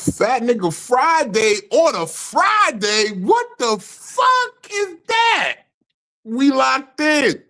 Fat nigga Friday on a Friday? What the fuck is that? We locked in.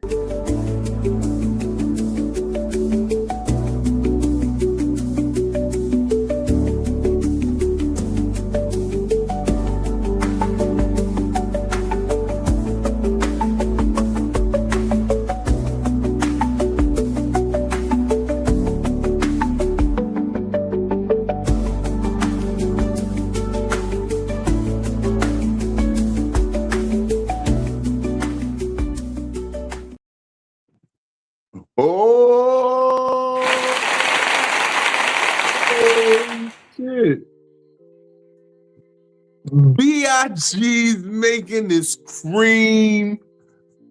Oh, shit. B.I.G's making this cream.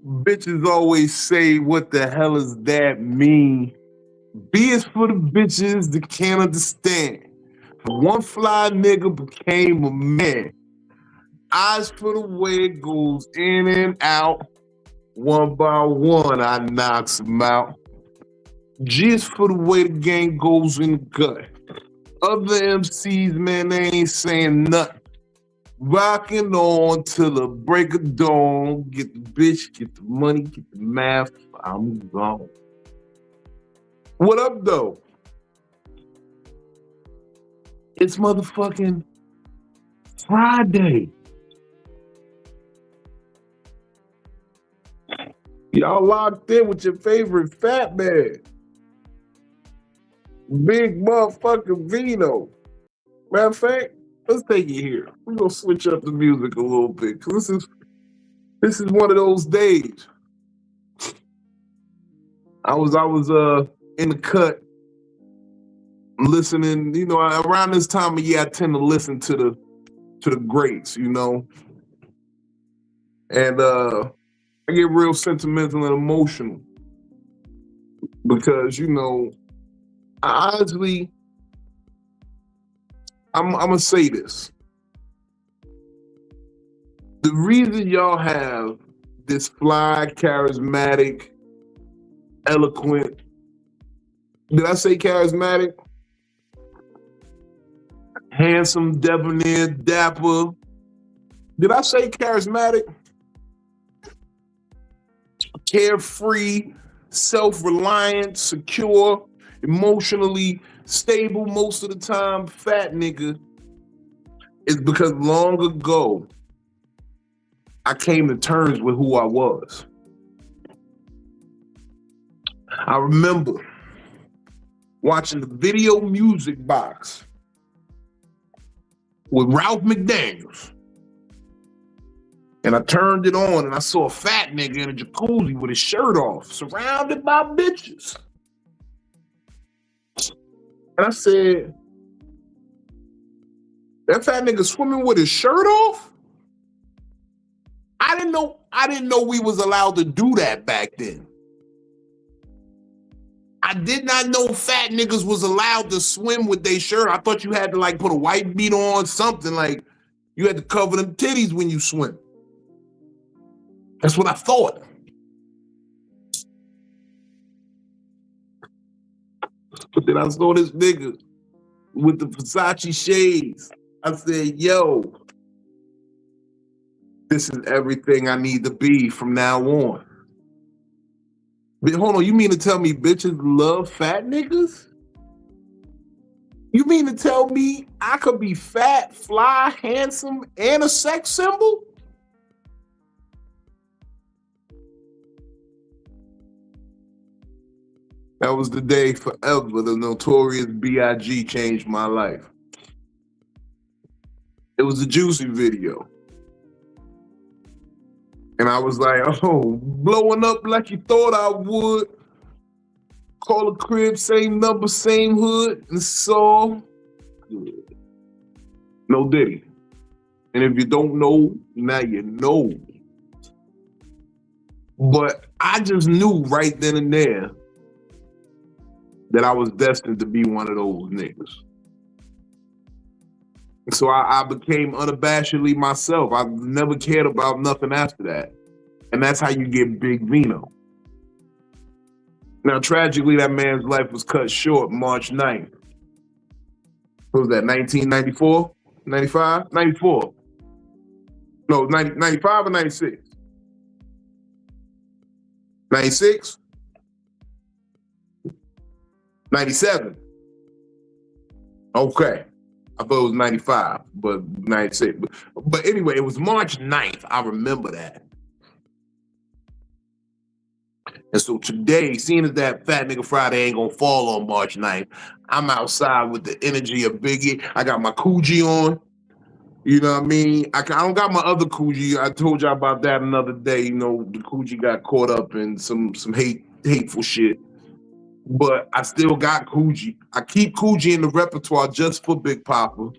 Bitches always say, what the hell does that mean? B is for the bitches that can't understand. One fly nigga became a man. I's for the way it goes in and out. One by one, I knocks them out. G is for the way the game goes in the gut. Other MCs, man, they ain't saying nothing. Rocking on till the break of dawn. Get the bitch, get the money, get the math. I'm gone. What up, though? It's motherfucking Friday. Y'all locked in with your favorite fat man. Big motherfucking Vino. Matter of fact, let's take it here. We're gonna switch up the music a little bit, cause this is one of those days. I was in the cut listening, you know, around this time of year I tend to listen to the greats, you know. And I get real sentimental and emotional because, you know, honestly, I'm gonna say this. The reason y'all have this fly, charismatic, eloquent, did I say charismatic? Handsome, debonair, dapper. Did I say charismatic? Carefree, self-reliant, secure, emotionally stable most of the time, fat nigga, is because long ago, I came to terms with who I was. I remember watching the Video Music Box with Ralph McDaniels. And I turned it on and I saw a fat nigga in a jacuzzi with his shirt off, surrounded by bitches. And I said, that fat nigga swimming with his shirt off? I didn't know we was allowed to do that back then. I did not know fat niggas was allowed to swim with their shirt. I thought you had to like put a white beat on, something like you had to cover them titties when you swim. That's what I thought. But then I saw this nigga with the Versace shades. I said, yo, this is everything I need to be from now on. But hold on, you mean to tell me bitches love fat niggas? You mean to tell me I could be fat, fly, handsome, and a sex symbol? That was the day forever the notorious B.I.G. changed my life. It was a Juicy video. And I was like, oh, blowing up like you thought I would. Call a crib, same number, same hood, and it's all good. No Diddy. And if you don't know, now you know. But I just knew right then and there that I was destined to be one of those niggas. So I became unabashedly myself. I never cared about nothing after that. And that's how you get Big Vino. Now, tragically, that man's life was cut short March 9th. What was that, 1994? 95? 94. No, 95 or 96? 96? 97? Okay. I thought it was 95, but 96. But anyway, it was March 9th. I remember that. And so today, seeing as that Fat Nigga Friday ain't gonna fall on March 9th, I'm outside with the energy of Biggie. I got my Coogee on. You know what I mean? I don't got my other Coogee. I told y'all about that another day. You know, the Coogee got caught up in some hateful shit. But I still got Coogee. I keep Coogee in the repertoire just for Big Papa.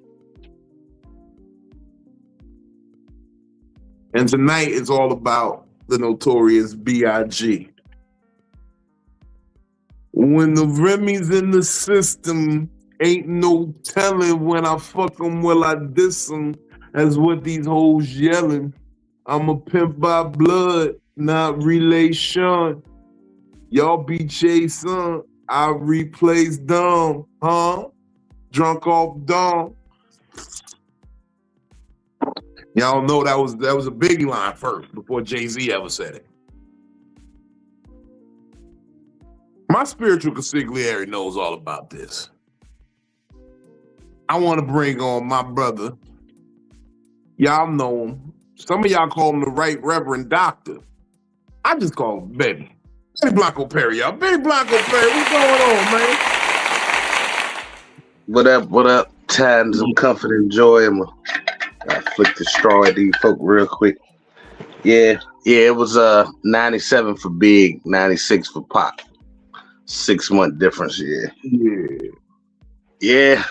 And tonight is all about the notorious B.I.G. When the Remy's in the system, ain't no telling when I fuck them, will I diss them. That's what these hoes yelling. I'm a pimp by blood, not relation. Y'all be chasing, I replace Dom, huh? Drunk off Dom. Y'all know that was a Biggie line first before Jay-Z ever said it. My spiritual consigliere knows all about this. I want to bring on my brother. Y'all know him. Some of y'all call him the Right Reverend Doctor. I just call him Baby. Benny Blanco Perry, y'all. Benny Blanco Perry, what's going on, man? What up? Tidings of comfort and joy. I'm gonna flick the straw at these folk real quick. Yeah, it was 97 for Big, 96 for Pop. 6 month difference, Yeah,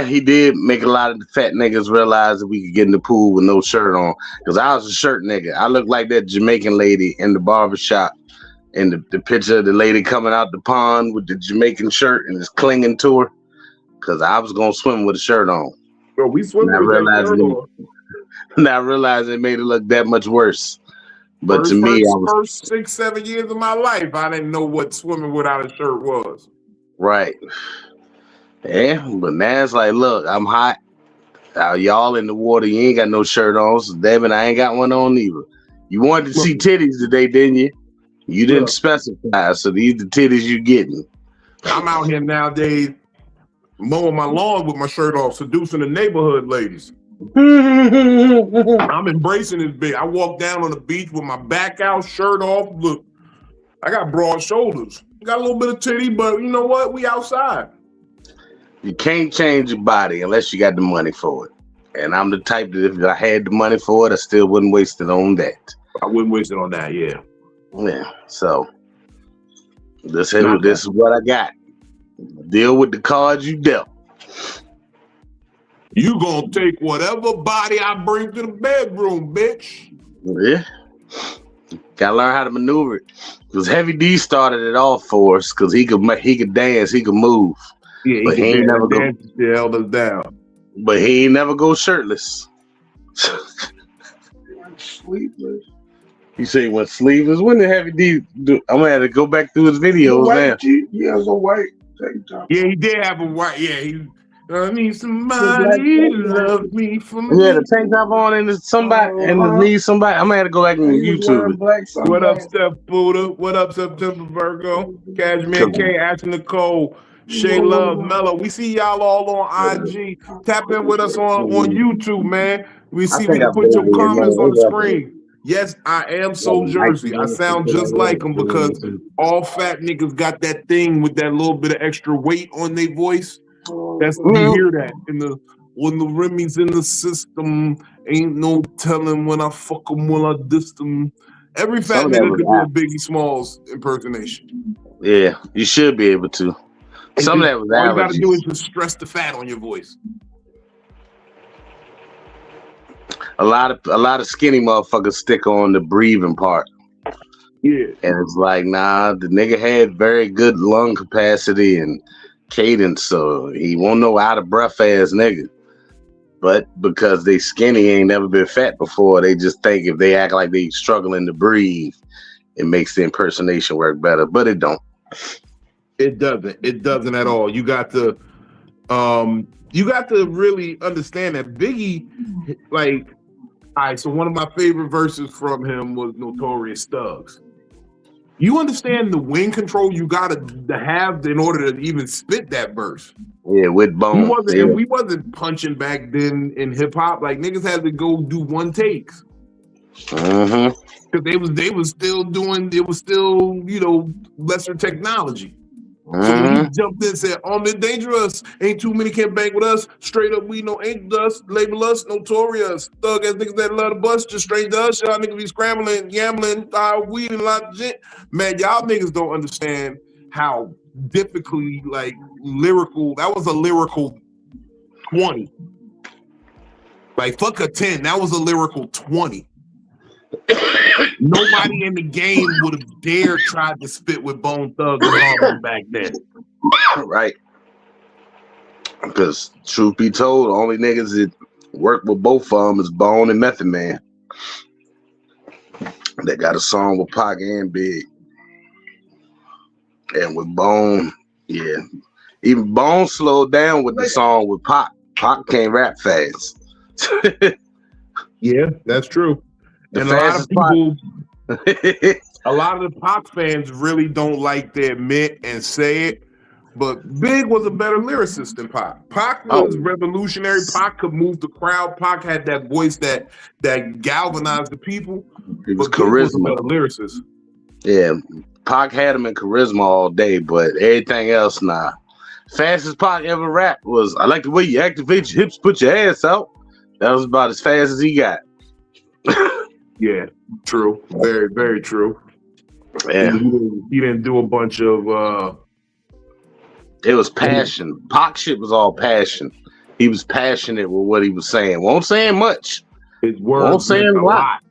he did make a lot of the fat niggas realize that we could get in the pool with no shirt on. Because I was a shirt nigga. I looked like that Jamaican lady in the barbershop. And the picture of the lady coming out the pond with the Jamaican shirt and it's clinging to her. Because I was going to swim with a shirt on. Bro, we swim with that shirt on. And I realized it made it look that much worse. But to me, first 6-7 years of my life, I didn't know what swimming without a shirt was. Right. Yeah, but now it's like, look, I'm hot. Y'all in the water, you ain't got no shirt on. So damn it, I ain't got one on either. You wanted to see titties today, didn't you? You didn't specify, so these the titties you getting. I'm out here nowadays mowing my lawn with my shirt off, seducing the neighborhood ladies. I'm embracing this bitch. I walk down on the beach with my back out, shirt off. Look, I got broad shoulders. Got a little bit of titty, but you know what? We outside. You can't change your body unless you got the money for it. And I'm the type that if I had the money for it, I still wouldn't waste it on that. I wouldn't waste it on that, yeah. Yeah, so this is what I got. Deal with the cards you dealt. You gonna take whatever body I bring to the bedroom, bitch. Yeah. Gotta learn how to maneuver it. Because Heavy D started it off for us because he could dance, he could move. Yeah, but he ain't never go. He held us down. But he ain't never go shirtless. Sleepless. You say he went sleeveless? When did Heavy D do? I'm gonna have to go back through his videos now. He has a white tank top. Yeah, he did have a white. Yeah, I need somebody to love me for me. Yeah, the tank top on and somebody and need somebody. I'm gonna have to go back and YouTube it. What up, Steph Buddha? What up, September Virgo? Cashmere K, Ashley Nicole, Shay Love, Mello. We see y'all all on IG. Tap in with us on YouTube, man. We see we can put your comments on the screen. Yes, I am so Jersey. I sound just like them because all fat niggas got that thing with that little bit of extra weight on their voice. That's you hear that when the Remy's in the system, ain't no telling when I fuck them, when I diss them. Every fat nigga could do a Biggie Smalls impersonation. Yeah, you should be able to. Some of that was allergies. All you gotta do is just stress the fat on your voice. A lot of skinny motherfuckers stick on the breathing part. Yeah. And it's like, nah, the nigga had very good lung capacity and cadence, so he won't know out of breath ass nigga. But because they skinny, ain't never been fat before, they just think if they act like they struggling to breathe, it makes the impersonation work better. But it don't. It doesn't. It doesn't at all. You got to You got to really understand that Biggie, like, all right, so one of my favorite verses from him was Notorious Thugs. You understand the wind control you gotta have in order to even spit that verse. Yeah, with Bone. We wasn't punching back then in hip hop. Like niggas had to go do one takes. Mm-hmm. Because they was still doing, it was still, lesser technology. So when he jumped in and said, "On the dangerous, ain't too many can bang with us. Straight up, we know ain't us. Label us notorious. Thug ass niggas that love the bus, just straight to us. Y'all niggas be scrambling, gambling, weed and a lot of shit. Man, y'all niggas don't understand how difficultly lyrical. That was a lyrical 20. Like fuck a 10. That was a lyrical 20. Nobody in the game would have dared tried to spit with Bone Thugs and Harmony back then. Right. Because truth be told, the only niggas that work with both of them is Bone and Method Man. They got a song with Pac and Big. And with Bone, yeah. Even Bone slowed down with the song with Pac. Pac can't rap fast. Yeah, that's true. The and a lot of people, a lot of the Pac fans really don't like to admit and say it, but Big was a better lyricist than Pac. Pac was revolutionary. Pac could move the crowd. Pac had that voice that galvanized the people. It was charisma. Big was a better lyricist. Yeah, Pac had him in charisma all day, but everything else, nah. Fastest Pac ever rapped was, "I like the way you activate your hips, put your ass out." That was about as fast as he got. Yeah, true. Very, very true. Yeah. He didn't do a bunch of it was passion. Pac shit was all passion. He was passionate with what he was saying. Won't saying much. His words won't saying a lot.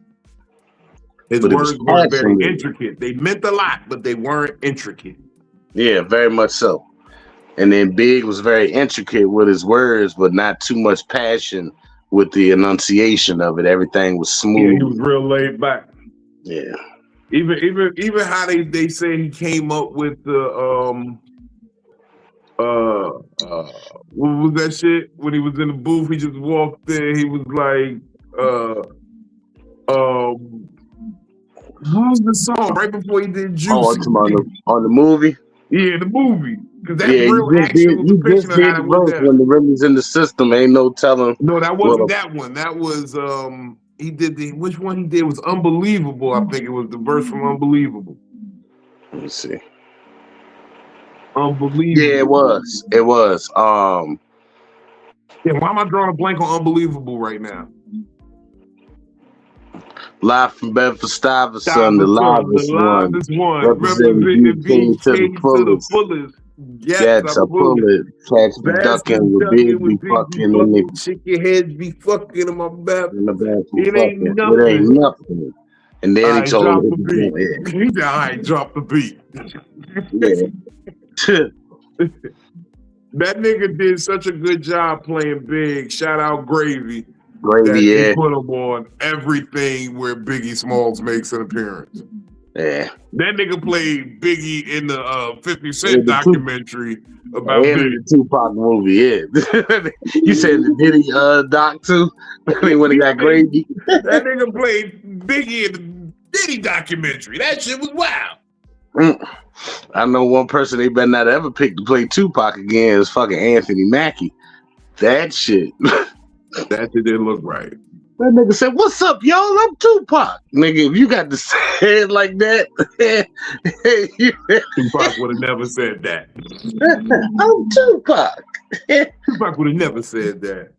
His words were very intricate. They meant a lot, but they weren't intricate. Yeah, very much so. And then Big was very intricate with his words, but not too much passion with the enunciation of it. Everything was smooth. Yeah, he was real laid back. Yeah. Even how they say he came up with the what was that shit when he was in the booth? He just walked in. He was like, what was the song right before he did Juicy? On the movie. Yeah, the movie. Because that's real actual depiction of how that was. When the rhythm's in the system, ain't no telling. No, that wasn't that one. That was he did which one he did was Unbelievable. I think it was the verse from Unbelievable. Let me see. Unbelievable. Yeah, it was. It was. Yeah, why am I drawing a blank on Unbelievable right now? Live from Bedford-Stuyvesant, the livest one. Representing the BK to the fullest. Yes, I pull it. Cats be ducking with big be fucking and they chicken heads be fucking in my bathroom. It ain't nothing. And then he told him he said, "All right, drop the beat." Yeah. That nigga did such a good job playing Big. Shout out Gravy. He put him on everything where Biggie Smalls makes an appearance. Yeah. That nigga played Biggie in the 50 Cent documentary about Biggie. The Tupac movie, yeah. You said the Diddy doc too? When he got Gravy? That nigga played Biggie in the Diddy documentary. That shit was wild. I know one person they better not ever pick to play Tupac again is fucking Anthony Mackie. That shit. That shit didn't look right. That nigga said, "What's up, y'all? I'm Tupac." Nigga, if you got to say it like that, Tupac would have never said that. I'm Tupac. Tupac would have never said that.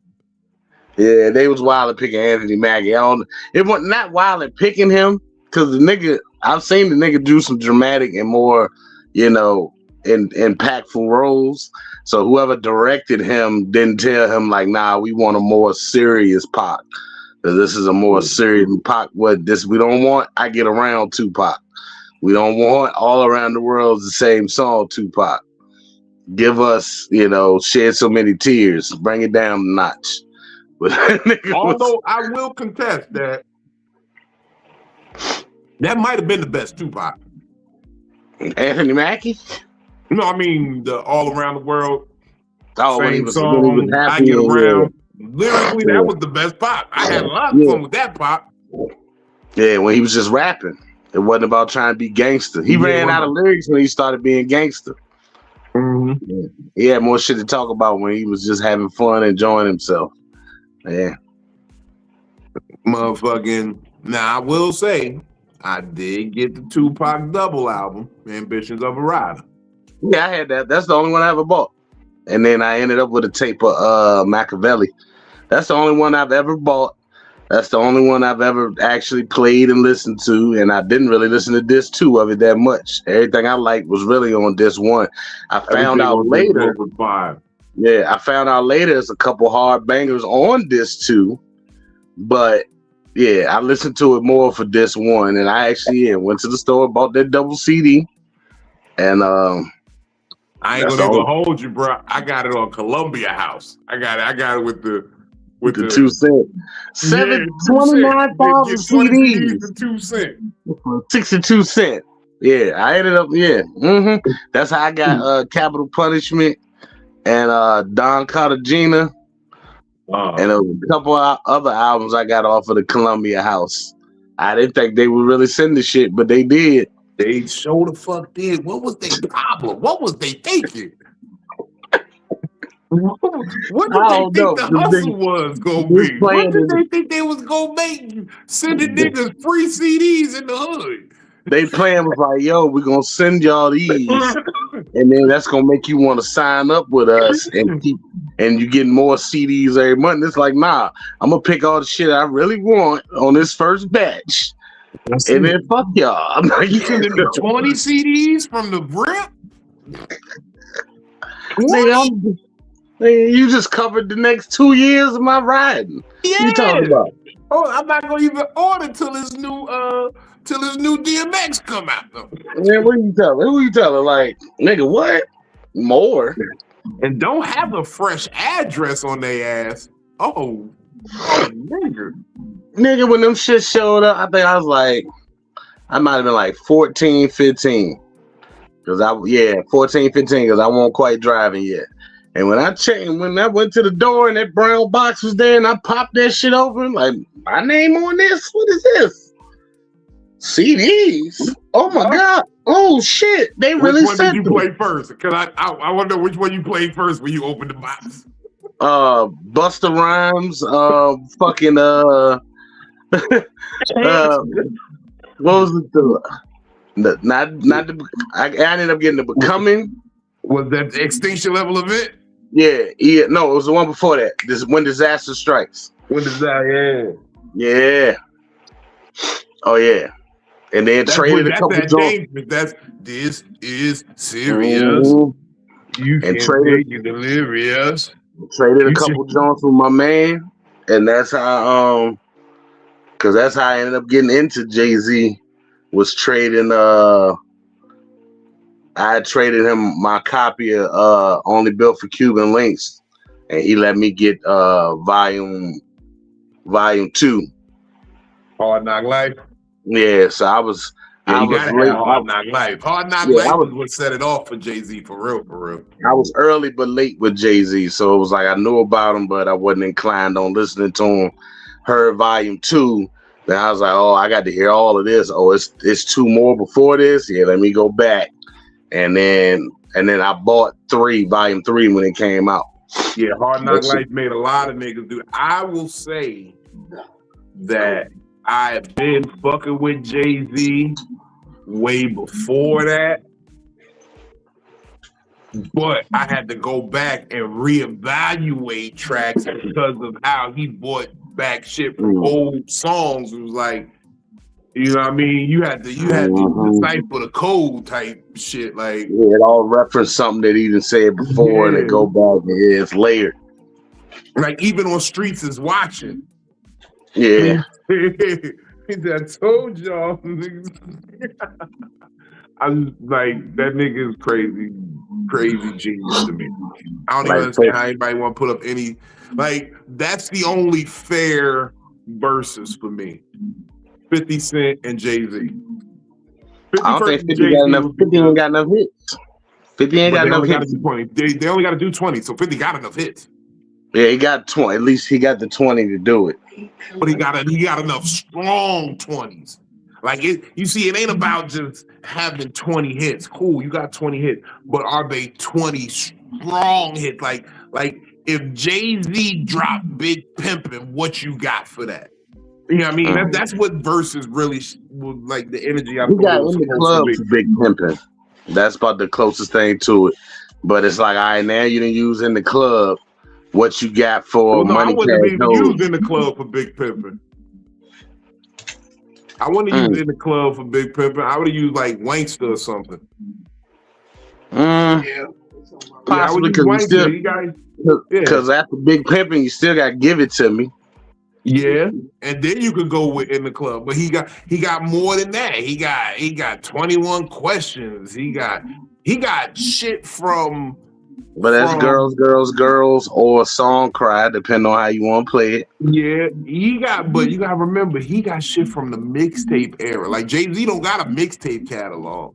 Yeah, they was wild at picking Anthony Mackie. It was not wild at picking him because the nigga, I've seen the nigga do some dramatic and more, impactful roles. So whoever directed him didn't tell him like, "Nah, we want a more serious Pac. Because this is a more serious Pac. What this we don't want. I Get Around Tupac. We don't want All Around the World's the same song, Tupac. Give us, Shed So Many Tears. Bring it down a notch." But although I will contest that might have been the best Tupac. Anthony Mackie? No, I mean the All Around the World. Oh, when he Same was song, I happy Get and Around. Lyrically, that was the best pop. I had a lot of yeah, fun with that pop. yeah, when he was just rapping. It wasn't about trying to be gangster. He ran out of lyrics when he started being gangster. Mm-hmm. Yeah. He had more shit to talk about when he was just having fun, enjoying himself. Yeah. Motherfucking. Now, I will say, I did get the Tupac double album, Ambitions of a Rider. Yeah, I had that. That's the only one I ever bought. And then I ended up with a tape of Machiavelli. That's the only one I've ever bought. That's the only one I've ever actually played and listened to, and I didn't really listen to disc 2 of it that much. Everything I liked was really on disc 1. I found Everything out on this later. was fire. Yeah, I found out later there's a couple hard bangers on disc 2, but yeah, I listened to it more for disc 1, and I actually went to the store, bought that double CD, and I ain't gonna even hold you, bro. I got it on Columbia House. I got it with the 2 cent. 29,000 CDs for 2 cents. 62 cents. Yeah, I ended up, That's how I got Capital Punishment and Don Cartagena and a couple of other albums I got off of the Columbia House. I didn't think they would really send the shit, but they did. They sure the fuck did. What was their problem? What was they thinking? What did they think the hustle was gonna be? What did they think they was gonna make? Sending niggas free CDs in the hood. They plan was like, yo, we're gonna send y'all these, and then that's gonna make you want to sign up with us and you getting more CDs every month. It's like, nah, I'm gonna pick all the shit I really want on this first batch. And then fuck y'all. I'm like, you sending me 20 CDs from the rip? You just covered the next 2 years of my riding. Yeah. What you talking about? Oh, I'm not gonna even order till his new DMX come out though. Man, what are you telling? Who you telling? Like, nigga, what? More? And don't have a fresh address on their ass. Oh, nigga. Nigga, when them shit showed up, I think I was like, I might have been like 14, 15. 14, 15, because I wasn't quite driving yet. And when I went to the door and that brown box was there and I popped that shit open, like, my name on this? What is this? CDs? Oh my God. Oh shit. They really sent sent Which one did you play first? Because I wonder which one you played first when you opened the box. Busta Rhymes, fucking what was it? I ended up getting the Becoming. Was that the Extinction Level event? Yeah, no, it was the one before that. This is When Disaster Strikes. When Disaster, yeah. Oh yeah. And then traded a couple joints. This is serious. Mm-hmm. You can make it delirious. Traded a couple joints with my man, and that's how because that's how I ended up getting into Jay-Z. Was trading I traded him my copy of Only Built for Cuban Links, and he let me get volume 2. Hard Knock Life. Yeah, so I was late. Hard Knock Life. Hard Knock Life was what set it off for Jay-Z for real. I was early but late with Jay-Z, so it was like I knew about him, but I wasn't inclined on listening to him. Heard volume 2. Then I was like, oh, I got to hear all of this. Oh, it's 2 more before this. Yeah, let me go back. And then I bought volume 3 when it came out. Yeah, Hard Knock Life made a lot of niggas do. I will say that I've been fucking with Jay-Z way before that. But I had to go back and reevaluate tracks because of how he brought back shit from old songs. It was like, you know what I mean? You had to decipher the code type shit. Like, yeah, it all referenced something that he didn't say before, and it go back. Yeah, it's layered. Like even on Streets is Watching. Yeah. I told y'all. I'm like, that nigga is crazy genius to me. I don't even understand how anybody want to put up any. Like, that's the only fair verses for me. 50 Cent and Jay-Z. I don't think 50 got enough hits. 50 ain't But got they enough only got to hits. do 20. They only got to do 20. So 50 got enough hits. Yeah, he got 20. At least he got the 20 to do it. But he got enough strong 20s. Like you see, it ain't about just having 20 hits. Cool, you got 20 hits, but are they 20 strong hits? Like if Jay-Z dropped Big Pimpin', what you got for that? You know what I mean? That's what verses really like the energy I He thought it got was in the supposed to club be. for Big Pimpin'. That's about the closest thing to it. But it's like, all right, now you didn't use in the club what you got for Well, no, I Money wouldn't have Cash even Hoes. used in the club for Big Pimpin'. I wouldn't have used in the club for Big Pimpin'. I would have used like Wankster or something. Yeah. Possibly because after Big Pimpin', you still got to give it to me. Yeah, and then you could go with in the club, but he got more than that. He got 21 questions. He got shit from. But that's girls, or Song Cry, depending on how you want to play it. Yeah, but you gotta remember, he got shit from the mixtape era. Like Jay-Z don't got a mixtape catalog.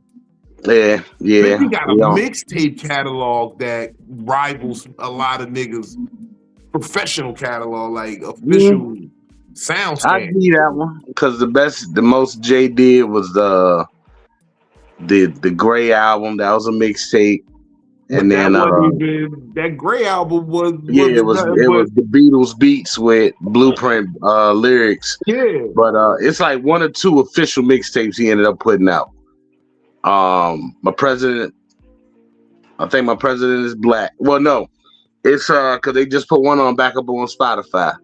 Yeah. 50 got a mixtape catalog that rivals a lot of niggas' professional catalog, like official sound scan. I need that one because the most Jay did was the Gray album. That was a mixtape. And then that Gray album was it was the Beatles beats with Blueprint lyrics. Yeah, but it's like one or two official mixtapes he ended up putting out. I think My President is Black. Well, no, it's because they just put one on back up on Spotify,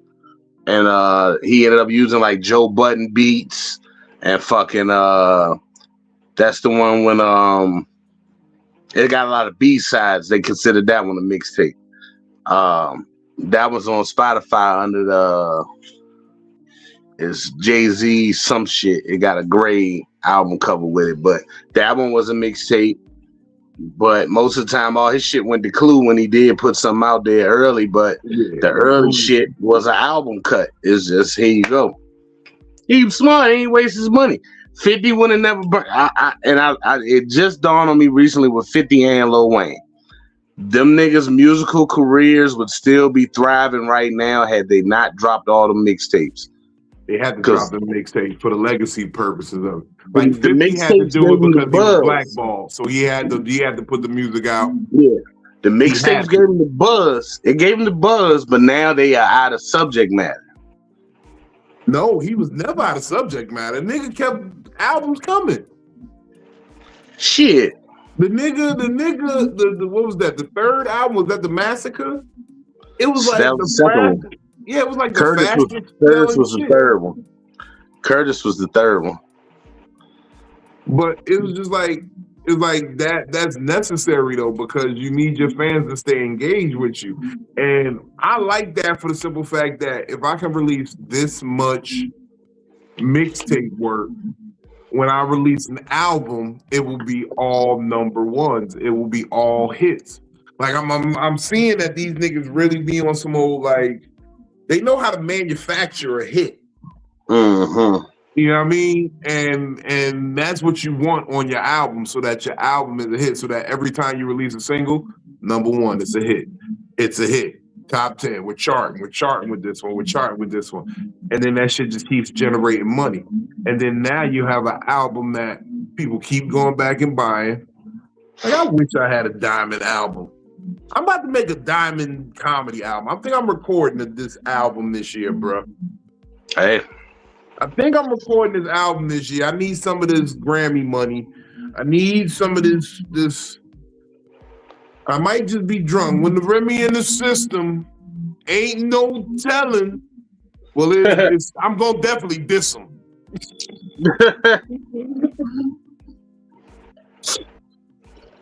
and he ended up using like Joe Budden beats and fucking that's the one when it got a lot of B-sides. They considered that one a mixtape. That was on Spotify under it's Jay-Z some shit. It got a gray album cover with it, but that one was a mixtape. But most of the time, all his shit went to Clue when he did put something out there early. But the early shit was an album cut. It's just, here you go. He was smart. He ain't waste his money. 50 would have never burned. It just dawned on me recently with 50 and Lil Wayne. Them niggas' musical careers would still be thriving right now had they not dropped all the mixtapes. They had to drop the mixtape for the legacy purposes of it. Like the 50 had to do it because he was blackballed, so he had to put the music out. Yeah, the mixtapes gave him the buzz. It gave him the buzz, but now they are out of subject matter. No, he was never out of subject matter. Nigga kept albums coming. Shit. The what was that? The third album, was that The Massacre? It was like that was the second one. Yeah, it was like Curtis was the third one. Curtis was the third one. But it was just like that's necessary though, because you need your fans to stay engaged with you. And I like that for the simple fact that if I can release this much mixtape work, when I release an album, it will be all number ones. It will be all hits. Like I'm seeing that these niggas really be on some old, like, they know how to manufacture a hit. Mm-hmm. You know what I mean? And that's what you want on your album, so that your album is a hit, so that every time you release a single, number one, it's a hit. It's a hit. Top 10. We're charting with this one. We're charting with this one. And then that shit just keeps generating money. And then now you have an album that people keep going back and buying. Like, I wish I had a Diamond album. I'm about to make a Diamond comedy album. I think I'm recording this album this year, bro. Hey. I think I'm recording this album this year. I need some of this Grammy money. I need some of this. I might just be drunk. When the Remy in the system, ain't no telling. Well, I'm going to definitely diss him.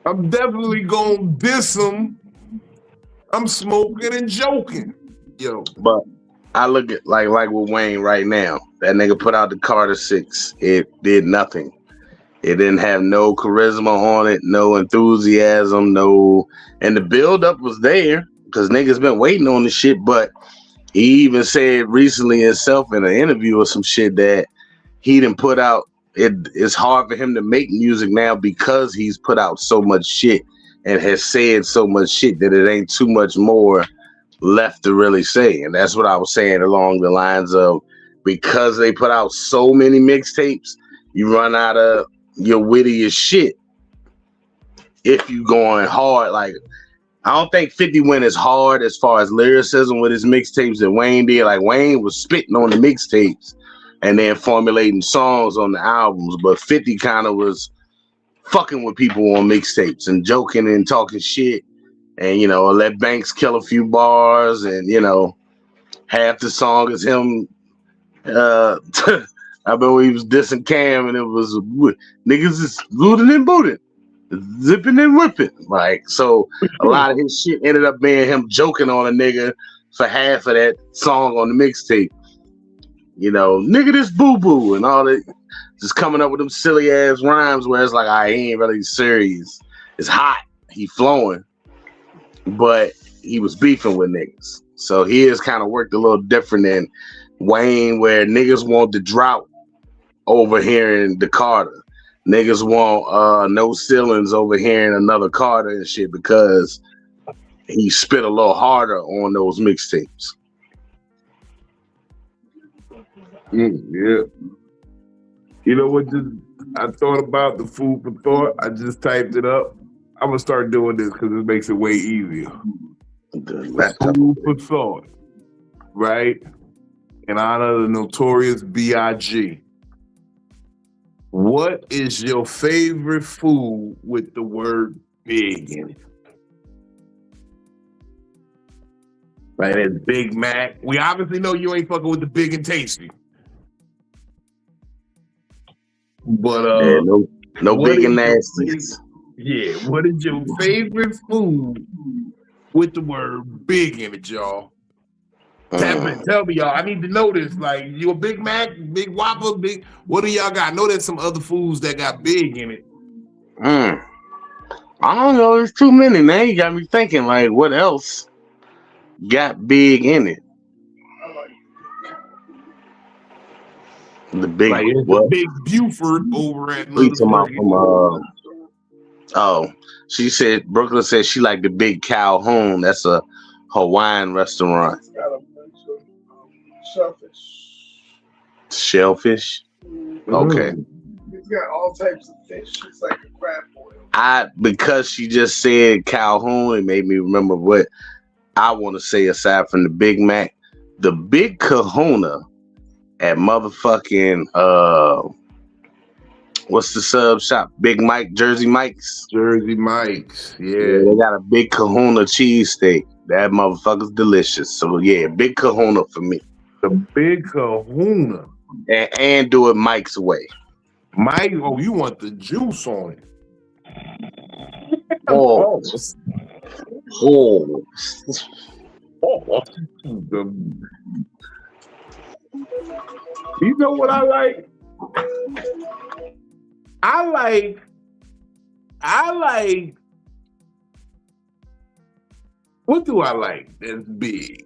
I'm definitely going to diss him. I'm smoking and joking. Yo. But I look at like with Wayne right now. That nigga put out the Carter 6. It did nothing. It didn't have no charisma on it, no enthusiasm, and the build-up was there because niggas been waiting on the shit. But he even said recently himself in an interview or some shit that he didn't put out. It's hard for him to make music now because he's put out so much shit and has said so much shit that it ain't too much more left to really say. And that's what I was saying along the lines of, because they put out so many mixtapes, you run out of your wittiest shit if you going hard. Like, I don't think 50 went as hard as far as lyricism with his mixtapes that Wayne did. Like, Wayne was spitting on the mixtapes and then formulating songs on the albums, but 50 kind of was fucking with people on mixtapes and joking and talking shit, and let Banks kill a few bars, and half the song is him. I remember he was dissing Cam, and it was niggas is looting and booting, zipping and whipping. Like, so a lot of his shit ended up being him joking on a nigga for half of that song on the mixtape. Nigga this boo boo and all that, just coming up with them silly ass rhymes where it's like, he ain't really serious. It's hot, he flowing, but he was beefing with niggas. So he has kind of worked a little different than Wayne, where niggas want the drought over hearing the Carter. Niggas want no ceilings over hearing another Carter and shit, because he spit a little harder on those mixtapes. Yeah. You know what? I thought about the food for thought. I just typed it up. I'm gonna start doing this because it makes it way easier. Food for thought, right? In honor of the notorious B.I.G. What is your favorite food with the word big in it? Right, that's Big Mac. We obviously know you ain't fucking with the big and tasty. But no big and nasties. Yeah, what is your favorite food with the word big in it, y'all? Tell me, y'all. I need to know this. Like, you a Big Mac, Big Whopper, big. What do y'all got? I know there's some other foods that got big in it. I don't know. There's too many, man. You got me thinking. Like, what else got big in it? The big, like what? Big Buford over at she said, Brooklyn said she liked the Big Calhoun. That's a Hawaiian restaurant. It's got a bunch of Shellfish? Okay. It's got all types of fish. It's like a crab boil. Because she just said Calhoun, it made me remember what I want to say aside from the Big Mac. The Big Kahuna at motherfucking what's the sub shop? Big Mike, Jersey Mike's. Jersey Mike's, yeah. They got a Big Kahuna cheesesteak. That motherfucker's delicious. So yeah, Big Kahuna for me. The Big Kahuna. And do it Mike's way. Mike, you want the juice on it. Oh. You know what I like? I like. What do I like that's big?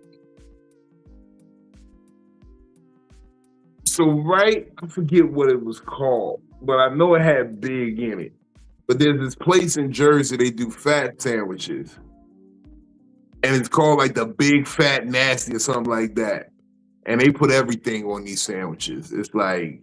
So, right, I forget what it was called, but I know it had big in it. But there's this place in Jersey, they do fat sandwiches. And it's called like the Big Fat Nasty or something like that. And they put everything on these sandwiches. It's like,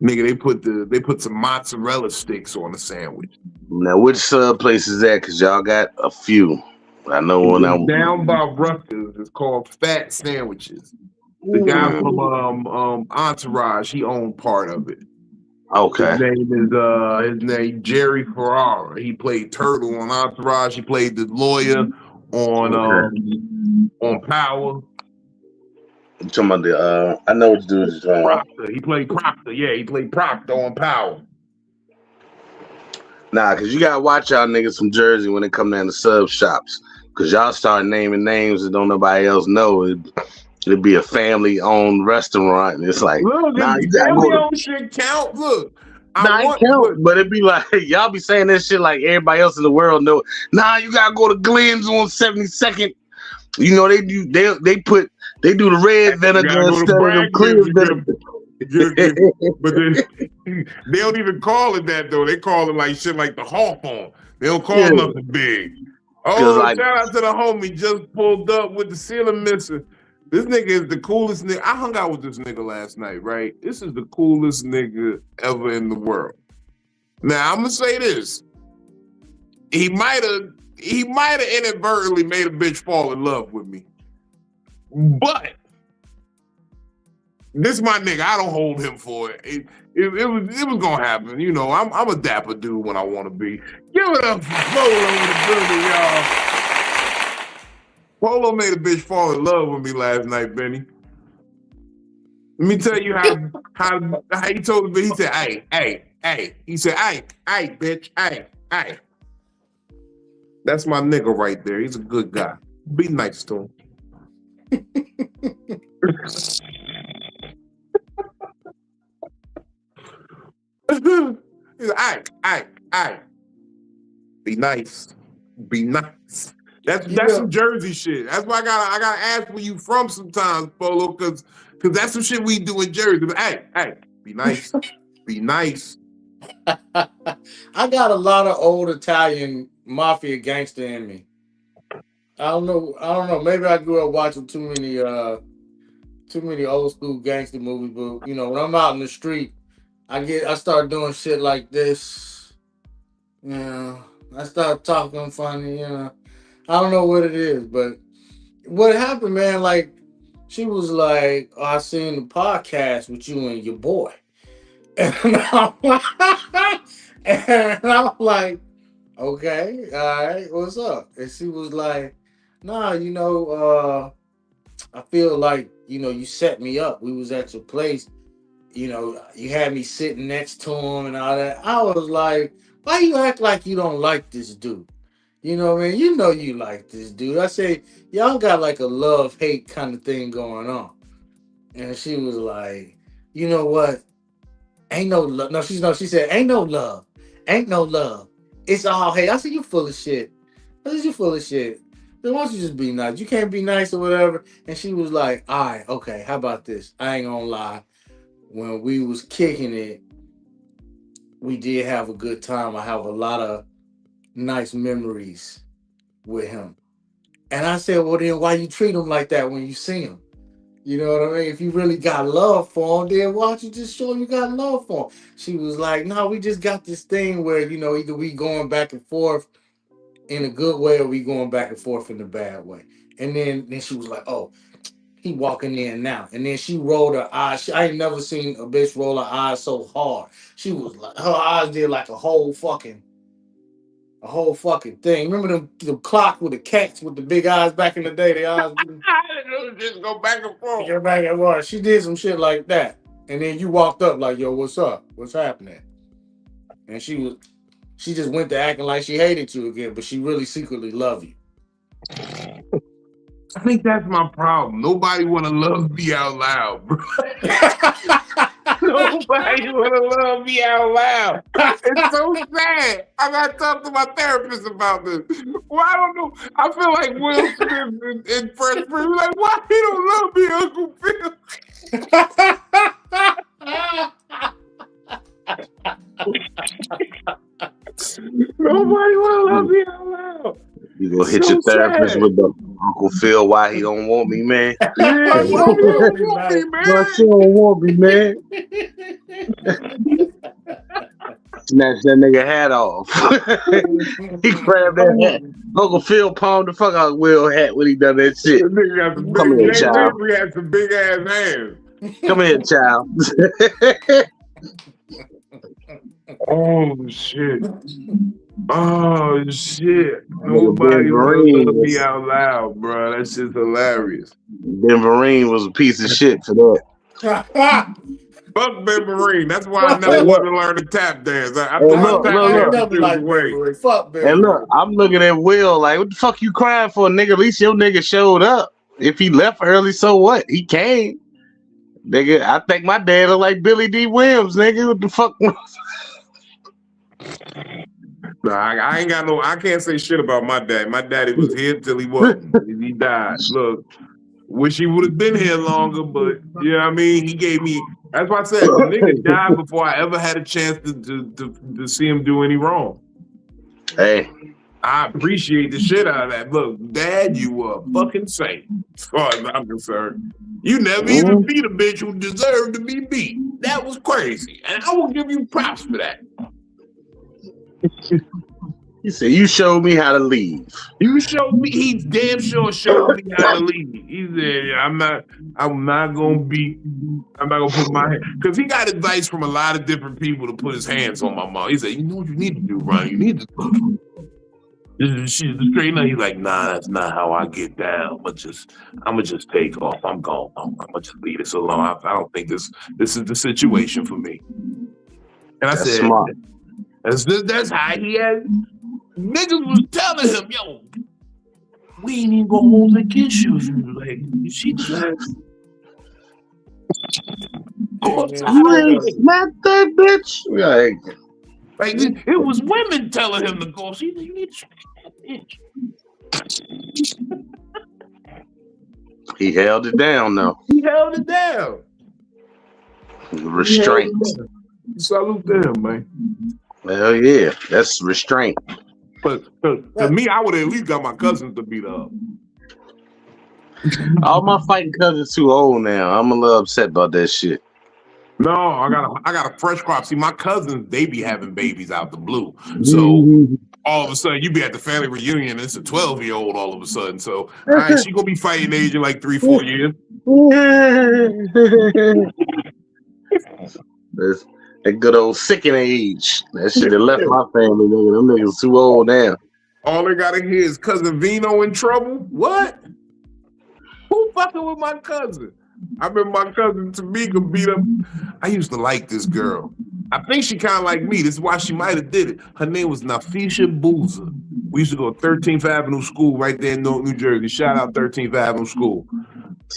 nigga, they put some mozzarella sticks on the sandwich. Now, which sub place is that? Because y'all got a few. I know when I'm down by Rutgers. It's called Fat Sandwiches. The guy from Entourage, he owned part of it. Okay. His name Jerry Ferrara. He played Turtle on Entourage. He played the lawyer on Power. I'm talking about the I know what dude is Proctor. He played Proctor. Yeah, he played Proctor on Power. Nah, cause you gotta watch y'all niggas from Jersey when it come down to sub shops. Cause y'all start naming names that don't nobody else know. It'd be a family-owned restaurant, and it's like, look, family-owned shit count. Look, but it'd be like y'all be saying this shit like everybody else in the world know. Nah, you gotta go to Glenn's on 72nd. You know they do the red vinegar instead of the clear vinegar. But they don't even call it that though. They call it like shit like the Hawthorne. They don't call Yeah, nothing big. cause Oh, like shout out to the homie just pulled up with the ceiling missing. This nigga is the coolest nigga. I hung out with this nigga last night, right? This is the coolest nigga ever in the world. Now I'm gonna say this. He might have inadvertently made a bitch fall in love with me. But this is my nigga. I don't hold him for it. It was gonna happen. You know, I'm a dapper dude when I want to be. Give it up for Polo in the building, y'all. Polo made a bitch fall in love with me last night, Benny. Let me tell you how he told me. He said, "Hey." He said, "Hey, bitch, hey." That's my nigga right there. He's a good guy. Be nice to him. He's like, "Hey." Be nice. Be nice. That's some Jersey shit. That's why I gotta ask where you from sometimes, Polo, because that's some shit we do in Jersey. But hey, be nice. Be nice. I got a lot of old Italian mafia gangster in me. I don't know. Maybe I grew up watching too many old school gangster movies. But when I'm out in the street, I start doing shit like this. I start talking funny. I don't know what it is, but what happened, man? Like she was like, "Oh, I seen the podcast with you and your boy," and I'm like, "Okay, all right, what's up?" And she was like, "Nah, I feel like you set me up. We was at your place. You had me sitting next to him and all that." I was like, "Why you act like you don't like this dude? You know what I mean? You know you like this dude." I say, "Y'all got like a love-hate kind of thing going on." And she was like, "You know what? Ain't no love." No, she said, "Ain't no love. Ain't no love. It's all hate." I said, "You full of shit. I said, "You full of shit. Then why don't you just be nice? You can't be nice or whatever." And she was like, "All right, okay, how about this? I ain't gonna lie. When we was kicking it, we did have a good time. I have a lot of nice memories with him." And I said, "Well, then why you treat him like that when you see him? You know what I mean? If you really got love for him, then why don't you just show him you got love for him?" She was like, "No, we just got this thing where, either we going back and forth in a good way or we going back and forth in a bad way." And then she was like, "Oh, he walking in now." And then she rolled her eyes. I ain't never seen a bitch roll her eyes so hard. She was like, her eyes did like a whole fucking thing. Remember the clock with the cats with the big eyes back in the day? The eyes Just go back and forth. go back and forth. She did some shit like that. And then you walked up like, "Yo, what's up? What's happening?" And she just went to acting like she hated you again, but she really secretly loved you. I think that's my problem. Nobody want to love me out loud, bro. Nobody want to love me out loud. It's so sad. I got to talk to my therapist about this. Well, I don't know. I feel like Will Smith in Fresh Prince. Like, why he don't love me, Uncle Phil? Nobody want to love me out loud. you gonna hit your therapist sad. with the Uncle Phil why he don't want me, man. Yeah, why you don't want me, Why man? she don't want me, man? Snatch that nigga hat off. He grabbed that hat. Uncle Phil palmed the fuck out Will hat when he done that shit. This nigga got some Come here, big. Jay child. Ridley had some big ass hands. Come here, child. Oh shit. Oh shit. Nigga Nobody Ben wanna Vereen love me was out loud, bro. That shit's hilarious. Ben Vereen was a piece of shit for that. Fuck Ben Vereen. That's why I Hey, never look, wanted to learn to tap dance. I hey, threw my look, tap look, I ain't look. dancing never shoes liked away. Beverly. Fuck Hey, Beverly. look, I'm looking at Will like, what the fuck you crying for, nigga? At least your nigga showed up. If he left early, so what? He came. Nigga, I think my dad look like Billy D. Williams, nigga. What the fuck? Nah, I ain't got no. I can't say shit about my dad. My daddy was here till he wasn't. He died. Look, wish he would have been here longer, but you know what I mean. He gave me. That's why I said the nigga died before I ever had a chance to see him do any wrong. Hey. I appreciate the shit out of that. Look, Dad, you were a fucking saint, as far as I'm concerned. You never even beat a bitch who deserved to be beat. That was crazy. And I will give you props for that. He said, you showed me how to leave. You showed me, he damn sure showed me how to leave. He said, I'm not gonna put my hand, because he got advice from a lot of different people to put his hands on my mom. He said, you know what you need to do, Ron? You need to she's straight up. He's like, nah, that's not how I get down. I'ma just take off. I'm gone. I'ma just leave this alone. I don't think this is the situation for me. And I said, smart. That's how he had. Niggas was telling him, yo, we ain't even gonna hold against you. Like, she deserves. Smack that bitch. Like, it was women telling him to go. You need to smack that bitch. He held it down, though. He held it down. Restraint. Salute to him, man. Hell yeah, that's restraint. But to me, I would have at least got my cousins to beat up. All my fighting cousins too old now. I'm a little upset about that shit. No, I got a fresh crop. See, my cousins, they be having babies out the blue. So all of a sudden, you be at the family reunion, and it's a 12-year-old all of a sudden. So, all right, she gonna be fighting age in like 3-4 years. That's that good old sickening age. That shit have left my family, nigga. Them niggas too old now. All they gotta hear is cousin Vino in trouble. What? Who fucking with my cousin? I remember my cousin Tamika beat up. I used to like this girl. I think she kind of like me. This is why she might have did it. Her name was Nafisha Boozer. We used to go to 13th Avenue School right there in New Jersey. Shout out 13th Avenue School.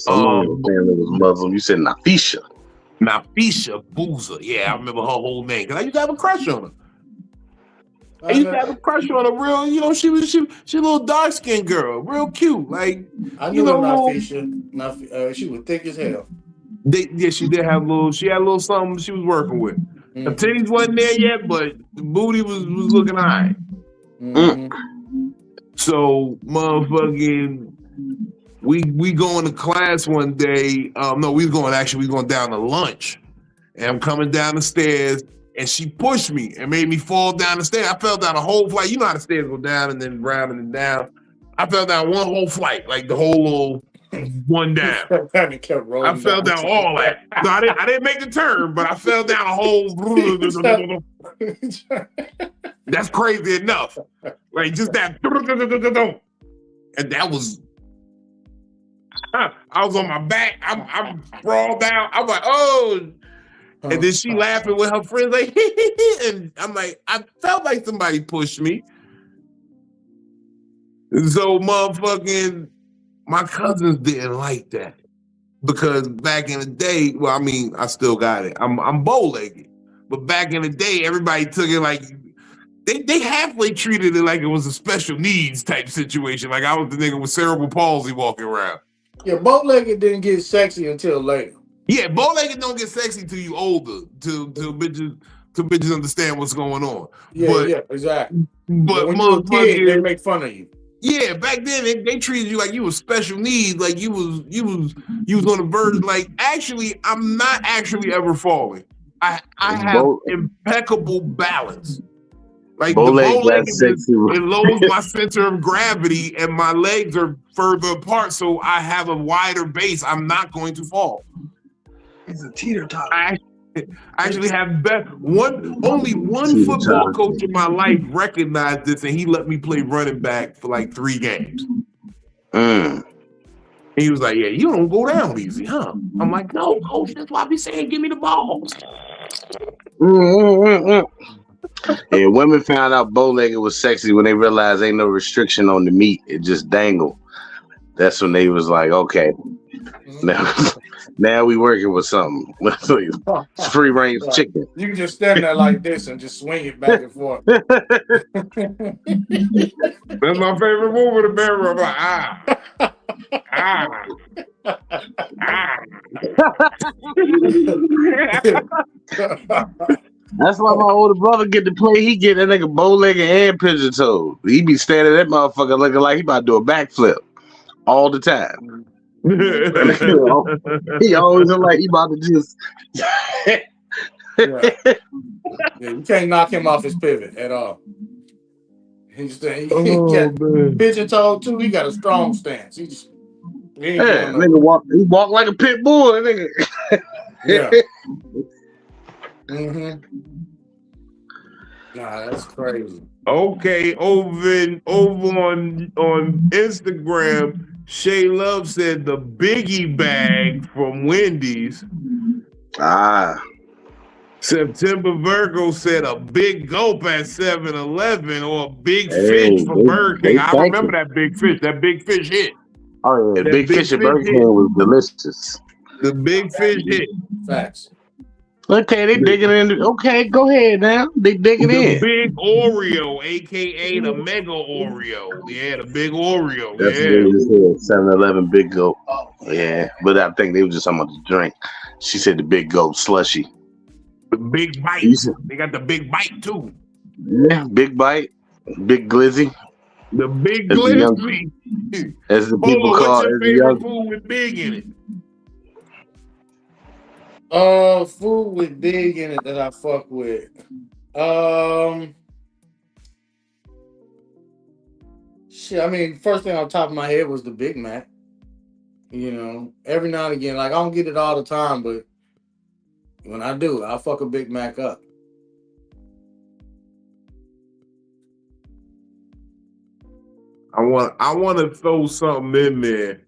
Family was Muslim. You said Nafisha. Nafisha Boozer. Yeah, I remember her whole name because I used to have a crush on her. I used to have a crush on her. Real, you know, she was a little dark skinned girl, real cute. Like I knew Nafisha. She was thick as hell. She did have she had a little something she was working with. Her titties wasn't there yet, but the booty was looking all right. So motherfucking we going to class one day. No, we going down to lunch. And I'm coming down the stairs and she pushed me and made me fall down the stairs. I fell down a whole flight. You know how the stairs go down and then round and then down. I fell down one whole flight, like the whole little one down. I fell down all that. No, I didn't make the turn, but I fell down a whole. That's crazy enough. Like just that. And that was. I was on my back. I'm sprawled down. I'm like, oh. And then she laughing with her friends, like, and I'm like, I felt like somebody pushed me. So motherfucking, my cousins didn't like that because back in the day, well, I mean, I still got it. I'm bow-legged, but back in the day, everybody took it like they halfway treated it like it was a special needs type situation. Like I was the nigga with cerebral palsy walking around. Yeah, bow-legged didn't get sexy until later. Yeah, bow-legged don't get sexy till you older, till bitches understand what's going on. Yeah, exactly. But when you were a kid, they make fun of you. Yeah, back then they treated you like you was special needs, like you was on the verge. Like actually, I'm not actually ever falling. I have impeccable balance. Like the bow-legged, it lowers my center of gravity, and my legs are further apart, so I have a wider base. I'm not going to fall. He's a teeter-totter. I actually have only one football coach in my life recognized this, and he let me play running back for like 3 games. He was like, "Yeah, you don't go down easy, huh?" I'm like, "No, coach. That's why I be saying, give me the balls." Yeah, women found out bow-legged was sexy when they realized ain't no restriction on the meat; it just dangled. That's when they was like, "Okay, now we working with something. It's free range chicken." You can just stand there like this and just swing it back and forth. That's my favorite move in the bedroom. I'm like, That's why my older brother get to play. He get that nigga bow-legged and pigeon-toed. He be standing that motherfucker looking like he about to do a backflip all the time. He always look like he about to just. Yeah. Yeah, you can't knock him off his pivot at all. He got pigeon-toed too. He got a strong stance. He ain't Yeah, going nigga nowhere. he walk like a pit bull, nigga. Yeah. Mm-hmm. Nah, that's crazy. Okay, over on Instagram, Shay Love said the biggie bag from Wendy's. Ah, September Virgo said a big gulp at 7-Eleven or a big hey, fish from Burger King. they I thank remember you. that big fish. That big fish hit. Oh yeah, That big big fish at fish Burger hit. King was delicious. The big fish hit. Facts. Okay, they digging in. Okay, go ahead now. They digging The in. big Oreo, aka the Mega Oreo. Yeah, the big Oreo. That's what Yeah. they just said. 7-Eleven Big Goat. Yeah, but I think they were just talking about the drink. She said the Big Goat slushy. The big bite. You said- They got the big bite too. Yeah, big bite, big glizzy, The big as the young, glizzy. as the people Polo, what's call your as the favorite young. food with big in it? Food with big in it that I fuck with. Shit. I mean, first thing on top of my head was the Big Mac. You know, every now and again, like I don't get it all the time, but when I do, I'll fuck a Big Mac up. I want to throw something in there.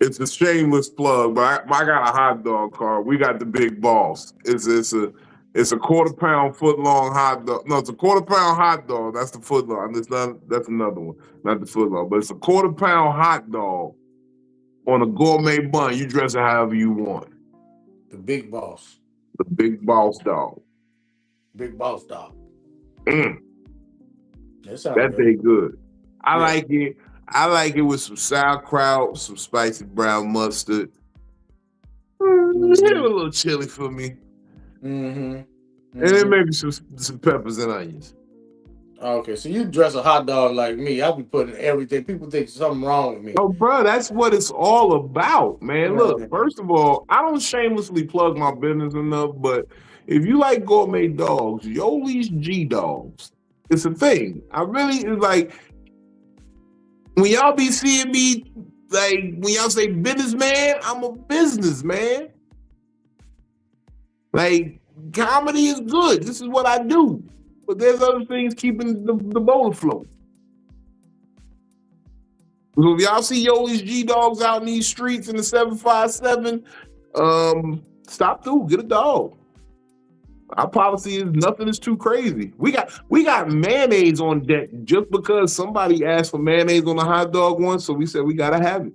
It's a shameless plug, but I got a hot dog cart. We got the Big Boss. It's a quarter pound foot long hot dog. No, it's a quarter pound hot dog. That's the foot long. That's another one. Not the foot long, but it's a quarter pound hot dog on a gourmet bun. You dress it however you want. The Big Boss. The Big Boss dog. Big Boss dog. Mm, That sounds that good. they good. I Yeah. like it. I like it with some sauerkraut, some spicy brown mustard. Hit it with a little chili for me. Mm-hmm. And then maybe some peppers and onions. Okay, so you dress a hot dog like me. I'll be putting everything. People think something wrong with me. Oh, bro, that's what it's all about, man. Look, first of all, I don't shamelessly plug my business enough, but if you like gourmet dogs, Yoli's G Dogs, it's a thing. I really, it's like, when y'all be seeing me, like, when y'all say businessman, I'm a businessman. Like, comedy is good. This is what I do. But there's other things keeping the boat afloat. So if y'all see Yoli's G Dogs out in these streets in the 757, stop through, get a dog. Our policy is nothing is too crazy. We got mayonnaise on deck just because somebody asked for mayonnaise on a hot dog once, so we said we gotta have it.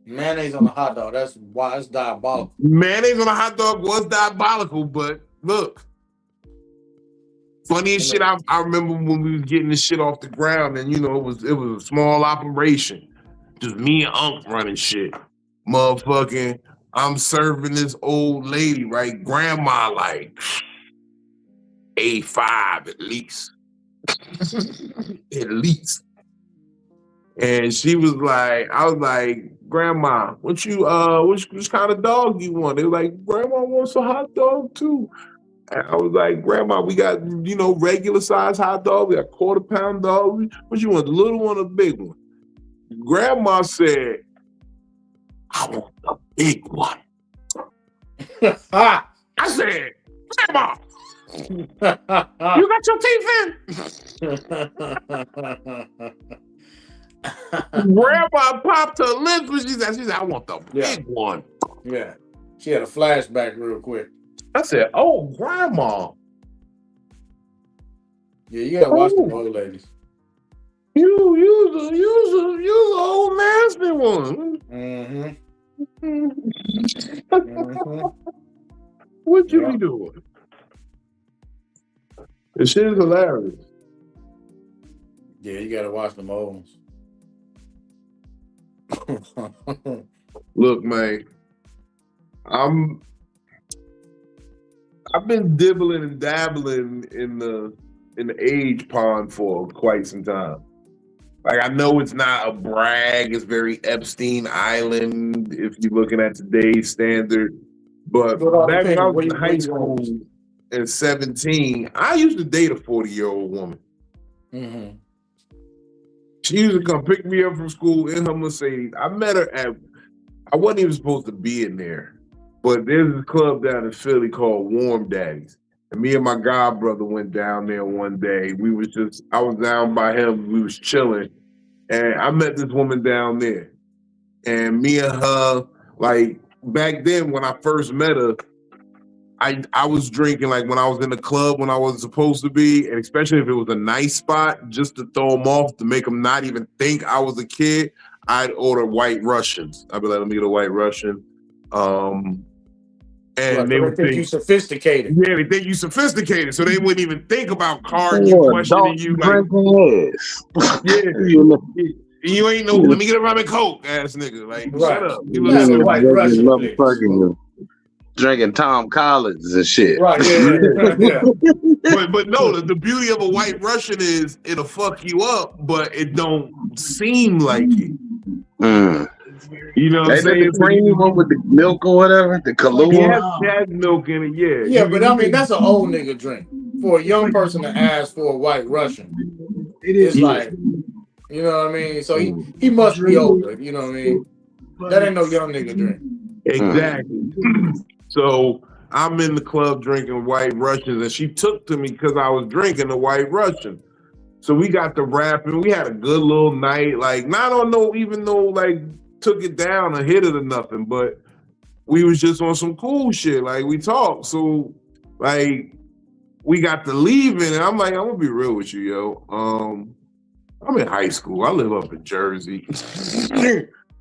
Mayonnaise on a hot dog. That's why it's diabolical. Mayonnaise on a hot dog was diabolical, but look. Funniest shit I remember when we was getting this shit off the ground, and it was a small operation. Just me and Unc running shit. Motherfucking, I'm serving this old lady, right? Grandma, like, 85 at least. At least. And she was like, I was like, Grandma, which kind of dog you want? They were like, Grandma wants a hot dog too. And I was like, Grandma, we got, regular size hot dog. We got quarter pound dog. What you want, the little one or the big one? Grandma said, I want the big one. I said, Grandma, you got your teeth in? Grandma popped her lips when she said, I want the big one. Yeah. She had a flashback real quick. I said, oh, Grandma. Yeah, you gotta watch the old ladies. You the old nasty one. What you be doing? The shit is hilarious. Yeah, you gotta watch them old ones. Look, man, I'm I've been dibbling and dabbling in the age pond for quite some time. Like I know it's not a brag, it's very Epstein Island if you're looking at today's standard. But It all back when I depends was in where high you going. school at 17, I used to date a 40-year-old woman. Mm-hmm. She used to come pick me up from school in her Mercedes. I met her at, I wasn't even supposed to be in there, but there's a club down in Philly called Warm Daddies. And me and my god brother went down there one day. I was down by him, we was chilling. And I met this woman down there. And me and her, like back then when I first met her, I was drinking like when I was in the club when I wasn't supposed to be, and especially if it was a nice spot, just to throw them off to make them not even think I was a kid. I'd order White Russians. I'd be like, let me get a White Russian, Right, and they so they would think you think, sophisticated. yeah, they think you sophisticated, so they wouldn't even think about card you Oh, questioning adult you like, drinking ass. yeah, You know, you ain't know. Let me get a rum and coke, ass nigga. Like, shut Right. up. You you That's listen a to know, me. white drinking Russian, please. motherfucking drinking Tom Collins and shit. Right, Yeah. yeah, yeah. But no, the beauty of a White Russian is it'll fuck you up, but it don't seem like it. Mm. You know what I'm Ain't that saying? the So you creamy can one with the milk or whatever? The Kahlua? it has milk in it, yeah. Yeah, but I mean that's an old nigga drink. For a young person to ask for a white Russian, It it's is. Yeah. like, you know what I mean? So he must be older, you know what I mean? That ain't no young nigga drink. Exactly. So I'm in the club drinking White Russians, and she took to me because I was drinking the White Russian. So we got to rapping. We had a good little night. Like, not on no, even though like took it down or hit it or nothing, but we was just on some cool shit. Like we talked. So like we got to leaving, and I'm like, I'm gonna be real with you, yo. I'm in high school. I live up in Jersey.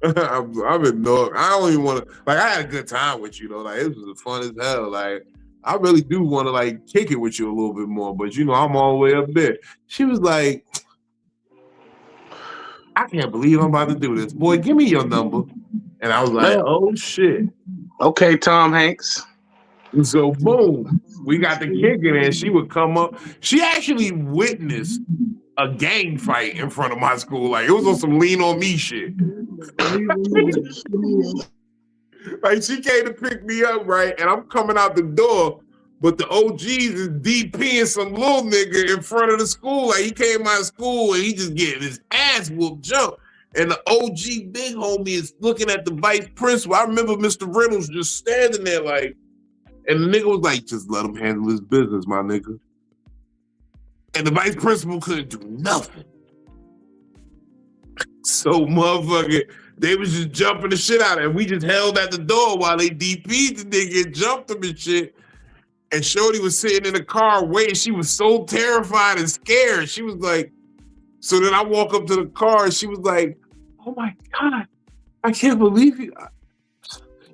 I'm in North. I don't even want to. Like, I had a good time with you though. Like, it was fun as hell. Like, I really do want to like kick it with you a little bit more. But you know, I'm all the way up there. She was like, I can't believe I'm about to do this. Boy, give me your number. And I was like, No. oh shit. Okay, Tom Hanks. And so boom, we got the kicking, and she would come up. She actually witnessed a gang fight in front of my school. Like, it was on some lean on me shit. Like, she came to pick me up, right? And I'm coming out the door, but the OGs is DPing some little nigga in front of the school. Like, he came out of school and he just getting his ass whooped jump. And the OG big homie is looking at the vice principal. I remember Mr. Reynolds just standing there like, and the nigga was like, just let him handle his business, my nigga. And the vice principal couldn't do nothing. So motherfucker, they was just jumping the shit out of him. We just held at the door while they DP'd the nigga and jumped him and shit. And Shorty was sitting in the car waiting. She was so terrified and scared. She was like, so then I walk up to the car and she was like, oh my God, I can't believe you.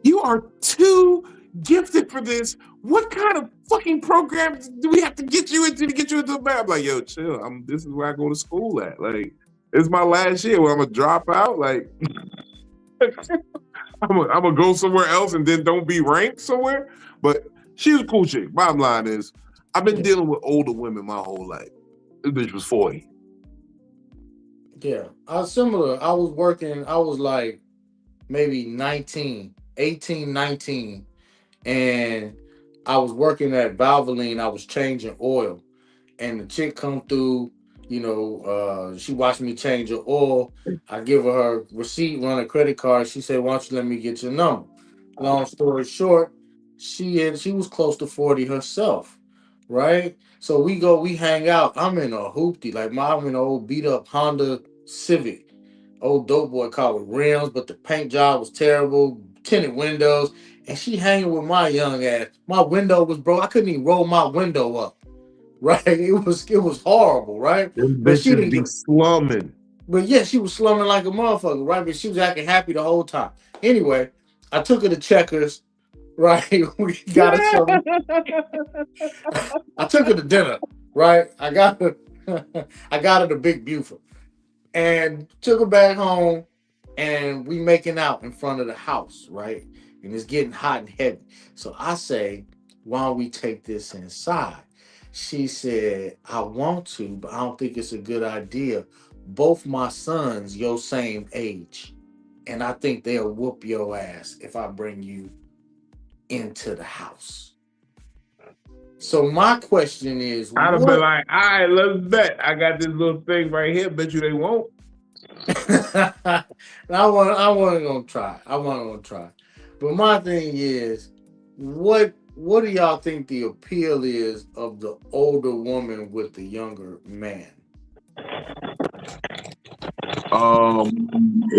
You are too gifted for this. What kind of fucking programs do we have to get you into to get you into the band? I'm like, yo, chill. This is where I go to school at. Like, it's my last year where I'm gonna drop out. Like, I'm gonna go somewhere else and then don't be ranked somewhere. But she was a cool chick. Bottom line is, I've been dealing with older women my whole life. This bitch was 40. Yeah. I was similar. I was like maybe 19, 18, 19. And I was working at Valvoline. I was changing oil. And the chick come through, she watched me change her oil. I give her receipt, run a credit card. She said, why don't you let me get your number? Long story short, she was close to 40 herself, right? So we hang out. I'm in a hoopty, like I'm in an old beat up Honda Civic, old dope boy car with rims, but the paint job was terrible, tinted windows, and she hanging with my young ass. My window was broke. I couldn't even roll my window up. Right, it was horrible, right? Them But she bitches didn't be give. slumming. But yeah, she was slumming like a motherfucker, right? But she was acting happy the whole time. Anyway, I took her to Checkers, right? We got her something. I took her to dinner, right? I got her, I got her the Big Buford, and took her back home, and we making out in front of the house, right? And it's getting hot and heavy. So I say, why don't we take this inside? She said, I want to, but I don't think it's a good idea. Both my sons your same age. And I think they'll whoop your ass if I bring you into the house. So my question is, I'd have been what like, all right, let's bet. I got this little thing right here. Bet you they won't. I want to try. I want to try. But my thing is, what do y'all think the appeal is of the older woman with the younger man?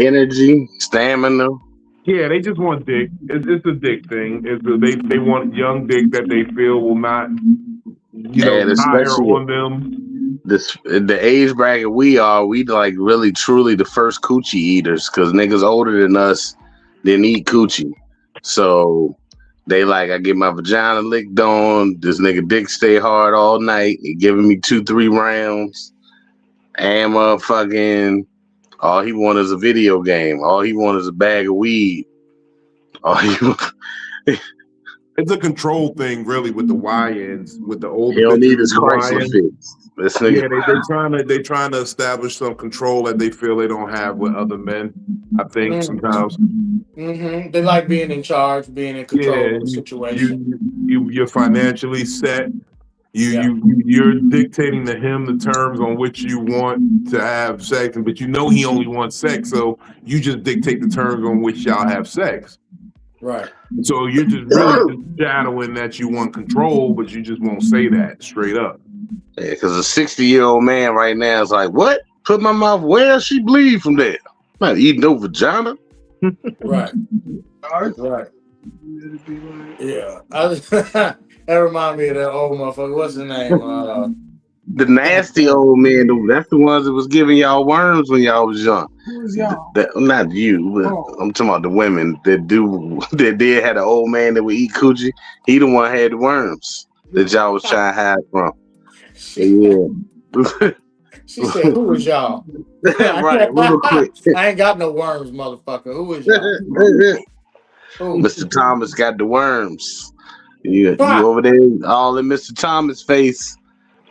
Energy, stamina. Yeah, they just want dick. It's a dick thing. They want young dick that they feel will not, And tire especially on them. the age bracket we are, we like really truly the first coochie eaters because niggas older than us didn't eat coochie. So they like, I get my vagina licked on. This nigga dick stay hard all night. He giving me 2-3 rounds. And motherfucking all he want is a video game. All he want is a bag of weed. All he It's a control thing, really, with the YNs, with the older he don't need bitches, his the crisis YNs. fix. This nigga. Yeah, they trying to establish some control that they feel they don't have with other men. I think sometimes. Mm-hmm. They like being in charge, being in control Yeah, of the situation. you're financially set. Yeah. You're dictating to him the terms on which you want to have sex, but he only wants sex, so you just dictate the terms on which y'all have sex. Right. So you're just really just shadowing that you want control, but you just won't say that straight up. Yeah, because a 60-year-old man right now is like, what? Put my mouth where she bleed from there. I'm not eating no vagina. Right. Right. Yeah. That remind me of that old motherfucker. What's his name? The nasty old man, that's the ones that was giving y'all worms when y'all was young. Who's y'all? Not you, but I'm talking about the women that did had an old man that would eat coochie. He the one had the worms that y'all was trying to hide from. Yeah. She said, "Who is y'all?" Right, real quick. I ain't got no worms, motherfucker. Who is y'all? Who? Mr. Thomas got the worms. You over there all in Mr. Thomas' face.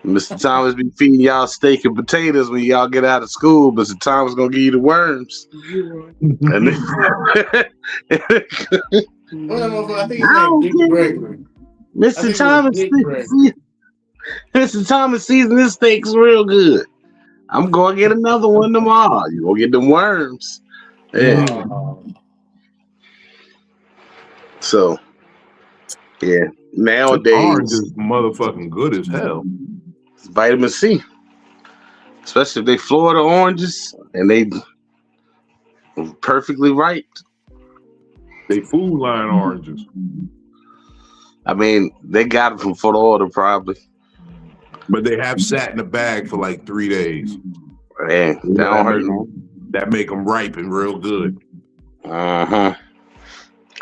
Mr. Thomas be feeding y'all steak and potatoes when y'all get out of school. Mr. Thomas gonna give you the worms. And then, I think his name Dick Gregory. Mr. Thomas season his steaks real good. I'm gonna get another one tomorrow. You gonna get the worms. Yeah. So yeah, nowadays orange is motherfucking good as hell. It's vitamin C, especially if they Florida oranges and they perfectly ripe. They food line oranges. I mean, they got it from Florida probably, but they have sat in the bag for like 3 days. Man, that make them ripen real good.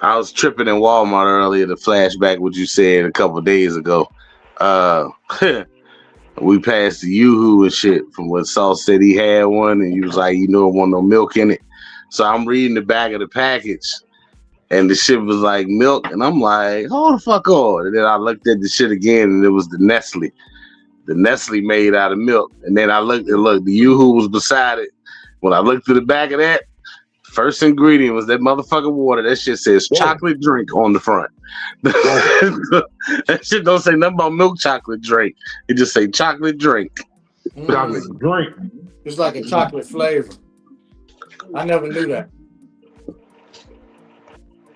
I was tripping in Walmart earlier to flashback what you said a couple of days ago. We passed the Yoo-Hoo and shit from what Sauce said he had one, and he was like, it want no milk in it. So I'm reading the back of the package, and the shit was like milk, and I'm like, hold the fuck on. And then I looked at the shit again, and it was the Nestle. The Nestle made out of milk. And then I looked, the Yoo-Hoo was beside it. When I looked through the back of that, first ingredient was that motherfucking water. That shit says chocolate drink on the front. That shit don't say nothing about milk chocolate drink. It just say chocolate drink. Chocolate drink. It's like a chocolate flavor. I never knew that.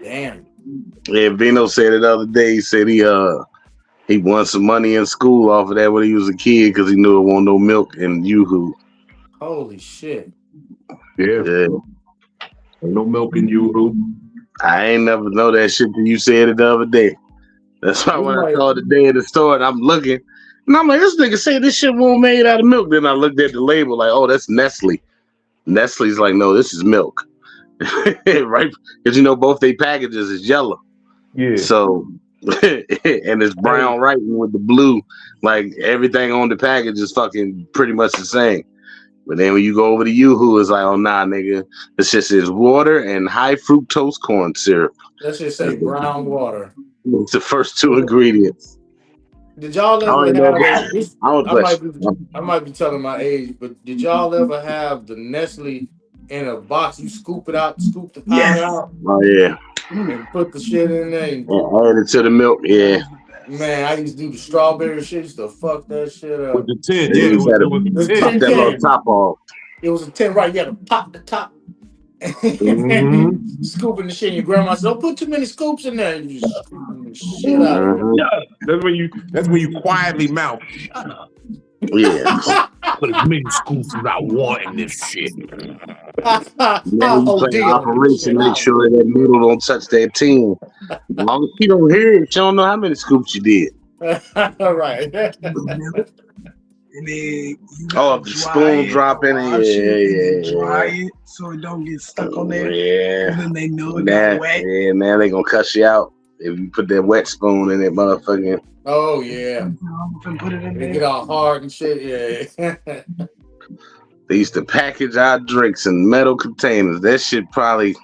Damn. Yeah, Vino said it the other day. He said he won some money in school off of that when he was a kid because he knew it wasn't no milk in Yoo-Hoo. Holy shit. Yeah. No milk in Yoo-Hoo. I ain't never know that shit till you said it the other day. That's why when I saw it the day in the store and I'm looking, and I'm like, this nigga say this shit wasn't made out of milk. Then I looked at the label like, oh, that's Nestle. Nestle's like, no, this is milk. Right? Because both their packages is yellow. Yeah. So, and it's brown writing with the blue. Like everything on the package is fucking pretty much the same. But then when you go over to Yoo-Hoo, it's like, oh, nah, nigga. This shit says water and high fructose corn syrup. That shit say brown water. It's the first two ingredients. Did y'all I don't ever even know. have this? I don't bless you. I might be telling my age, but did y'all ever have the Nestle in a box? You scoop it out, scoop the powder out, Oh yeah. and put the shit in there. And, Add it to the milk. Yeah. man, I used to do the strawberry shit. Used to fuck that shit up. With the tin, You yeah, just had to it was The the pop tin. tin that little can. top off. It was a tin, right? You had to pop the top. Mm-hmm. Scooping the shit. And your grandma said, "Don't put too many scoops in there." And you just scooping the shit out of it. Mhm. That's when you quietly mouth. Shut up. Yeah. Put as many scoops as I want in this shit. Now you OD play on this operation, shit. make sure that noodle don't touch that tin. As long as she don't hear it, she don't know how many scoops you did. All right. And then you Oh, gotta if the dry spoon it, drop in it, wash it, and yeah, then dry it so it don't get stuck on there. yeah. And then they know it Now, got wet. yeah, now they gonna cuss you out if you put that wet spoon in that motherfucking. Oh yeah. And put it in They there. get all hard and shit. Yeah. They used to package our drinks in metal containers. That shit probably.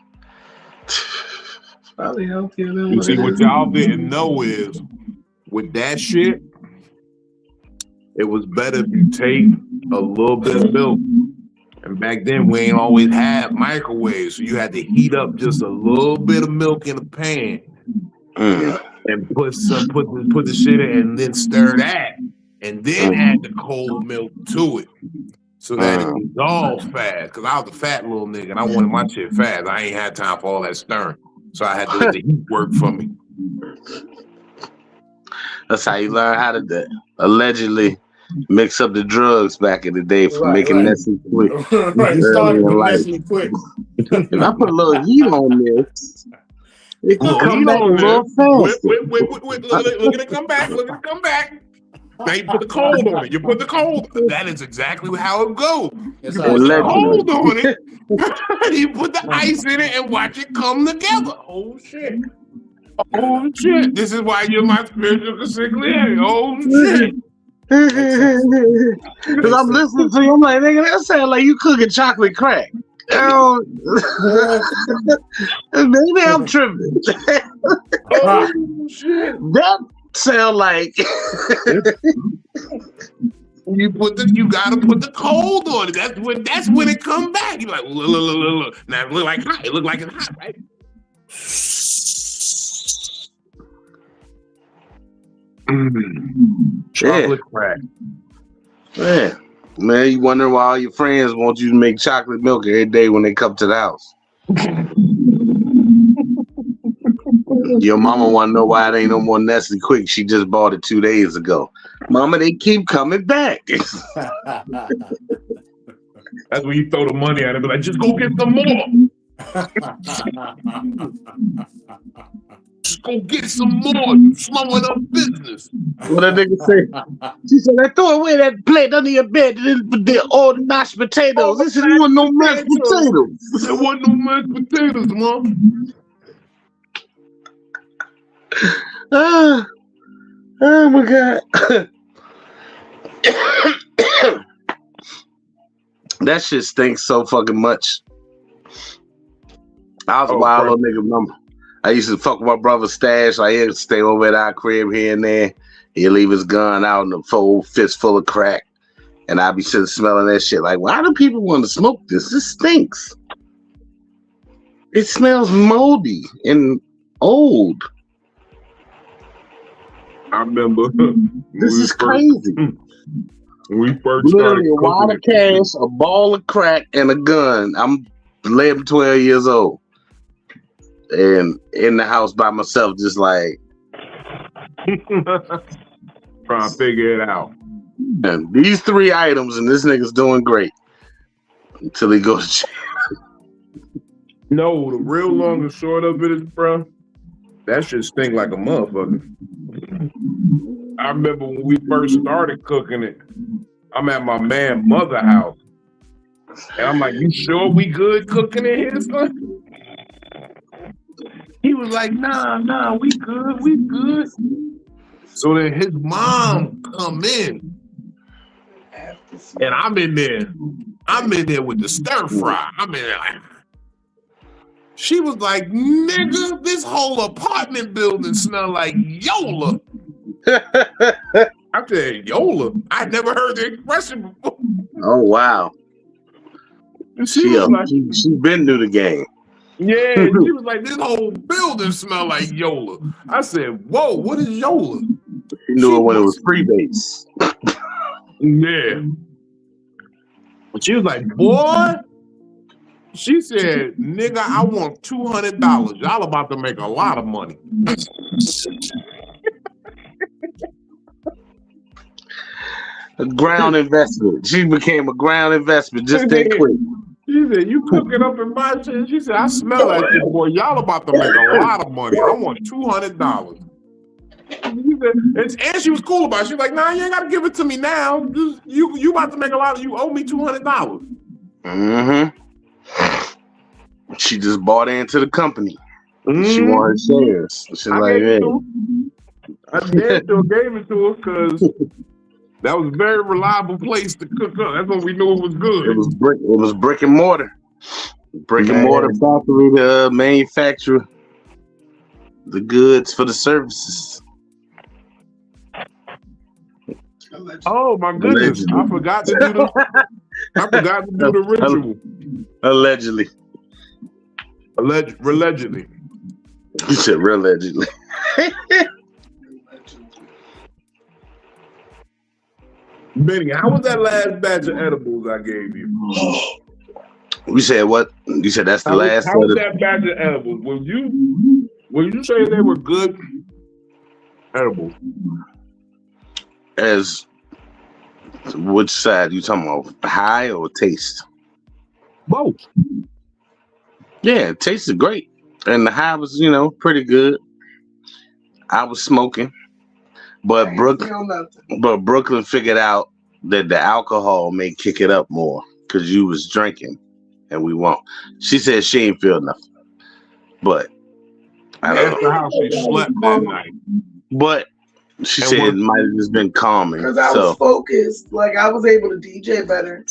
Probably healthier than You what see, it what is. y'all didn't know is with that shit, it was better if you take a little bit of milk. And back then, we ain't always had microwaves, so you had to heat up just a little bit of milk in a pan and put the shit in, and then stir that, and then add the cold milk to it, so that it dissolves fast. Cause I was a fat little nigga, and I wanted my shit fast. I ain't had time for all that stirring, so I had to let the heat work for me. That's how you learn how to allegedly mix up the drugs back in the day for Right, making right. Nestle quick. Right. Early Started in with life. Nestle quick. If I put a little heat on this, it can Little come heat back a on there. little faster. Look at it come back. Look at it come back. Now you put the cold on it. You put the cold. That is exactly how it goes. That's You how put it the sounds. cold on it. You put the ice in it and watch it come together. Oh shit. Oh shit. This is why you're my spiritual consigliere. Oh shit. Because I'm listening to you, I'm like, nigga, that sound like you cooking chocolate crack. Oh, maybe I'm tripping. Oh shit. That sound like You gotta put the cold on it. That's when it come back. You're like, look. Now it look like hot. It look like it's hot, right? Chocolate crack. Yeah. Man, you wonder why all your friends want you to make chocolate milk every day when they come to the house. Your mama want to know why it ain't no more Nestle Quick. She just bought it 2 days ago. Mama, they keep coming back. That's when you throw the money at it, but like, just go get some more. Just go get some more. You slowing up business. What that nigga say? She said, I throw away that plate under your bed with the old mashed potatoes. He said, there wasn't no mashed potatoes. There wasn't no mashed potatoes, Mom. Oh my God. That shit stinks so fucking much. I was a wild little nigga, remember. I used to fuck with my brother's stash. Like, he'd stay over at our crib here and there. He'd leave his gun out in a full fist full of crack. And I'd be sitting smelling that shit like, why do people want to smoke this? This stinks. It smells moldy and old. I remember. This is crazy. When we first literally started a wad of cash, a ball of crack, and a gun. I'm 11, 12 years old. And in the house by myself, just like trying to figure it out. And these 3 items, and this nigga's doing great until he goes to jail. No, the real long and short of it is, bro, that shit stink like a motherfucker. I remember when we first started cooking it, I'm at my man mother's house. And I'm like, you sure we good cooking in here, son? He was like, nah, we good. So then his mom come in. And I'm in there with the stir fry. I'm in there like, She was like, nigga, this whole apartment building smell like Yola. I said, Yola? I never heard the expression before. Oh wow. And She been through the game. Yeah, she was like, this whole building smell like Yola. I said, whoa, what is Yola? She knew it when it was freebase. Yeah. But she was like, boy, she said, nigga, I want $200. Y'all about to make a lot of money. A ground investment. She became a ground investment just that quick. She said, you cook it up and buy shit. She said, I smell like this, boy. Y'all about to make a lot of money. I want $200. And she was cool about it. She was like, nah, you ain't got to give it to me now. You about to make a lot. You owe me $200. Mm-hmm. She just bought into the company. Mm-hmm. She wanted shares. She's like, hey. I damn sure gave it to her because that was a very reliable place to cook up. That's when we knew it was good. It was brick and mortar. Brick and mortar factory to manufacture the goods for the services. Oh my goodness! Allegedly. I forgot to do the ritual. Allegedly. Allegedly. You said allegedly. Benny, how was that last batch of edibles I gave you? You said what? You said that's the last. How was that batch of edibles? Will you say they were good edibles? As which side you talking about? High or taste? Both. Yeah, it tasted great. And the high was, pretty good. I was smoking. But Brooklyn figured out that the alcohol may kick it up more because you was drinking and we won't. She said she ain't feel nothing. But I don't know. How she slept that night. But she said it might have just been calming. Because I was focused. Like, I was able to DJ better.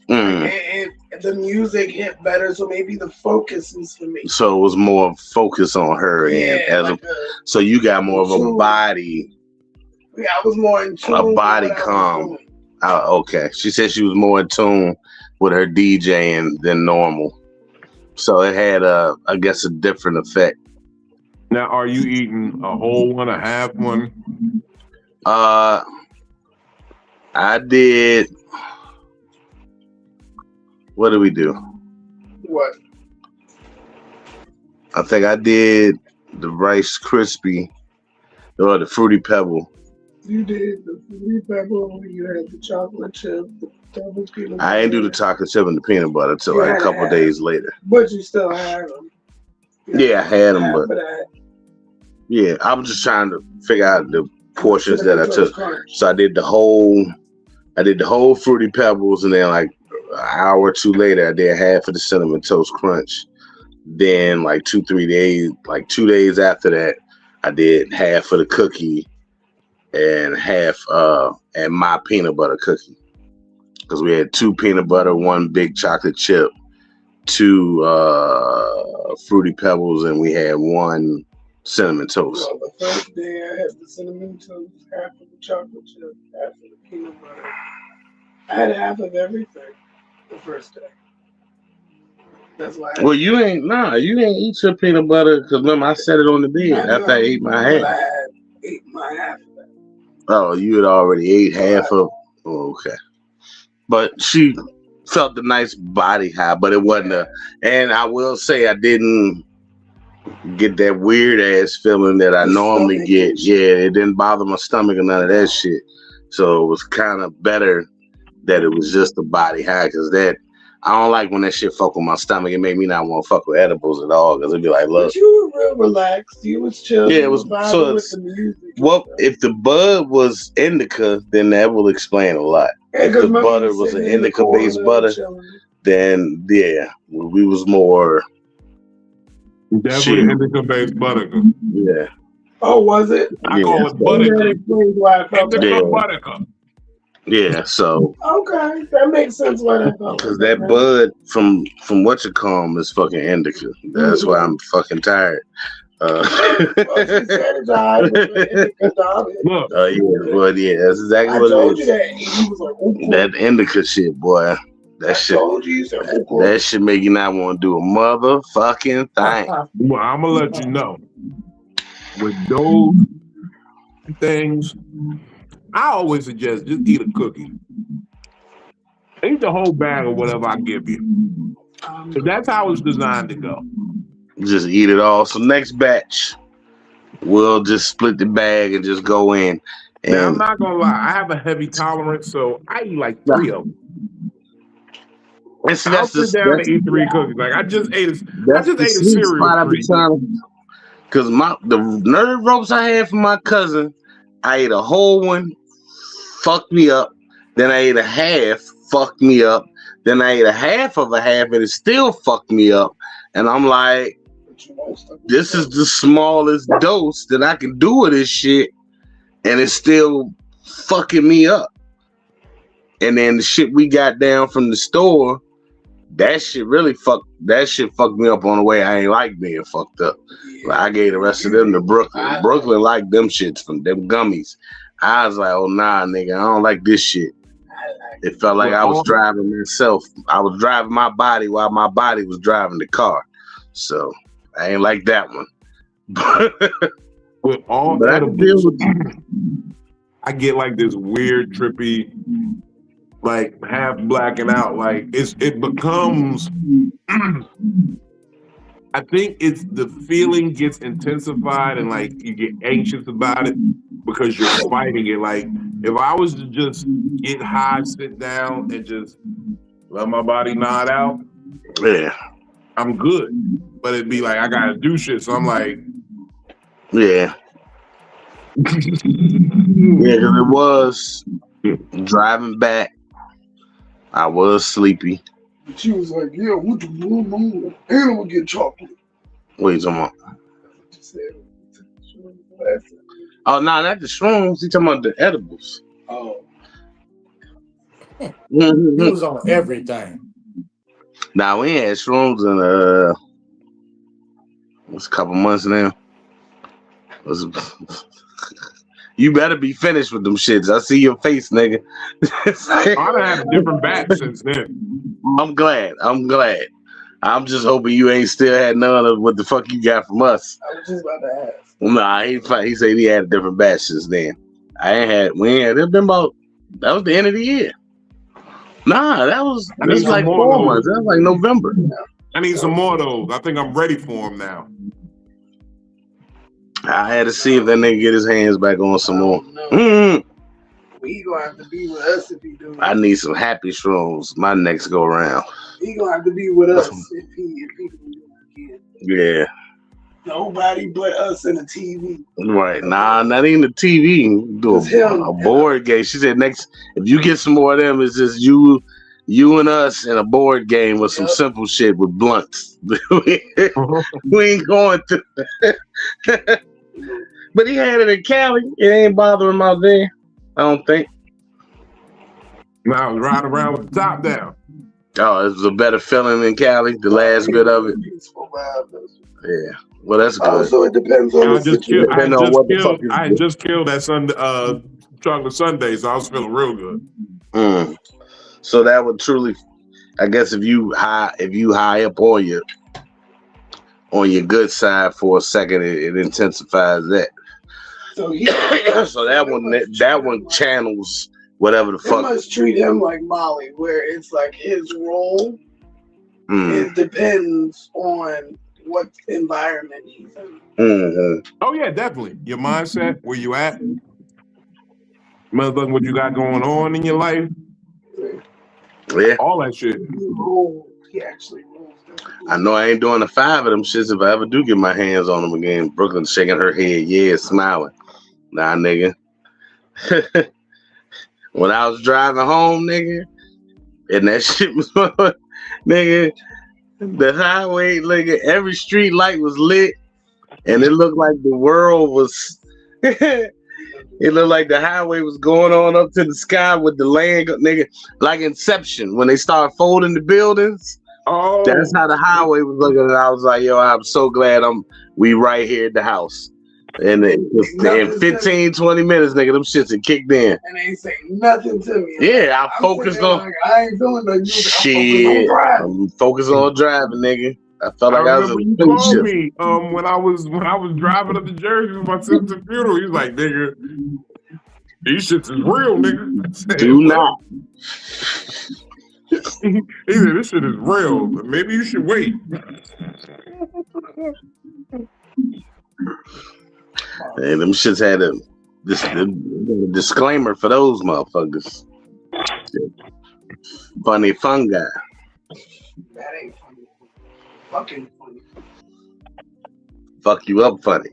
And the music hit better. So maybe the focus was for me. So it was more focus on her. Yeah, so you got more of a body. Yeah, I was more in tune. A body calm. Okay. She said she was more in tune with her DJing than normal. So it had, I guess, a different effect. Now, are you eating a whole one, a half one? I did. What did we do? What? I think I did the Rice Krispie or the Fruity Pebble. You did the Fruity Pebble. You had the chocolate chip, the double peanut butter. I didn't do the chocolate chip and the peanut butter until like a couple days later. But you still had them. Yeah, I had them, but yeah, I was just trying to figure out the portions that I took. So I did the whole Fruity Pebbles, and then like an hour or two later, I did half of the Cinnamon Toast Crunch. Then like 2 days after that, I did half of the cookie and half and my peanut butter cookie. Because we had 2 peanut butter, 1 big chocolate chip, 2 Fruity Pebbles, and we had 1 cinnamon toast. Well, the first day I had the cinnamon toast, half of the chocolate chip, half of the peanut butter. I had half of everything the first day. That's why. Well, you ain't eat your peanut butter because remember I set it on the bed after I ate my half. I had ate my half of that. Oh, you had already ate half of. Oh, okay. But she felt the nice body high, but it wasn't and I will say I didn't get that weird ass feeling that I normally get. Yeah, it didn't bother my stomach or none of that shit. So it was kind of better that it was just the body high, because that I don't like when that shit fuck with my stomach. It made me not want to fuck with edibles at all, because it'd be like, look. But you were real relaxed. You was chill. Yeah, it was. So with the music. Well, if the bud was indica, then that will explain a lot. If the butter was an indica-based butter, then yeah, we was more. Definitely indica-based butter. Yeah. Oh, was it? I call it butter. Indica butter. Yeah, so Okay, that makes sense why that felt because like that. that Man. bud from what you call him is fucking indica. That's why I'm fucking tired. Well, she said it's alright, but the indica dominant. Look, Yeah, but yeah, that's exactly I what told it you is. that, and you was like, okay. That indica shit, boy. That I shit. told you, you said, okay. That shit make you not want to do a motherfucking thing. well, I'm gonna let you know with those things. I always suggest just eat a cookie. Eat the whole bag of whatever I give you. 'Cause that's how it's designed to go. Just eat it all. So next batch, we'll just split the bag and just go in. Now I'm And not gonna lie, I have a heavy tolerance, so I eat like 3 of them. and see, I'll sit down and eat 3 cookies. Like I just ate that's the a sweet cereal spot I be treat. trying to. Cause the nerve ropes I had from my cousin, I ate a whole one, fucked me up. Then I ate a half, fucked me up. Then I ate a half of a half, and it still fucked me up. And I'm like, this is the smallest dose that I can do of this shit, and it's still fucking me up. And then the shit we got down from the store, that shit fucked me up on the way I ain't like being fucked up. Like, I gave the rest of them to Brooklyn. Brooklyn liked them shits from them gummies. I was like, oh nah, nigga, I don't like this shit. It felt like I was driving myself. I was driving my body while my body was driving the car. So I ain't like that one. With all But I can deal edibles, with I get like this weird, trippy, like half blacking out. Like it becomes. I think it's the feeling gets intensified and like you get anxious about it because you're fighting it. Like if I was to just get high, sit down, and just let my body nod out, yeah. I'm good. But it'd be like I gotta do shit. So I'm like, Yeah. Yeah, because it was driving back. I was sleepy. She was like, yeah, what the blue moon? And I'm gonna get chocolate. What are you talking about? She said, Oh, no, not the shrooms. You talking about the edibles. oh. He Mm-hmm. was on everything. Nah, we ain't had shrooms in what's a couple months now. You better be finished with them shits. I see your face, nigga. I done had a different batch since then. I'm glad. I'm just hoping you ain't still had none of what the fuck you got from us. I was just about to ask. Nah, he said he had a different batch since then. It's been about, that was the end of the year. Nah, that was like 4 months. That was like November. I need some more of those. I think I'm ready for them now. I had to see if that nigga get his hands back on some more. He gonna have to be with us if he do. I need some happy shrooms my next go around. He gonna have to be with us if he do it again. Yeah. Nobody but us and the TV. Right. Nah, not even the TV. Do a board game. She said next, if you get some more of them, it's just you and us in a board game with some simple shit with blunts. We ain't going to. But he had it in Cali. It ain't bothering him out there, I don't think. Now I was riding around with the top down. Oh, it was a better feeling in Cali, the last bit of it. Yeah. Well, that's good. So it depends on the situation. I had just killed that Sunday, chocolate Sunday, so I was feeling real good. So that would truly, I guess, if you high up on your good side for a second, it intensifies that. So that one channels whatever the fuck. They must treat him like Molly, where it's like his role. It depends on what environment he's in. Mm-hmm. Oh yeah, definitely. Your mindset, where you at, motherfucking what you got going on in your life. Yeah. All that shit. He actually rolls. I know I ain't doing the 5 of them shits if I ever do get my hands on them again. Brooklyn shaking her head, yeah, smiling. Nah, nigga. When I was driving home, nigga, and that shit was, nigga, the highway, nigga, every street light was lit, and it looked like the world was, It looked like the highway was going on up to the sky with the land, nigga, like Inception when they start folding the buildings. That's Oh, how the highway was looking. And I was like, yo, I'm so glad we right here at the house. And in 15, 20 minutes, nigga, them shits had kicked in. And they say nothing to me. Yeah, I'm focused on like, I ain't feeling no shit. I'm focused on driving, nigga. I felt I like I was remember in you a called spaceship. me when I was driving up to Jersey with my sister's funeral. He was like, nigga, these shits is real, nigga. I said, Do not. He said, this shit is real. Maybe you should wait. And them shits had a disclaimer for those motherfuckers. Funny fun guy. That ain't funny. Fucking funny. Fuck you up funny.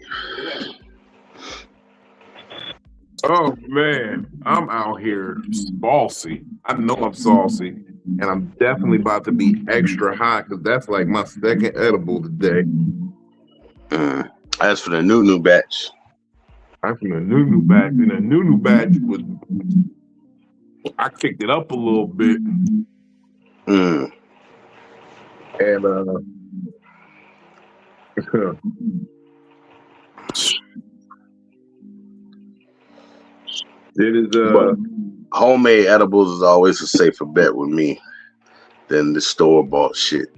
Oh man, I'm out here saucy. I know I'm saucy, and I'm definitely about to be extra high because that's like my second edible today. As for the new batch. I'm from the new batch, and the new batch was I kicked it up a little bit, and it is homemade edibles is always a safer bet with me than the store bought shit.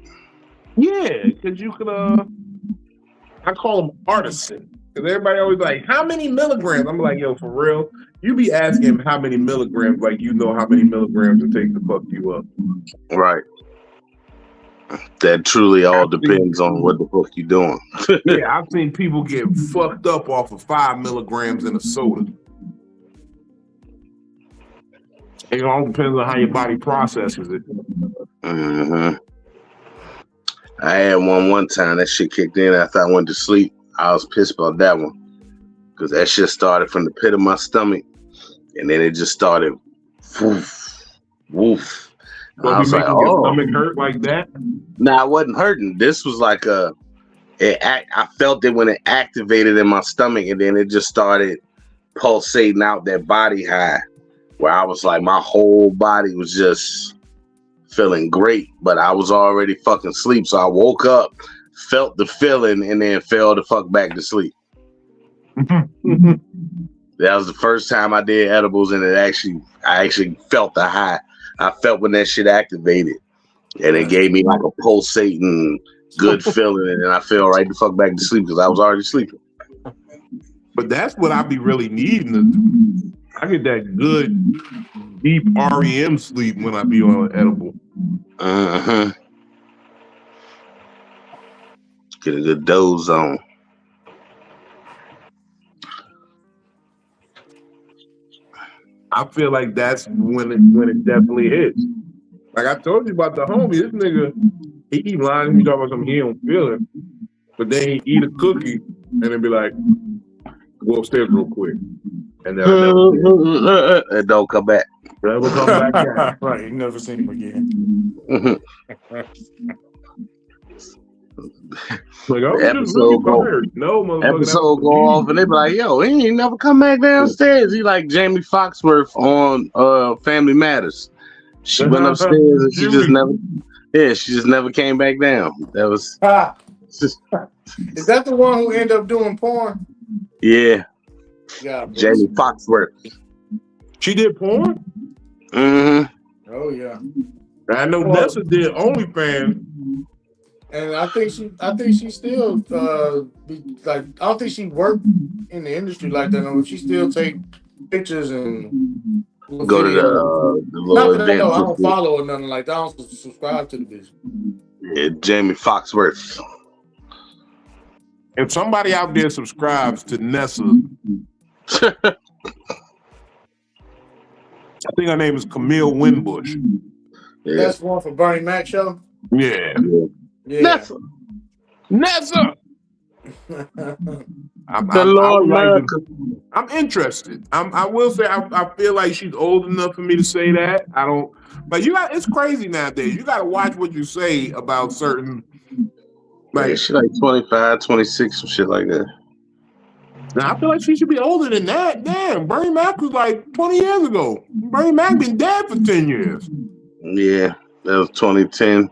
Yeah, because you could I call them artisan. Because everybody always like, how many milligrams? I'm like, yo, for real? You be asking him how many milligrams, like you know how many milligrams it takes to fuck you up. Right. That truly all depends on what the fuck you doing. Yeah, I've seen people get fucked up off of 5 milligrams in a soda. It all depends on how your body processes it. Mm-hmm. I had one time. That shit kicked in after I went to sleep. I was pissed about that one because that shit started from the pit of my stomach, and then it just started woof, woof. So I was like, your stomach hurt like that? Nah, I wasn't hurting. This was like I felt it when it activated in my stomach, and then it just started pulsating out that body high, where I was like, my whole body was just feeling great, but I was already fucking asleep. So I woke up, felt the feeling, and then fell the fuck back to sleep. That was the first time I did edibles, and I actually felt the high. I felt when that shit activated, and it gave me like a pulsating good feeling, and then I fell right the fuck back to sleep because I was already sleeping. But that's what I be really needing. I get that good, deep REM sleep when I be on an edible. Uh-huh. Get a good doze on. I feel like that's when it definitely hits. Like I told you about the homie, this nigga, he keep lying to me talking about something he don't feel it, but then he eat a cookie and then be like, go upstairs real quick. And then and don't come back. Never come back down. Right, you never seen him again. Like, oh, episode go off and they be like, yo, he ain't never come back downstairs. He like Jamie Foxworth on Family Matters. She went upstairs and she just never came back down. That was Is that the one who ended up doing porn? Yeah. Jamie Foxworth. She did porn? Mm-hmm. Oh yeah. I know Nessa did OnlyFans. And I think she still I don't think she worked in the industry like that. No, she still take pictures and go to the little event. I don't follow or nothing like that. I don't subscribe to the business. Yeah, Jamie Foxworth. If somebody out there subscribes to Nessa, I think her name is Camille Winbush. Yeah. That's one for Bernie Mac show? Yeah. Nessa. I'm interested. I will say I feel like she's old enough for me to say that. I don't, but it's crazy nowadays. You got to watch what you say about certain. Like she's like 25, 26, some shit like that. Now, I feel like she should be older than that. Damn, Bernie Mac was like 20 years ago. Bernie Mac been dead for 10 years. Yeah, that was 2010.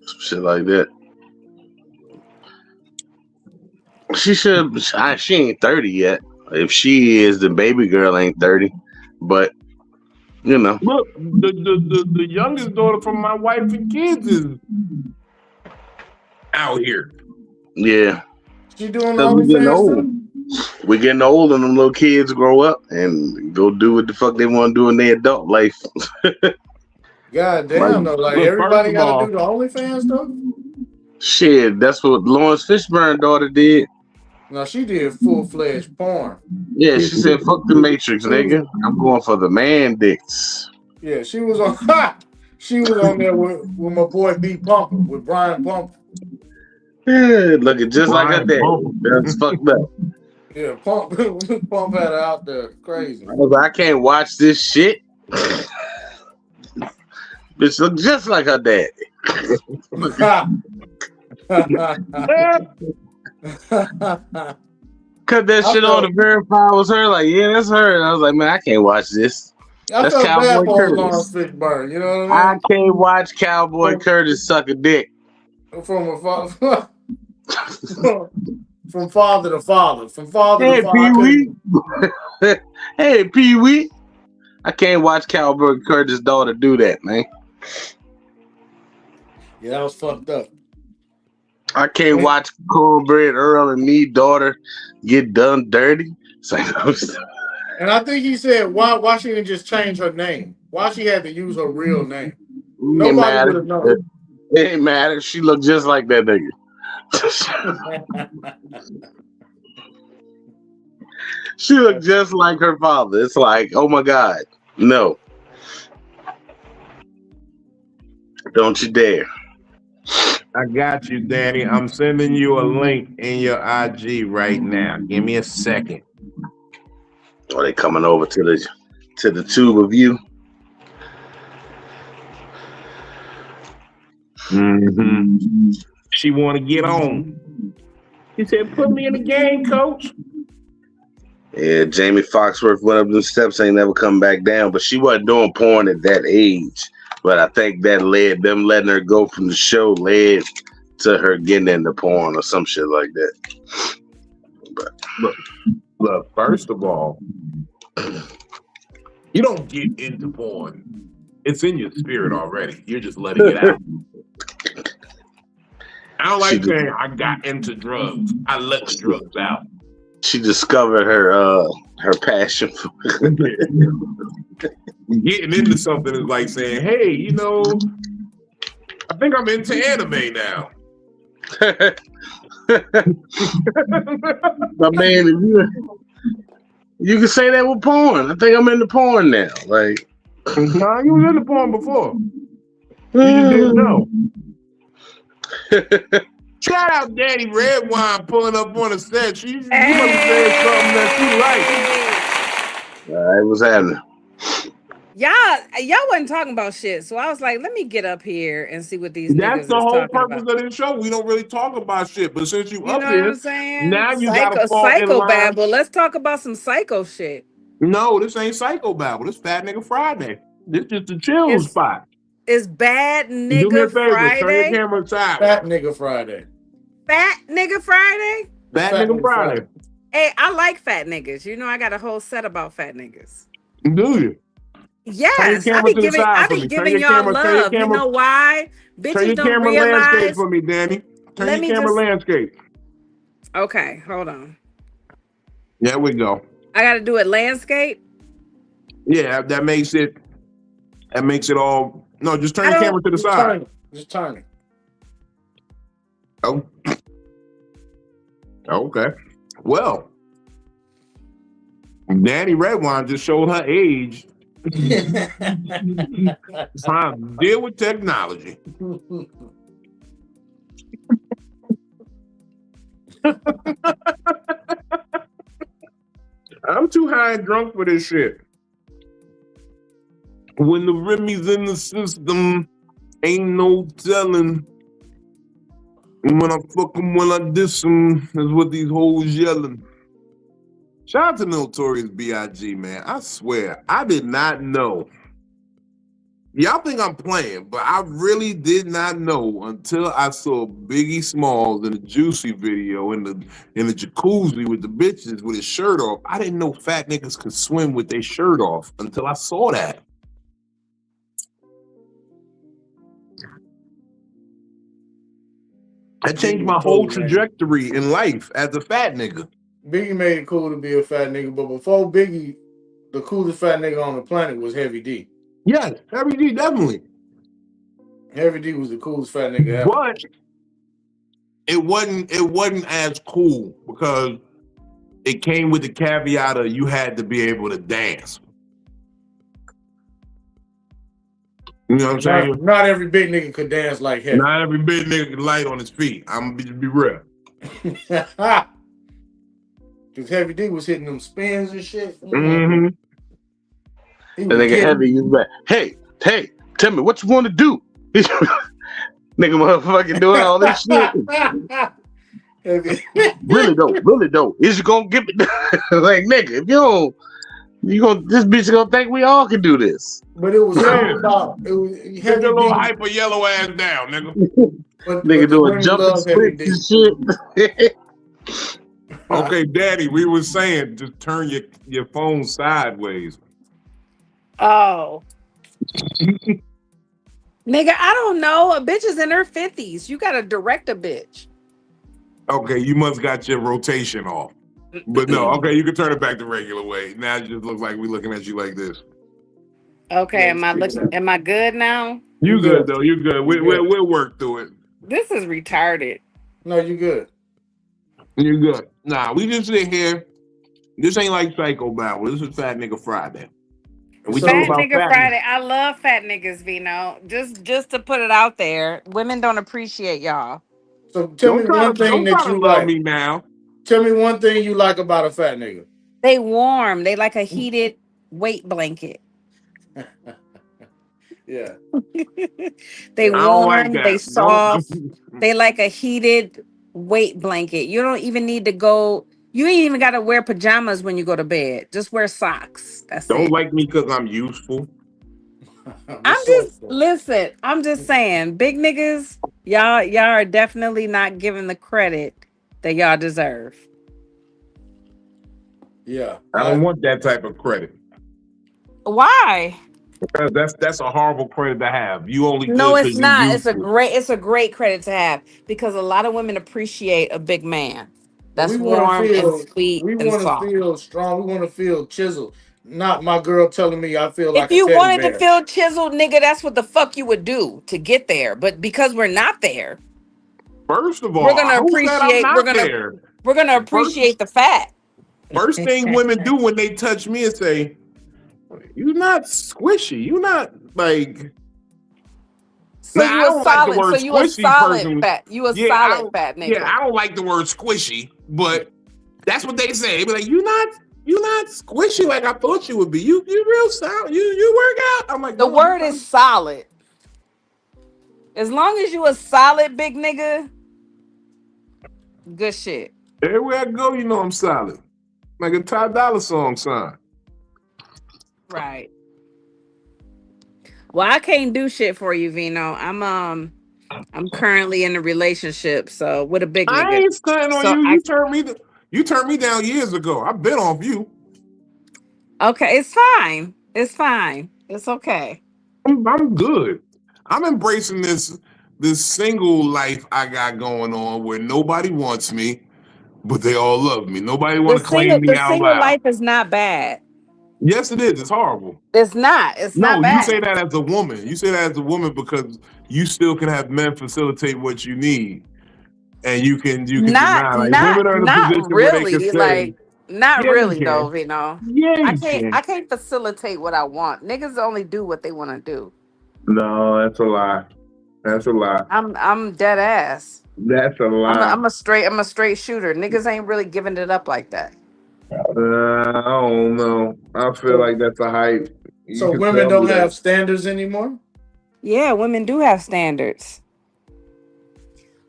Some shit like that. She should. She ain't 30 yet. If she is, the baby girl ain't 30. But you know, Look, the youngest daughter from my wife and kids is out here. yeah. She doing Cause we getting OnlyFans old. too? We getting old, and them little kids grow up and go do what the fuck they want to do in their adult life. God Like, damn, though. Like, Look, first everybody of got to all, do the OnlyFans, though? shit, that's what Lawrence Fishburne daughter did. No, she did full-fledged porn. Yeah, she said, "Fuck the Matrix, nigga. I'm going for the man dicks." Yeah, she was on she was on there with my boy B Pumper, with Brian Pumper. Yeah, looking just like her Brian dad. Bumper. That's fucked up. Yeah, Pump Pump had her out there. Crazy. I was like, I can't watch this shit. Bitch look just like her daddy. Cut that shit on to verify it was her. Like, yeah, that's her. And I was like, man, I can't watch this. I That's felt bad Cowboy for Curtis. Lawrence Fishburne, you know what I I mean? can't watch Cowboy Curtis suck a dick. From a father, from father to father, from father Hey, to father. Pee Wee. Hey, Pee Wee. I can't watch Cowboy Curtis' daughter do that, man. Yeah, that was fucked up. I can't watch Cornbread Earl and me daughter get done dirty. It's like, And I think he said, why she didn't just change her name? Why she had to use her real name? Nobody would have known. It ain't matter. She looked just like that nigga. She looked just like her father. It's like, oh my God. No. Don't you dare. I got you, Danny. I'm sending you a link in your IG right now. Give me a second. Oh, they coming over to the tube of you. Mm-hmm. She want to get on. She said, "Put me in the game, coach." Yeah, Jamie Foxworth went up the steps, ain't never come back down. But she wasn't doing porn at that age. But I think that led them letting her go from the show led to her getting into porn or some shit like that. But Look, first of all, you don't get into porn. It's in your spirit already. You're just letting it out. I don't like saying I got into drugs. I let the drugs out. She discovered her passion for Getting into something is like saying, "Hey, you know, I think I'm into anime now." I mean, you can say that with porn. I think I'm into porn now. Like, nah, you was into porn before. You just didn't know. Shout out Danny Redwine pulling up on the set. She must have said something that she liked. It was happening. Y'all wasn't talking about shit, so I was like, let me get up here and see what these niggas is talking about. That's the whole purpose of this show. We don't really talk about shit, but since you up know here, what I'm saying? now you gotta fall in line. Babble. Let's talk about some psycho shit. No, this ain't psycho babble. This Fat Nigga Friday. This just a chill spot. It's Bad Nigga Do me a favor, Friday. turn your camera aside. Fat Nigga Friday. Fat Nigga Friday? Fat Nigga Friday. Hey, I like fat niggas. You know, I got a whole set about fat niggas. Do you? Yes, I be giving y'all love. You know why? Bitches don't realize. Landscape for me, Danny. Turn your camera landscape. Okay, hold on. There we go. I got to do it landscape. Yeah, that makes it all. No, just turn your camera to the side. Just turn it. Oh. Okay. Well, Danny Redwine just showed her age. Trying to deal with technology. I'm too high and drunk for this shit. When the Remy's in the system, ain't no telling. When I fuck 'em, when I diss 'em, is what these hoes yelling. Shout out to Notorious B.I.G., man. I swear, I did not know. Y'all think I'm playing, but I really did not know until I saw Biggie Smalls in the Juicy video in the jacuzzi with the bitches with his shirt off. I didn't know fat niggas could swim with their shirt off until I saw that. That changed my whole trajectory in life as a fat nigga. Biggie made it cool to be a fat nigga, but before Biggie, the coolest fat nigga on the planet was Heavy D. Yes, Heavy D, definitely. Heavy D was the coolest fat nigga ever. But it wasn't as cool because it came with the caveat of you had to be able to dance. You know what I'm saying? Not every big nigga could dance like Heavy. Not every big nigga could light on his feet. I'm gonna be real. Because Heavy D was hitting them spins and shit. Mm-hmm. The nigga Heavy, you back. Hey, tell me what you want to do. Nigga motherfucking doing all this shit. really though. Is you gonna give it like nigga, if this bitch gonna think we all can do this. But it was about it was Get your little hyper yellow ass down, nigga. Nigga doing jumping splits and shit. Okay, Daddy, we were saying just turn your phone sideways. Oh. Nigga, I don't know. A bitch is in her 50s. You gotta direct a bitch. Okay, you must got your rotation off. But no, okay, you can turn it back the regular way. Now it just looks like we looking at you like this. Okay, am I good now? You good though, you good. We'll work through it. This is retarded. No, you good. You're good. Nah, we just sit here. This ain't like Psycho Battle. This is Fat Nigga Friday. Fat Nigga Friday. I love fat niggas, Vino. Just to put it out there, women don't appreciate y'all. So tell me one thing that you like. Me now. Tell me one thing you like about a fat nigga. They warm. They like a heated weight blanket. Yeah. They warm. They soft. They like a heated weight blanket. You don't even need to go. You ain't even got to wear pajamas when you go to bed. Just wear socks. That's it. Don't like me because I'm useful. Listen, I'm just saying, big niggas, y'all are definitely not giving the credit that y'all deserve. Yeah. I don't want that type of credit. Why? Because that's a horrible credit to have. You only No, it's not. It's a great credit to have because a lot of women appreciate a big man. That's warm and sweet. We want to feel strong. We want to feel chiseled. Not my girl telling me I feel like. If you wanted to feel chiseled, nigga, that's what the fuck you would do to get there. But because we're not there, first of all, we're gonna appreciate. We're gonna appreciate the fat. First thing women do when they touch me is say, "You're not squishy. You're not like." So now, you a solid. Like so you a solid fat. You a solid fat nigga. Yeah, I don't like the word squishy, but that's what they say. They be like, "You're not squishy like I thought you would be. You real solid. You work out." I'm like, the word is solid. As long as you a solid big nigga, good shit. Everywhere I go, you know I'm solid. Like a Ty Dolla song sign. Right. Well, I can't do shit for you, Vino. I'm currently in a relationship, so with a big nigga. I ain't standing on you. You turned me down years ago. I've been off you. Okay, it's fine. It's fine. It's okay. I'm good. I'm embracing this single life I got going on where nobody wants me, but they all love me. Nobody want to claim me out loud. The single life is not bad. Yes, it is. It's horrible. It's not. It's not bad. No, you say that as a woman. You say that as a woman because you still can have men facilitate what you need, and you can not deny. Like, women are in a position really where they can say, not really though, you know. Yeah, I can't facilitate what I want. Niggas only do what they want to do. No, that's a lie. That's a lie. I'm dead ass. That's a lie. I'm a straight shooter. Niggas ain't really giving it up like that. I don't know. I feel like that's a hype. So women don't have standards anymore? Yeah, women do have standards.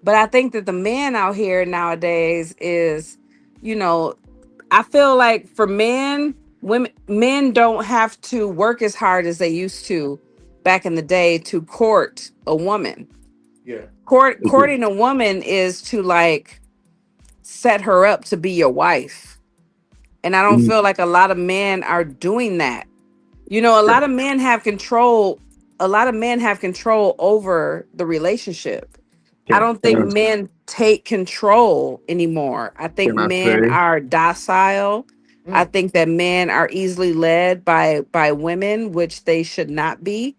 But I think that the men out here nowadays is, you know, I feel like for men don't have to work as hard as they used to back in the day to court a woman. Yeah. Courting a woman is to like set her up to be your wife. And I don't Mm, feel like a lot of men are doing that. You know, a lot of men have control. A lot of men have control over the relationship. I Can, don't can think I men take control anymore. I think can I men say are docile. I Mm. think that men are easily led by women, which they should not be.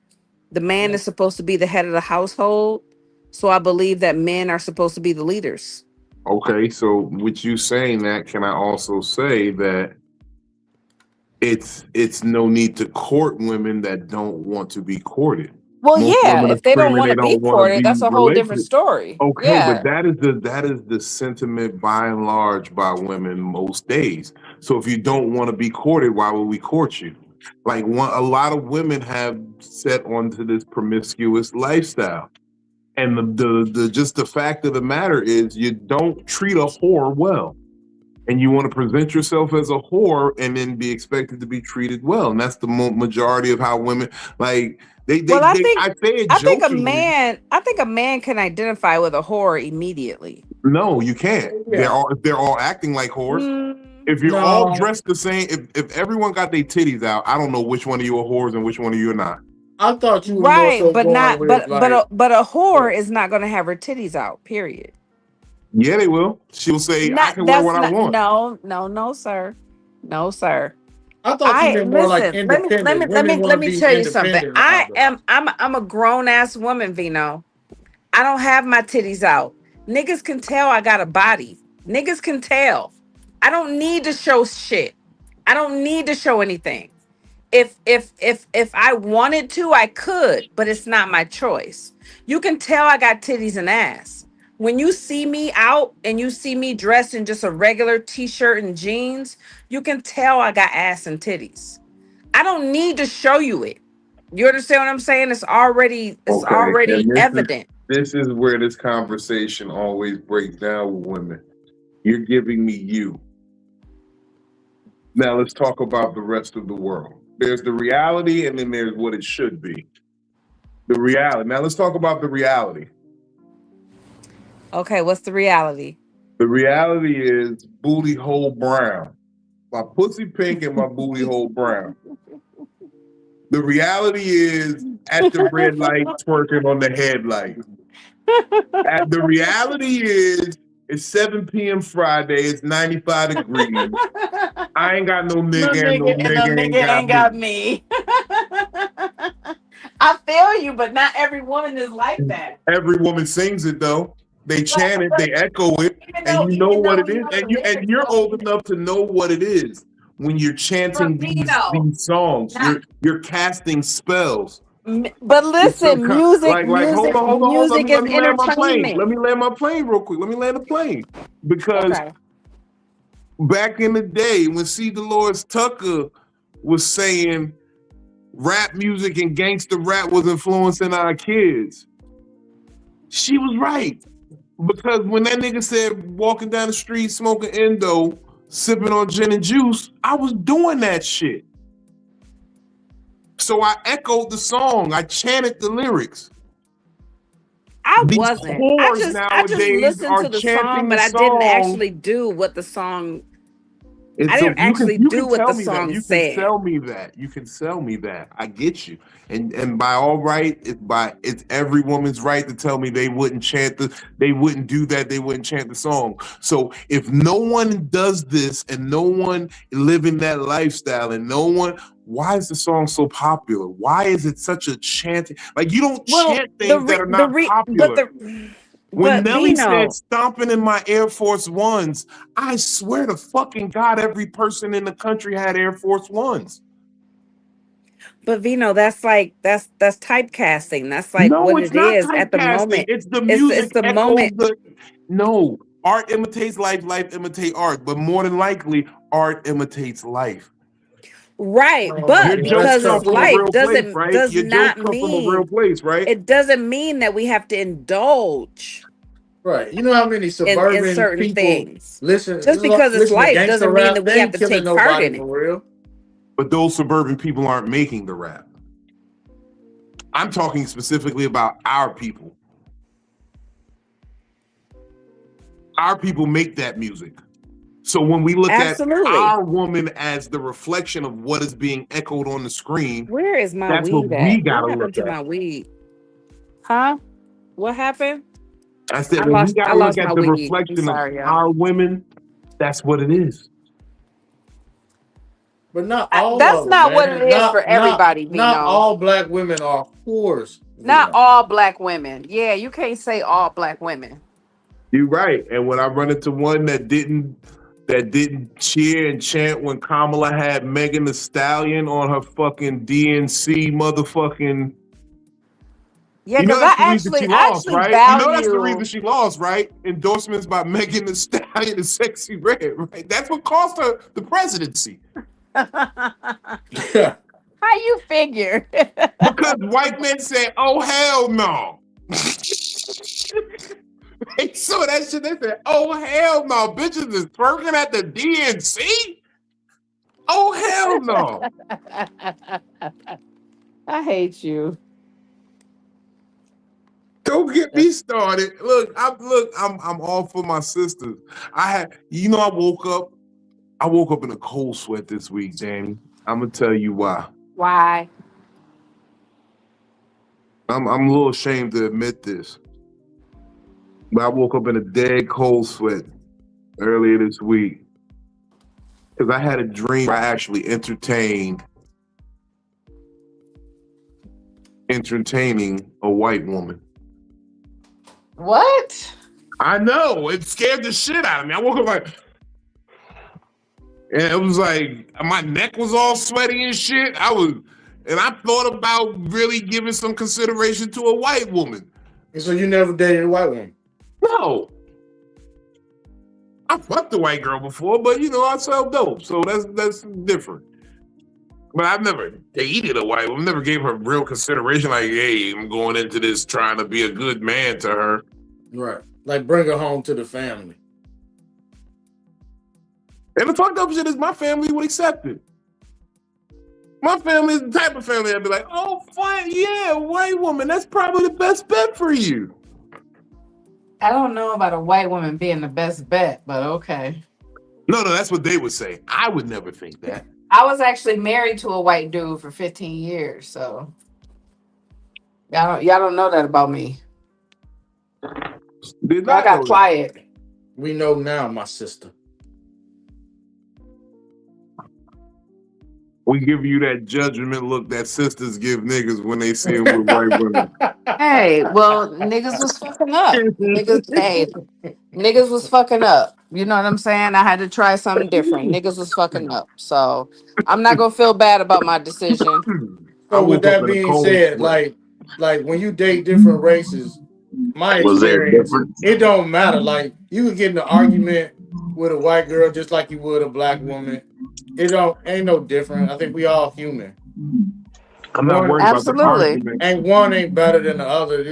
The man Yeah. is supposed to be the head of the household. So I believe that men are supposed to be the leaders. okay? So with you saying that, can I also say that it's no need to court women that don't want to be courted. Well, Most yeah, women are if they don't screaming want they to be don't want to courted, be that's a whole different related. story. Okay, but Yeah. that is the sentiment by and large by women most days. So if you don't want to be courted, why would we court you? Like a lot of women have set onto this promiscuous lifestyle. And the just the fact of the matter is you don't treat a whore well. And you want to present yourself as a whore and then be expected to be treated well. And that's the majority of how women like Well, I say it jokingly. I think a man can identify with a whore immediately. No, you can't. Yeah. They're all acting like whores. Mm, If you're all No, dressed the same, if everyone got their titties out, I don't know which one of you are whores and which one of you are not. I thought you was more right, so but going not with like, but a yeah. whore is not going to have her titties out. Period. Yeah, they will. She'll say, I Not can wear that's what I not want. no sir. No sir. I thought you I meant more like listen, independent. Women want let to me be tell you something. independent of them. I'm a grown ass woman, Vino. I don't have my titties out. Niggas can tell I got a body. Niggas can tell. I don't need to show shit. I don't need to show anything. If I wanted to, I could, but it's not my choice. You can tell I got titties and ass. When you see me out and you see me dressed in just a regular t-shirt and jeans, you can tell I got ass and titties. I don't need to show you it. You understand what I'm saying? It's Okay, already and evident. this is where this conversation always breaks down with women. You're giving me you. Now let's talk about the rest of the world. There's the reality, and then there's what it should be. The reality. Now let's talk about the reality. Okay, what's the reality? The reality is booty hole brown. My pussy pink and my booty hole brown. The reality is at the red light twerking on the headlight. The reality is it's 7 p.m. Friday. It's 95 degrees. I ain't got no No nigga and no nigga and no nigga ain't nigga got ain't me. got me. I feel you, but not every woman is like that. Every woman sings it though. They chant it, But they echo it, and you know even what though it you is. know the And lyrics, you're old enough to know what it is when you're chanting but Vino, these songs. not. You're casting spells. But You're listen, hold on. music is Let me land my plane. entertainment. Let me land my plane real quick. Let me land the plane because Okay. back in the day when C. Dolores Tucker was saying rap music and gangster rap was influencing our kids, she was right. Because when that nigga said walking down the street smoking endo, sipping on gin and juice, I was doing that shit. So I echoed the song. I chanted the lyrics. I These wasn't. whores I just nowadays listened are to the song, chanting the but I didn't song. actually do what the song I It's so didn't actually you do can what tell the me that. song You can said. sell me that. You can sell me that. I get you. And by all right, it's every woman's right to tell me they wouldn't do that, they wouldn't chant the song. So if no one does this and no one living that lifestyle and no one, why is the song so popular? Why is it such a chanting? Like you don't Well, chant things that are not popular. When but Nelly said Vino, stomping in my Air Force Ones, I swear to fucking God, every person in the country had Air Force Ones. that's like that's typecasting. That's like No, what it's it not is at the typecasting. moment. It's the It's music the echoes moment. the. No, art imitates life, life imitates art, but more than likely, art imitates life. Right, Your but Yeah, that's jokes because come it's tough from a though. life real place, right? does Your jokes not come from a real mean place, right? it doesn't mean that we have to indulge. Right. You know how many in suburban certain people things. listen Just because it's listen to life gangster doesn't mean rap? that we They have ain't to killing take part nobody in it. for real. But those suburban people aren't making the rap. I'm talking specifically about our people. Our people make that music. So when we look at Absolutely. our woman as the reflection of what is being echoed on the screen, Where is my that's what weed we at? gotta What happened look to at. my weed? Huh? What happened? I said, when we I gotta look lost at my the weed. I'm reflection of sorry, y'all. our women, that's what it is. But not all That's of them, not what it man. is for everybody, Not Vino. all black women are whores, Not Vino. all black women. Yeah, you can't say all black women. You're right. And when I run into one that didn't cheer and chant when Kamala had Megan the Stallion on her fucking DNC motherfucking. Yeah, You know because that's the reason she I lost, actually right? You know that's the reason value. she lost, right? Endorsements by Megan the Stallion and Sexy Red, right? That's what cost her the presidency. How you figure? Because white men said, "Oh hell no." They saw that shit. They said, "Oh hell no, bitches is twerking at the DNC." Oh hell no! I hate you. Don't get me started. I'm all for my sisters. I woke up in a cold sweat this week, Danny. I'm gonna tell you why. Why? I'm a little ashamed to admit this, but I woke up in a dead cold sweat earlier this week because I had a dream where I actually entertaining a white woman. What? I know it scared the shit out of me. I woke up like, and it was like my neck was all sweaty and shit. And I thought about really giving some consideration to a white woman. And so you never dated a white woman? No, I fucked a white girl before, but I sell dope, so that's different. But I've never dated a white woman. Never gave her real consideration. Like, hey, I'm going into this trying to be a good man to her. Right. Like bring her home to the family. And the fucked up shit is my family would accept it. My family is the type of family that'd be like, oh, fine, yeah, white woman, that's probably the best bet for you. I don't know about a white woman being the best bet, but okay. No, that's what they would say. I would never think that. I was actually married to a white dude for 15 years, so y'all don't know that about me. Did Y'all not got know that. quiet. We know now, my sister. We give you that judgment look that sisters give niggas when they see them with white women. Hey, well, niggas was fucking up. Niggas was fucking up. You know what I'm saying? I had to try something different. Niggas was fucking up. So I'm not gonna feel bad about my decision. I So with woke up that in a being cold said, sweat. like when you date different races, my Was there a experience, difference? it don't matter. Like you could get in an argument with a white girl just like you would a black woman. It ain't no different. I think we all human. I'm not One worried about the Absolutely. argument. one ain't better than the other.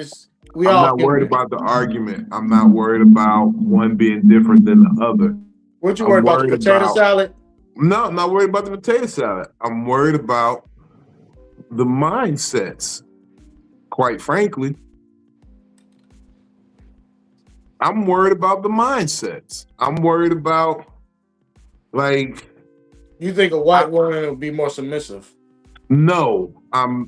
We I'm all not worried human. about the argument. I'm not worried about one being different than the other. What you I'm worried about, the worried potato about. salad? No, I'm not worried about the potato salad. I'm worried about the mindsets. Quite frankly, I'm worried about the mindsets. I'm worried about, like, You think a white woman would be more submissive? no,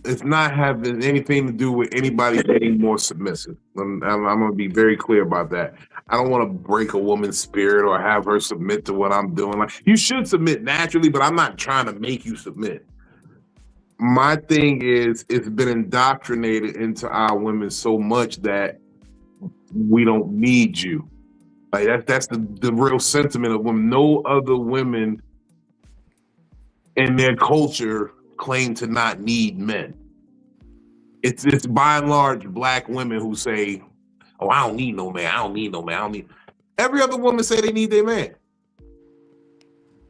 it's not having anything to do with anybody being more submissive. I'm going to be very clear about that. I don't want to break a woman's spirit or have her submit to what I'm doing. Like, you should submit naturally, but I'm not trying to make you submit. My thing is, it's been indoctrinated into our women so much that we don't need you. Like that's the real sentiment of women. No other women in their culture claim to not need men. It's by and large black women who say, "Oh, I don't need no man. I don't need no man. I don't need." Every other woman say they need their man,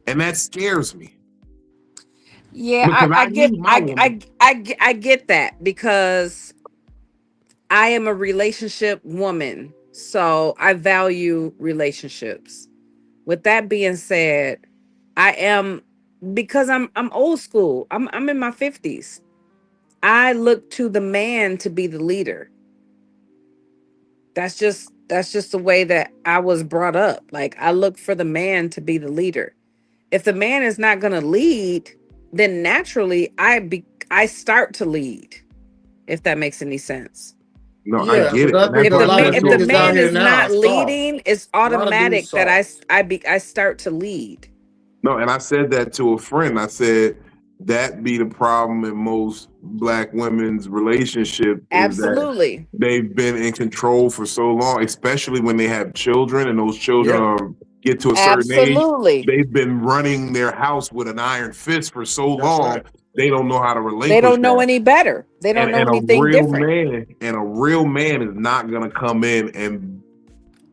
and that scares me Yeah, because I need my woman. I get that because I am a relationship woman. So I value relationships. With that being said, I am, because I'm old school. I'm in my 50s. I look to the man to be the leader. That's just the way that I was brought up. Like, I look for the man to be the leader. If the man is not going to lead, then naturally I start to lead, if that makes any sense. No, I Yeah, get because it, I and that's think If a why I lot of said if to the a niggas out man friend. here is now are not soft. leading, it's A lot of dudes automatic that soft. I start to lead. No, and I said that to a friend. I said that be the problem in most black women's relationship is that Absolutely. they've been in control for so long, especially when they have children and those children Yeah, are get to a certain age. Absolutely. They've been running their house with an iron fist for so that's long, right. they don't know how to They relinquish don't know that. any better. They don't know And anything different. a real man is not gonna come in and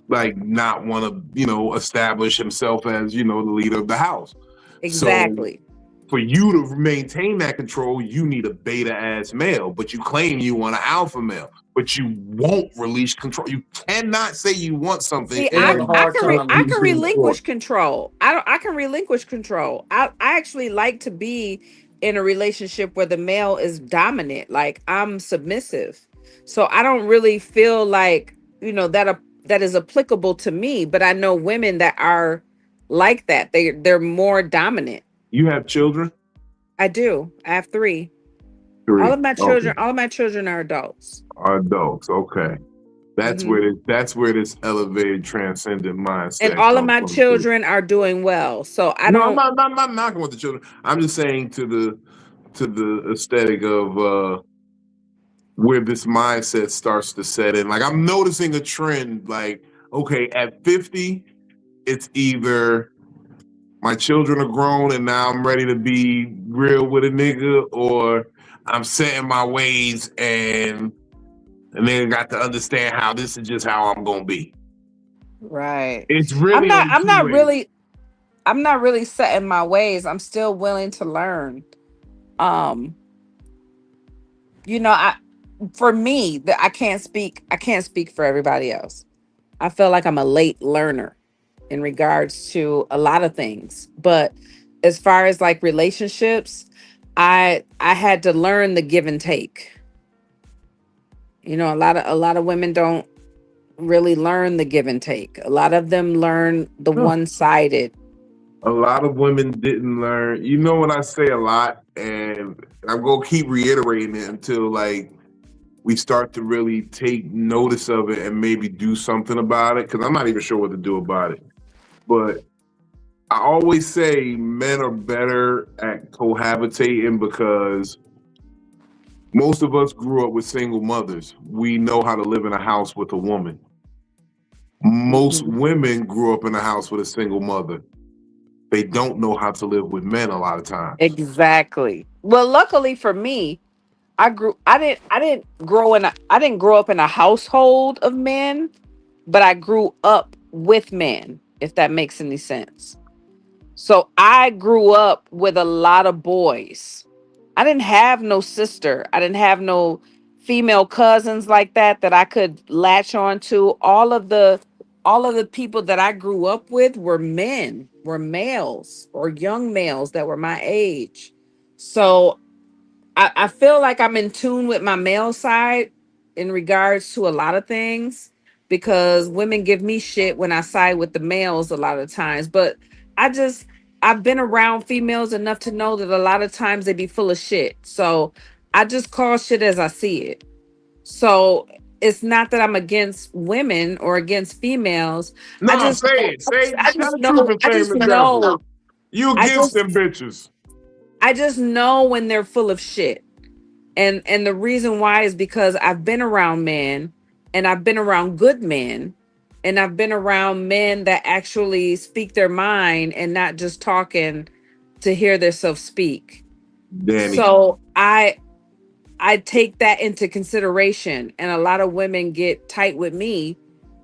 like not want to, establish himself as, the leader of the house. So Exactly. for you to maintain that control, you need a beta ass male, but you claim you want an alpha male, but you won't release control. You cannot say you want something See, They and have I a then I hard can not I time release can it before. relinquish control. I can relinquish control. I actually like to be in a relationship where the male is dominant. Like, I'm submissive. So I don't really feel like, that is applicable to me, but I know women that are like that. They're more dominant. You have children? I do. I have three. Three. Okay. All of my children are adults. Adults. Okay. Hmm. That's where this elevated transcendent And mindset all of comes my from too. children are doing well. So I No, don't. I'm not knocking with the children. I'm just saying to the aesthetic of where this mindset starts to set in. Like, I'm noticing a trend. Like, okay, at 50, it's either my children are grown and now I'm ready to be real with a nigga, or I'm setting my ways and then got to understand how this is just how I'm gonna be. Right. It's I'm really not only I'm two not ways. really I'm not really set in my ways. I'm still willing to learn. Um, I for me, that I can't speak for everybody else. I feel like I'm a late learner in regards to a lot of things. But as far as like relationships, I had to learn the give and take. A lot of women don't really learn the give and take. A lot of them learn the No. one-sided. A lot of women didn't learn. You know what I say a lot, and I'm gonna keep reiterating it until like we start to really take notice of it and maybe do something about it. Because I'm not even sure what to do about it. But I always say men are better at cohabitating because most of us grew up with single mothers. We know how to live in a house with a woman. Most Mhm. women grew up in a house with a single mother. They don't know how to live with men a lot of times. Exactly. Well, luckily for me, I didn't grow up in a household of men, but I grew up with men, if that makes any sense. So I grew up with a lot of boys. I didn't have no sister. I didn't have no female cousins like that I could latch on to. All of the people that I grew up with were men, were males or young males that were my age. So I feel like I'm in tune with my male side in regards to a lot of things, because women give me shit when I side with the males a lot of times. But I just I've been around females enough to know that a lot of times they be full of shit. So I just call shit as I see it. So it's not that I'm against women or against females. I No, just say it. Say I tell just the truth know and shame the devil. know You I against just them bitches. I just know when they're full of shit. And the reason why is because I've been around men, and I've been around good men, and I've been around men that actually speak their mind and not just talking to hear themselves speak. Danny. So I take that into consideration, and a lot of women get tight with me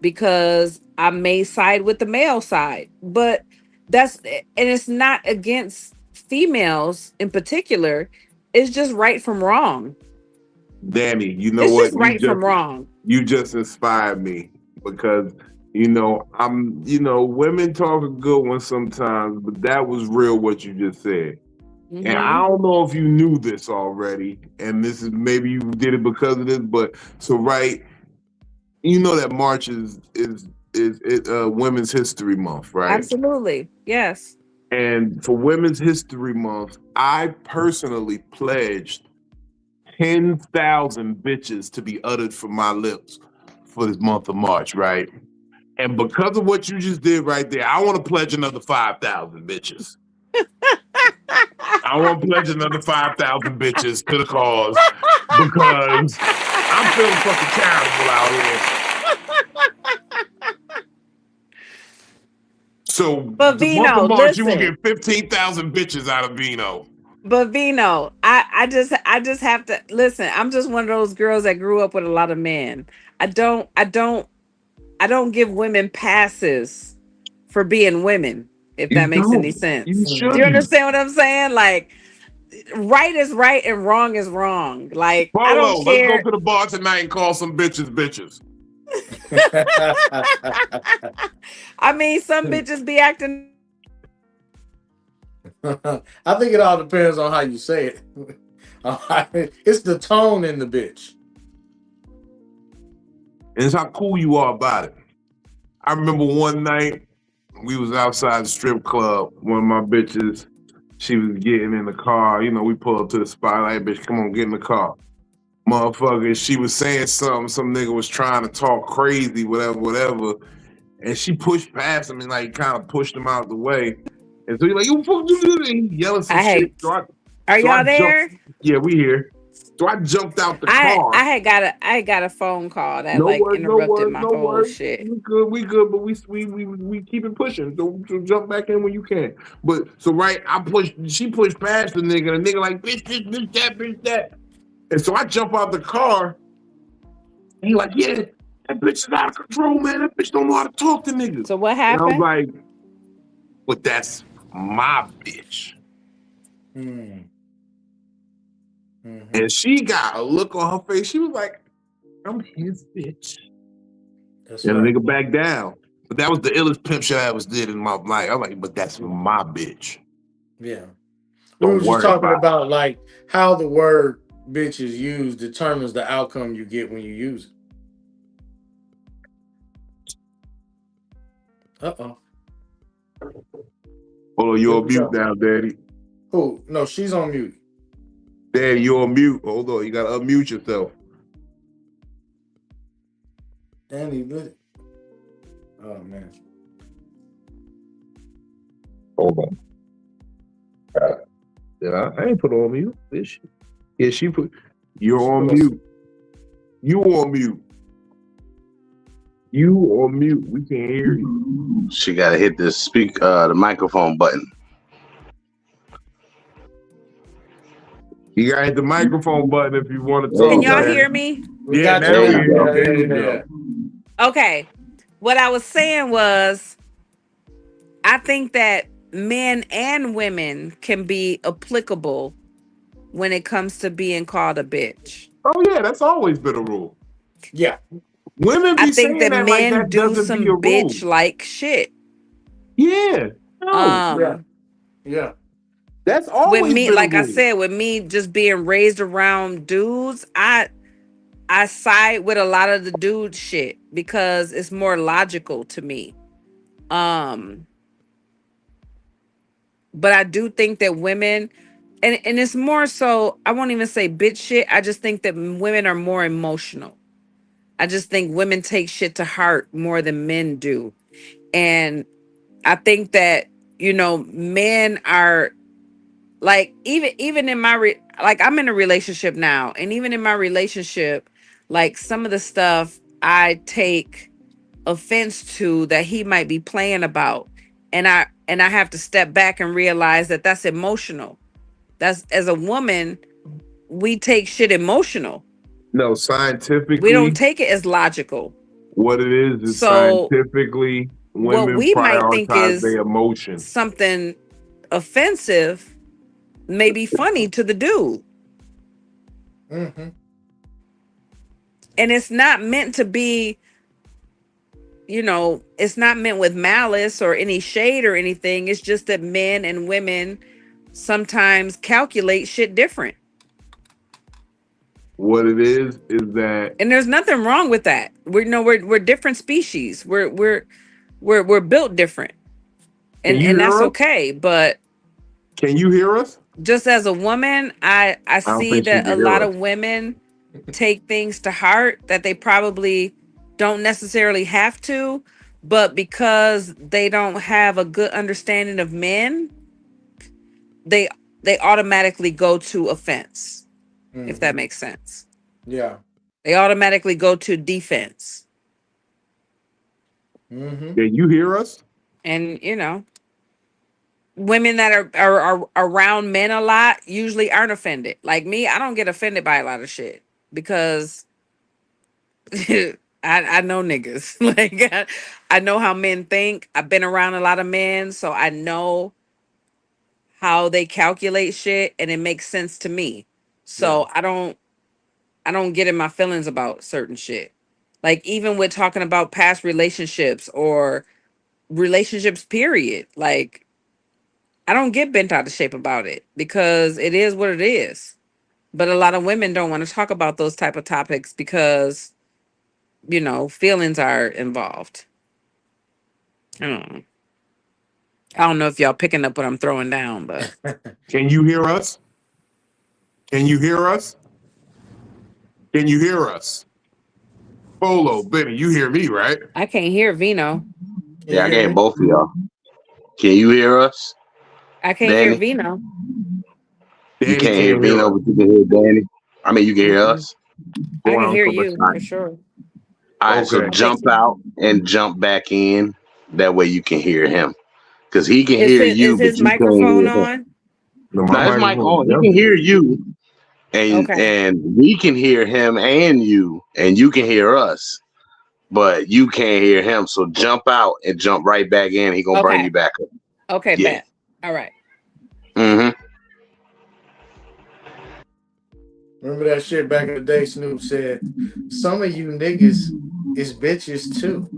because I may side with the male side. But it's not against females in particular. It's just right from wrong. Danny, you know It's what? just right from wrong. You just inspired me. because women talk a good one sometimes, but that was real what you just said. And I don't know if you knew this already, and this is maybe you did it because of this, but so right, you know that March is Women's History Month, right? Absolutely. Yes. And for Women's History Month, I personally pledged 10,000 bitches to be uttered from my lips for this month of March, right? And because of what you just did right there, I want to pledge another 5,000 bitches. I want to pledge another 5,000 bitches to the cause because I'm feeling fucking charitable out here. So But the month Vino, of March, you will listen. get 15,000 bitches out of Vino. But Vino, I just have to listen. I'm just one of those girls that grew up with a lot of men. I don't give women passes for being women, if You that makes any don't. You sense. Do you shouldn't. understand what I'm saying? Like, right is right and wrong is wrong. Like, I don't Polo, let's go care. to the bar tonight and call some bitches bitches. I mean, some bitches be acting. I think it all depends on how you say it. It's the tone in the bitch. And it's how cool you are about it. I remember one night we was outside the strip club. One of my bitches, she was getting in the car. You know, we pull up to the spot. Like, bitch, come on, get in the car. Motherfucker, she was saying something. Some nigga was trying to talk crazy, whatever. And she pushed past him and like kind of pushed him out the way. And so he's like, you fuck you, and he yelling some shit. Hey, are So I y'all jumped. there? Yeah, we here. So I jumped out the I car. I had got a phone call that No like words, no interrupted words, my no whole words. shit. We good, but we keep it pushing. So jump back in when you can. But so right, she pushed past the nigga like bitch, bitch that. And so I jump out the car, and he like, yeah, that bitch is out of control, man. That bitch don't know how to talk to niggas. So what And I was happened? like, but that's my bitch. Mm-hmm. And she got a look on her face. She was like, I'm his bitch. That's And the right. nigga back down. But that was the illest pimp shit I ever did in my life. I'm like, but that's my bitch. Yeah. We were Don't just worry talking about about like how the word bitch is used determines the outcome you get when you use it. Uh-oh. Hold on, you're Here on we mute go. now, Daddy. Who? No, she's on mute. Daddy, you're on mute. Hold on, you gotta unmute yourself. Danny, oh man. Hold on. I ain't put on mute. This shit. Yeah, she put. You're on mute. You on mute. You on mute. We can't hear you. She gotta hit the microphone button. You gotta hit the microphone button if you want to There Can you talk, y'all go. hear Daddy. me? We Yeah, got now There we you hear you. go. There you go. Okay. What I was saying was I think that men and women can be applicable when it comes to being called a bitch. Oh yeah, that's always been a rule. Yeah. Women I be think saying that that like men that do doesn't be a some rule. bitch like shit. Yeah. No. Yeah. Yeah. That's With always me, been a like I rule. said, with me just being raised around dudes, I side with a lot of the dude shit because it's more logical to me. Um, but I do think that women, and it's more so, I won't even say bitch shit. I just think that women are more emotional. I just think women take shit to heart more than men do. And I think that, men are like, even in my like, I'm in a relationship now, and even in my relationship, like, some of the stuff I take offense to that he might be playing about, and I have to step back and realize that that's emotional. That's, as a woman, we take shit emotional. No, We don't scientifically, take it as logical. what it is So scientifically, what women we might think prioritize is their emotions. something offensive may be funny to the dude. Mm-hmm. And it's not meant to be it's not meant with malice or any shade or anything. It's just that men and women sometimes calculate shit different. What it is that And there's nothing wrong with that. We're different species. We're built different. can you And that's hear us? okay. But Can you hear us? just as a woman, I I don't see think she that a can hear lot us. of women take things to heart that they probably don't necessarily have to, but because they don't have a good understanding of men, they they automatically go to offense, if that makes sense. Yeah. They automatically go to defense. Can you hear us? And women that are around men a lot usually aren't offended. Like me, I don't get offended by a lot of shit because I know niggas. Like I know how men think. I've been around a lot of men, so I know how they calculate shit and it makes sense to me. Yeah. So I don't get in my feelings about certain shit. Like even with talking about past relationships or relationships period. Like I don't get bent out of shape about it because it is what it is. But a lot of women don't want to talk about those type of topics because, feelings are involved. I don't know. I don't know if y'all picking up what I'm throwing down, but Can you hear us? Can you hear us? Can you hear us? Polo, Benny, you hear me, right? I can't hear Vino. Can you Yeah, I hear gave me? both of y'all. Can you hear us, I can't hear Danny? Vino. You Danny can't hear can't hear Vino, us. but you can hear Danny. I mean, you can hear Mm-mm. us. I Hold can on hear for my you All right. for sure. All right, so Okay. I think jump out and jump back in. That way you can hear him. Because he can is hear his you, is but his you can't microphone hear him. on? No, my Now his mic microphone is on. He can definitely hear on. you, and Okay. we can hear him and you can hear us, but you can't hear him. So jump out and jump right back in. He gonna bring Okay. you back up. Okay, Yeah. bet. All right. Mm-hmm. Remember that shit back in the day? Snoop said, "Some of you niggas is bitches too,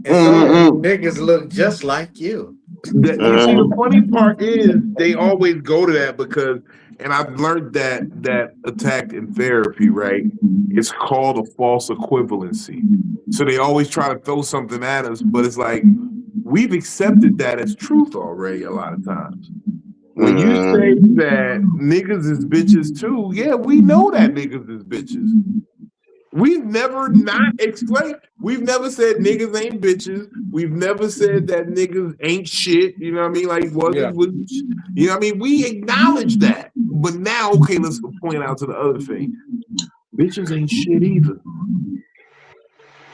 and some of you Mm-hmm. niggas look just like you." You see, the Mm-hmm. funny part is they always go to that because, and I've learned that attack in therapy, right? It's called a false equivalency. So they always try to throw something at us, but it's like we've accepted that as truth already a lot of times. When you say Mm-hmm. that niggas is bitches too, yeah, we know that niggas is bitches. We've never not explained. We've never said niggas ain't bitches. We've never said that niggas ain't shit. You know what I mean? Like Yeah. you know what I mean? We acknowledge that. But now, okay, let's point out to the other thing. Bitches ain't shit either.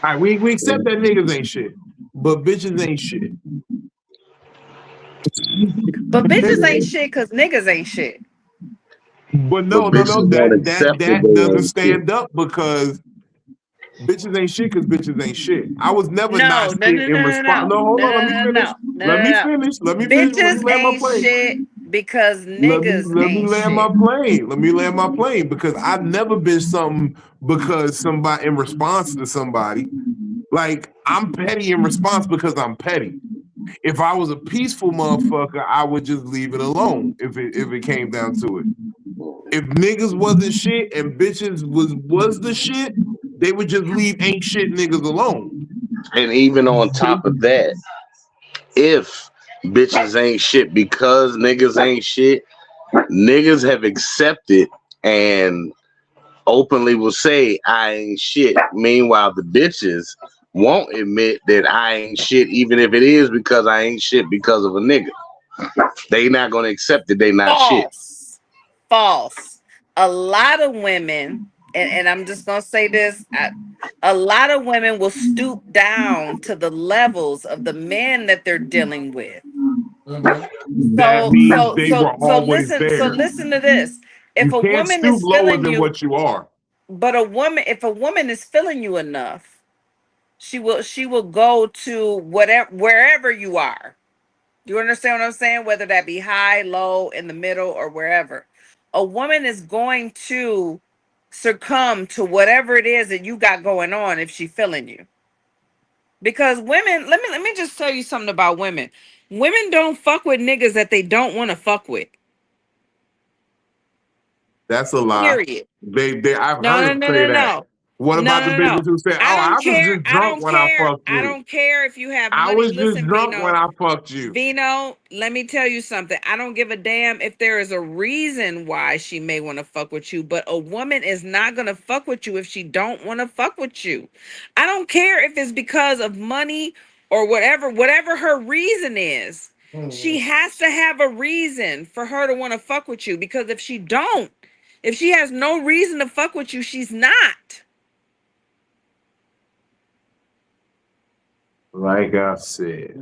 All right, we accept that niggas ain't shit, but bitches ain't shit. But bitches ain't shit because niggas ain't shit. But But no. bitches won't That accept that that they doesn't ain't shit. stand up because bitches ain't shit because bitches ain't shit. I was never not No, no, shit no, in no, no, response. no, No, hold no, on. Let no, me no, finish. no, no, Let me no, no. finish. Let me finish. Let me Bitches land my ain't plane. shit because Let me niggas let me ain't land my shit. plane. Let me land my plane because I've never been something because somebody in response to somebody. Like I'm petty in response because I'm petty. If I was a peaceful motherfucker, I would just leave it alone if it came down to it. If niggas wasn't shit and bitches was the shit, they would just leave ain't shit niggas alone. And even on top of that, if bitches ain't shit because niggas ain't shit, niggas have accepted and openly will say I ain't shit. Meanwhile, the bitches won't admit that I ain't shit, even if it is because I ain't shit because of a nigga. They not gonna accept that they not shit. False. False. A lot of women, and I'm just gonna say this, a lot of women will stoop down to the levels of the men that they're dealing with. Mm-hmm. That So means so they so were so always listen, so there. listen to this. If You a can't woman stoop is lower feeling than you, what you are. but if a woman is feeling you enough, she will go to whatever wherever you are. You understand what I'm saying? Whether that be high, low, in the middle, or wherever. A woman is going to succumb to whatever it is that you got going on if she feeling you. Because women, let me just tell you something about women. Women don't fuck with niggas that they don't want to fuck with. That's a lie. Period. I've No, heard no, them no, say no, that. no. What No, about the no, no. bitches who say, I "Oh, I don't was care. just I drunk don't when I care. fucked I you. don't care if you have I money. was just Listen, drunk when Vino. I fucked you." Vino, let me tell you something. I don't give a damn if there is a reason why she may want to fuck with you, but a woman is not going to fuck with you if she don't want to fuck with you. I don't care if it's because of money or whatever her reason is. She has to have a reason for her to want to fuck with you, because if she has no reason to fuck with you, she's not. Like I said,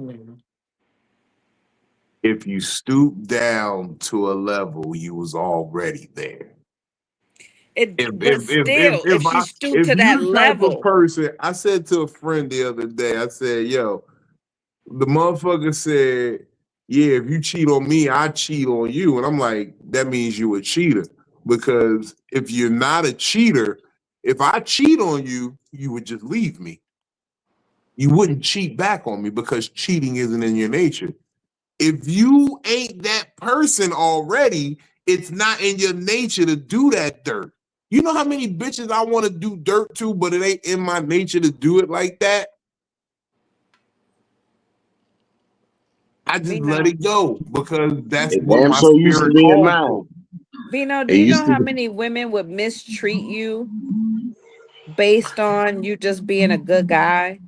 if you stoop down to a level, you was already there. But still, if she stooped If to that you the type of level, person, I said to a friend the other day, I said, "Yo, the motherfucker said, yeah, if you cheat on me, I cheat on you," and I'm like, that means you a cheater, because if you're not a cheater, if I cheat on you, you would just leave me. You wouldn't cheat back on me because cheating isn't in your nature. If you ain't that person already, it's not in your nature to do that dirt. You know how many bitches I want to do dirt to, but it ain't in my nature to do it like that? I just let Vino. it go because that's It what damn my so used to spirit be in calls mine. for. Vino, do It you used know to how be, many women would mistreat you based on you just being a good guy?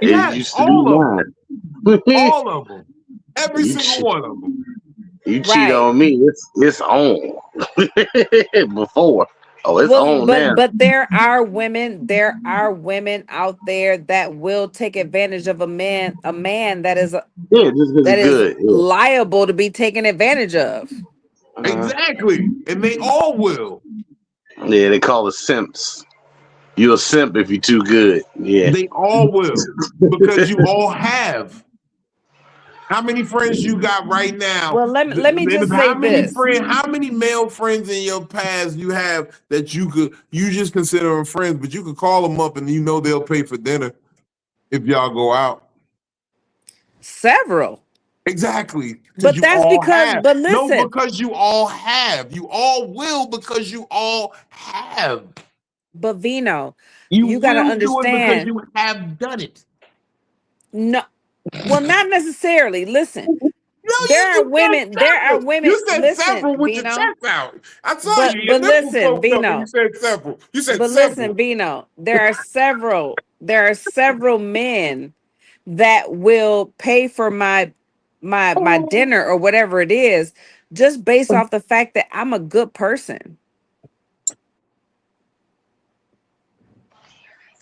it Yes, used to be all of them. mine. All of them. Every you, single che- one of them. you cheat Right. on me, it's on. Before. Oh, it's Well, on now. but there are women out there that will take advantage of a man Yeah, just because that it's is good. Yeah. liable to be taken advantage of. Uh-huh. Exactly. And they all will. Yeah, they call it simps. You a simp if you too good. Yeah. They all will. Because you all have. How many friends you got right now? Well, let me just say this. How many male friends in your past you have that you just consider them friends, but you could call them up and you know they'll pay for dinner if y'all go out? Several. Exactly. Because But you that's all because, have. but No, listen, because you all have. You all will because you all have. but Vino, You you got to will do it because understand. you have done it. No, well, not necessarily. Listen, No, you just said there are several. women, You said listen, several with your Vino, chest out. I saw you. Your but nipples listen, poked up when you Vino, said several. You said but listen, several. Vino, there are several men that will pay for my dinner or whatever it is, just based off the fact that I'm a good person.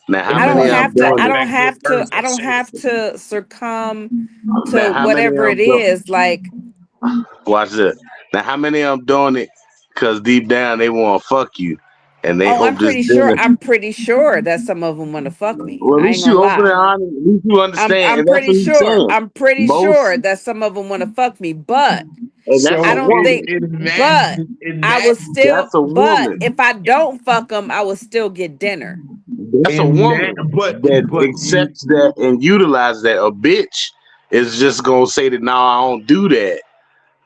Now how And I then don't many of have them to, doing I it? don't that good have to, I person. don't have to succumb to Now how many whatever of it them do is. Like, watch this. Now how many of them doing it because deep down they want to fuck you and they oh, hope this dinner. I'm pretty sure that some of them want to fuck me. Well, at I ain't least you gonna open it lie. on, at least you understand, and that's what he's saying. I'm pretty Most sure that some of them want to fuck me, but and that's a I So don't woman. think, but That's a but woman. if I don't fuck them, I will still get dinner. That's a woman that you accepts that and utilizes that. A bitch is just gonna say that no, I don't do that,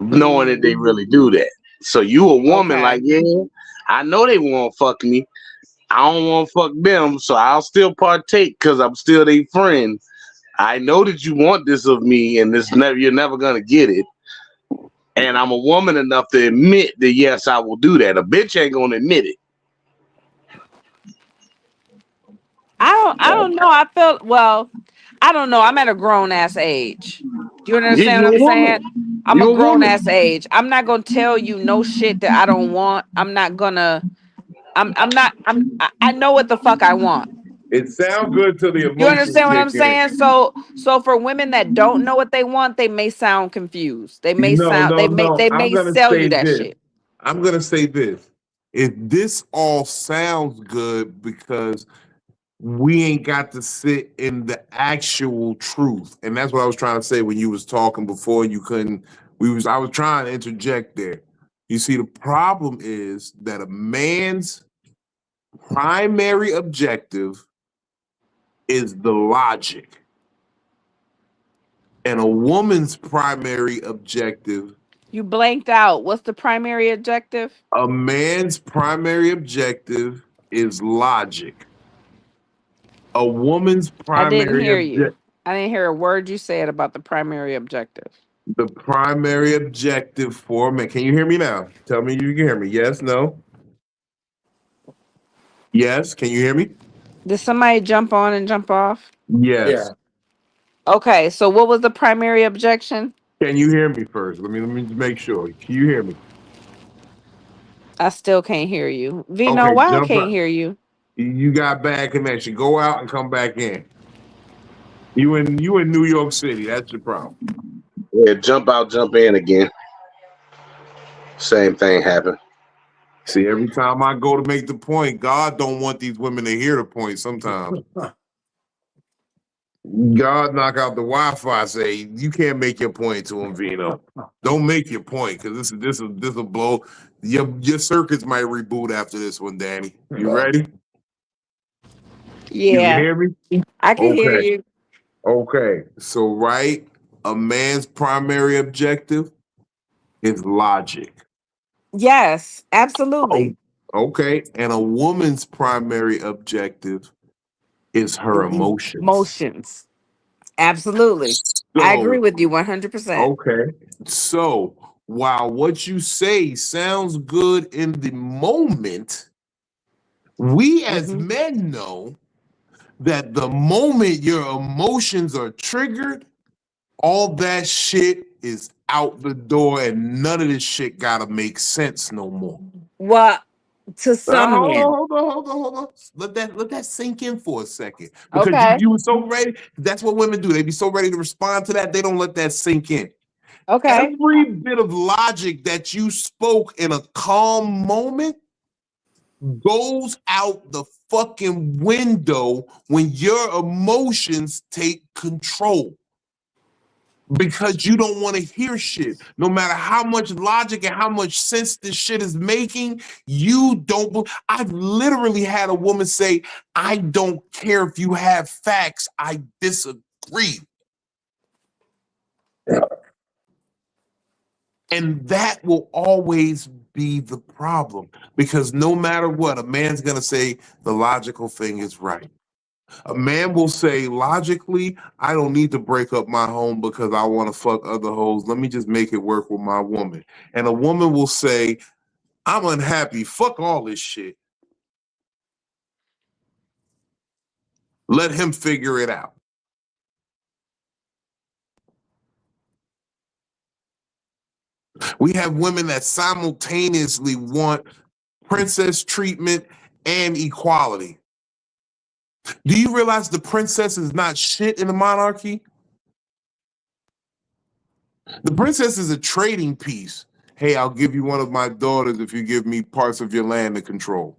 knowing that Mm, they really do that. So you a woman like, okay. yeah, I know they want to fuck me. I don't want to fuck them, so I'll still partake because I'm still their friend. I know that you want this of me, and you're never gonna get it. And I'm a woman enough to admit that yes, I will do that. A bitch ain't gonna admit it. I don't know. I felt well, I don't know. I'm at a grown ass age. Do you Yeah, understand you what I'm a woman. saying? I'm a You a grown woman. ass age. I'm not gonna tell you no shit that I don't want. I'm not gonna I'm not I know what the fuck I want. it sounds good till the You emotions understand what kick I'm in. saying? So for women that don't know what they want, they may sound confused. No, no, no. They I'm may gonna sell you say that this. shit. I'm gonna say this. If this all sounds good because we ain't got to sit in the actual truth. And that's what I was trying to say when you was talking before. You couldn't, I was trying to interject there. You see, the problem is that a man's primary objective is the logic. And a woman's primary objective, You blanked out. What's the primary objective? a man's primary objective is logic. A woman's I didn't primary hear you. objective, I didn't hear a word you said about the primary objective. the primary objective for a man. Can you hear me now? Tell me you can hear me. Yes, no? Yes, can you hear me? Did somebody jump on and jump off? Yes. Yeah. Okay, so what was the primary objection? Can you hear me first? Let me just make sure. Can you hear me? I still can't hear you. Vino, Okay, why I jump can't out. hear you? You got bad connection. Go out and come back in. You in New York City. That's your problem. Yeah, jump out, jump in again. Same thing happened. See, every time I go to make the point, God don't want these women to hear the point sometimes. God knock out the Wi-Fi, say, you can't make your point to him, Vino. Don't make your point, because this will blow. Your circuits might reboot after this one, Danny. You ready? You can Yeah, hear me? I can hear Okay. you. Okay. So, right, a man's primary objective is logic. Yes, Oh, absolutely. okay. And a woman's primary objective is her emotions. Emotions. Absolutely. I agree So, with you 100%. okay. So, while what you say sounds good in the moment, we as Mhm. men know that the moment your emotions are triggered, all that shit is out the door and none of this shit gotta make sense no more. Well, to some men. Hold on. Let that sink in for a second. Because Okay. you were so ready. That's what women do. They be so ready to respond to that, they don't let that sink in. Okay. Every bit of logic that you spoke in a calm moment goes out the fucking window when your emotions take control. Because you don't want to hear shit. No matter how much logic and how much sense this shit is making, you don't. I've literally had a woman say, I don't care if you have facts, I disagree. And that will always be the problem because no matter what, a man's going to say the logical thing is right. A man will say, logically, I don't need to break up my home because I want to fuck other hoes. Let me just make it work with my woman. And a woman will say, I'm unhappy. Fuck all this shit. Let him figure it out. We have women that simultaneously want princess treatment and equality. Do you realize the princess is not shit in the monarchy? The princess is a trading piece. Hey, I'll give you one of my daughters if you give me parts of your land to control.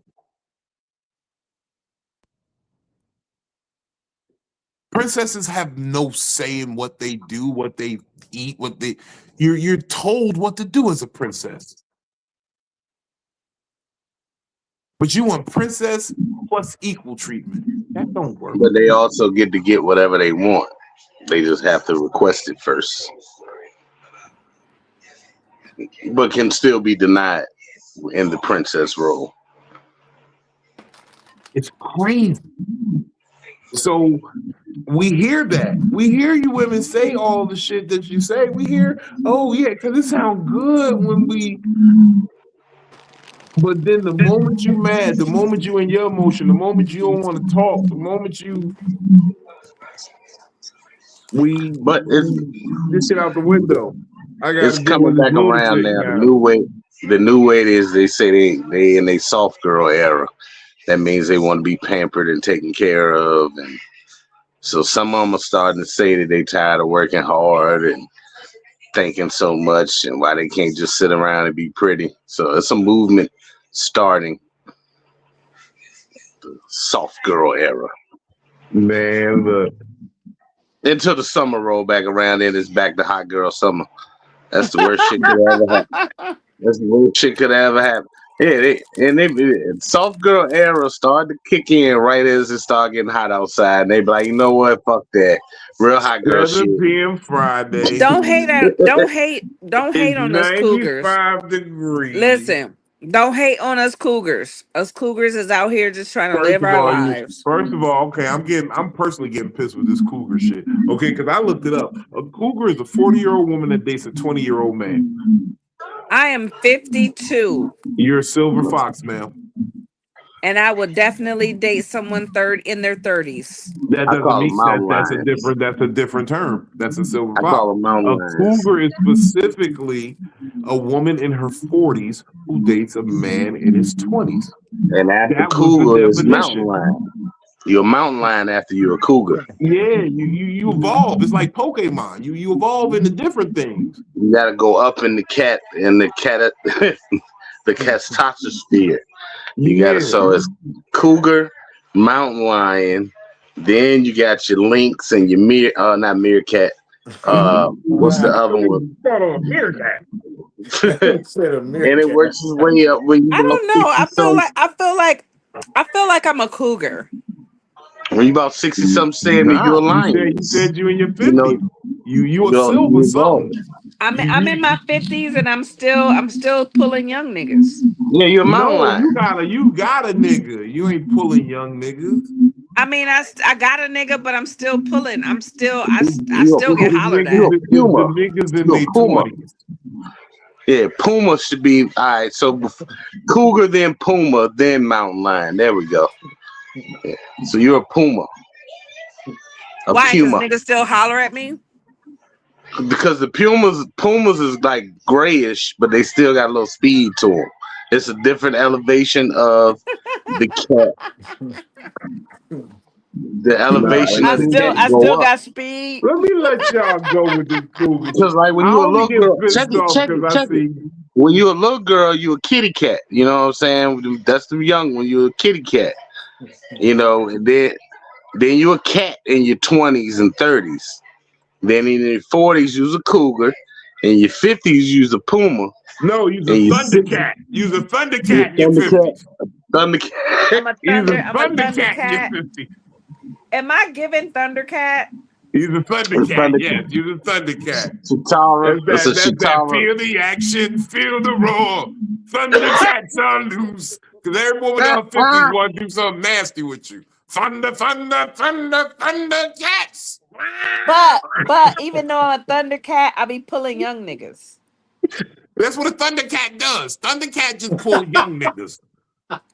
Princesses have no say in what they do, what they eat, what they you're told what to do as a princess. But you want princess plus equal treatment. That don't work. But they also get whatever they want. They just have to request it first. But can still be denied in the princess role. It's crazy. So we hear that. We hear you women say all the shit that you say. We hear, oh yeah, because it sounds good when we. But then the moment you mad, the moment you in your emotion, the moment you don't want to talk, the moment you But it's this shit out the window. I gotta it's deal with coming this back around lunatic now. now. The new way is they say they in a soft girl era. That means they want to be pampered and taken care of, and so some of them are starting to say that they tired of working hard and thinking so much, and why they can't just sit around and be pretty. So it's a movement starting the soft girl era. Man, look. Until the summer roll back around, then it's back to hot girl summer. That's the worst shit could ever happen. That's the worst shit could ever happen. Yeah, soft girl era started to kick in right as it started getting hot outside. And they be like, you know what? Fuck that. Real hot girl shit. 7 p.m. Friday. Don't hate on don't It's hate on us cougars. 95 degrees. Listen, don't hate on us cougars. Us cougars is out here just trying to live our lives. Okay, I'm personally getting pissed with this cougar shit. Okay, because I looked it up. A cougar is a 40-year-old woman that dates a 20-year-old man. I am 52. You're a silver fox, ma'am. And I would definitely date someone in their 30s. That I doesn't call mean them mountain that's a lions. different term. That's a silver I fox. call them mountain A lions. cougar is specifically a woman in her 40s who dates a man in his 20s. And after That was the cougar is definition. mountain lion. You're a mountain lion after you're a cougar. Yeah, you evolve. It's like Pokemon. You evolve into different things. You gotta go up in the the catastrophe. You gotta, so it's cougar, mountain lion, then you got your lynx and your not meerkat. What's the other one? Meerkat. And it works its way up when you I don't know. I feel like I'm a cougar. When you about 60-something, 70, you're a lion. You said you in your 50s. You a silver something. I'm in my 50s and I'm still pulling young niggas. Yeah, you're a mountain lion. You got a nigga. You ain't pulling young niggas. I mean, I got a nigga, but I'm still pulling. I still get hollered at. The niggas in their 20s. Yeah, Puma should be all right. So cougar, then Puma, then mountain lion. There we go. Yeah. So you're a Puma. Why? Because niggas still holler at me? Because the Pumas is like grayish, but they still got a little speed to them. It's a different elevation of the cat. The elevation. I still got speed. Let me let y'all go with this cougar. Because like when you're a little girl, check it. When you're a little girl, you're a kitty cat. You know what I'm saying? That's the young when you're a kitty cat. You know, and then you're a cat in your 20s and 30s. Then in your 40s, you're a cougar. In your 50s, you're a puma. No, you're a thundercat. You're a thundercat in your 50s. Thundercat. I'm a thundercat. In your 50s. Am I giving thundercat? He's a thundercat. Yes, you're a thundercat. Chitara. That's that feel the action, feel the roar. Thundercats are loose. Because every woman in her 50s want to do something nasty with you. Thunder, thunder, thunder, thundercats. But even though I'm a thundercat, I be pulling young niggas. That's what a thundercat does. Thundercat just pull young niggas.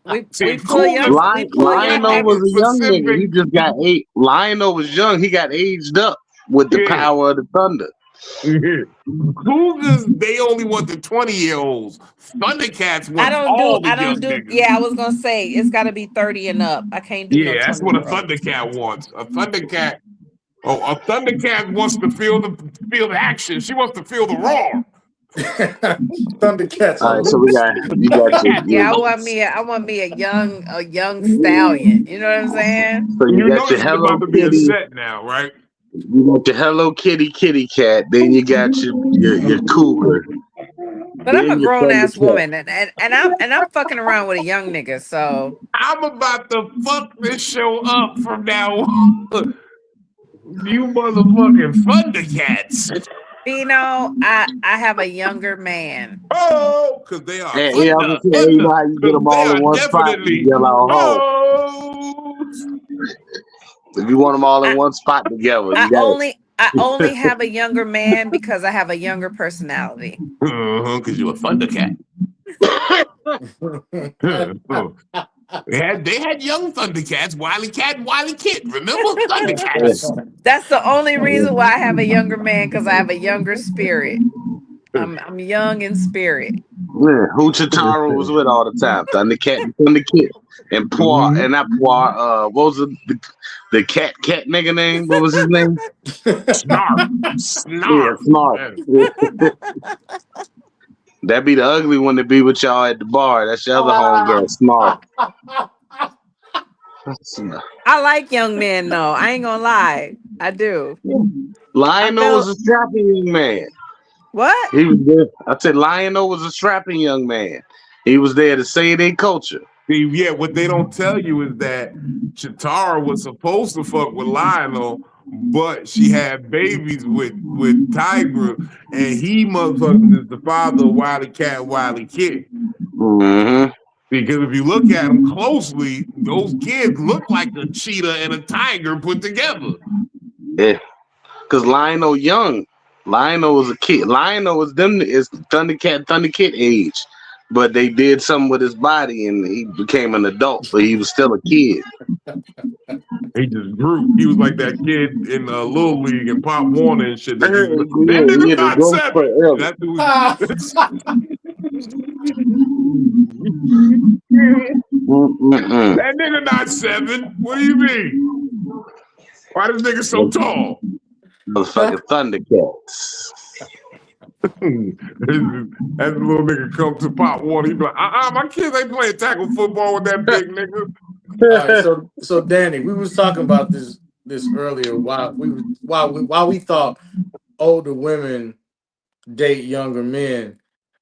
We pull young Lionel was a young nigga. He just got Lionel was young. He got aged up with the power of the thunder. Cougars, they only want the 20-year-olds. Thundercats want all the young niggas. Yeah, I was gonna say it's got to be 30 and up. I can't do. Yeah, that's what a thundercat wants. A thundercat wants to feel the action. She wants to feel the roar. Thundercats. All right, so you got yeah, I want me a young stallion. You know what I'm saying? So you got your Hello Kitty set now, right? You got your Hello Kitty kitty cat. Then you got your cougar. But I'm a grown ass woman, and I'm fucking around with a young nigga. So I'm about to fuck this show up from now on. You motherfucking thundercats. Vino, I have a younger man. Oh, because they are. You know how you get them all in one spot. If you want them all in one spot together, I only have a younger man because I have a younger personality. Because you're a thundercat. They had young Thundercats, Wily Cat and Wily Kid. Remember? Thundercats. That's the only reason why I have a younger man, because I have a younger spirit. I'm young in spirit. Yeah, who Chitara was with all the time. Thundercat and Thunderkid. And Poir, and not Poir, what was the cat nigga name? What was his name? Snark. Yeah, Snark. That'd be the ugly one to be with y'all at the bar. That's your other homegirl, Snark. I like young men, though. I ain't gonna lie. I do. Lionel was a strapping young man. What? He was good. I said Lionel was a strapping young man. He was there to save their culture. See, yeah, what they don't tell you is that Chitara was supposed to fuck with Lionel, but she had babies with Tiger, and he motherfuckers is the father of Wiley Cat and Wiley Kid. Mm-hmm. Because if you look at them closely, those kids look like a cheetah and a tiger put together. Yeah, because Lionel young. Lionel was a kid. Lionel was them is Thundercat age. But they did something with his body and he became an adult, but he was still a kid. He just grew. He was like that kid in Little League and Pop Warner and shit. That He nigga's had to not go seven. forever. That's who Mm-mm. that nigga not seven. What do you mean? Why this nigga so tall? Motherfucking Thundercats. That little nigga come to Pop Warner. He be like, my kids ain't playing tackle football with that big nigga. All right, so Danny, we was talking about this earlier. Why we thought older women date younger men.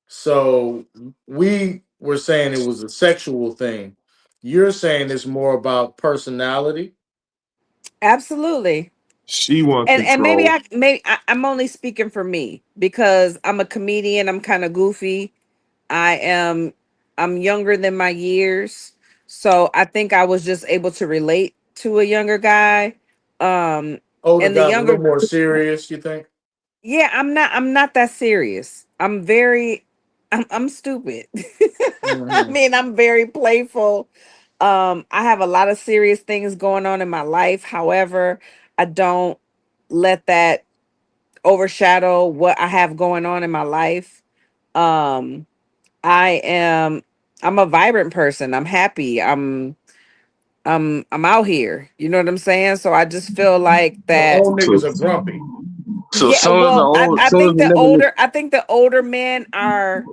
So we were saying it was a sexual thing. You're saying it's more about personality. Absolutely. She want And maybe control. I'm only speaking for me because I'm a comedian. I'm kind of goofy. I am I'm younger than my years. So I think I was just able to relate to a younger guy. Um Older and the guys a younger little more serious. You think? Yeah, I'm not that serious. I'm stupid. I Mm-hmm. mean, I'm very playful. I have a lot of serious things going on in my life. However, I don't let that overshadow what I have going on in my life. Um I am I'm a vibrant person. I'm happy. I'm out here. You know what I'm saying? So I just feel like So that. old So, niggas are grumpy. so Yeah, soon as the well, I, old, I soon as think the the nigga, older men are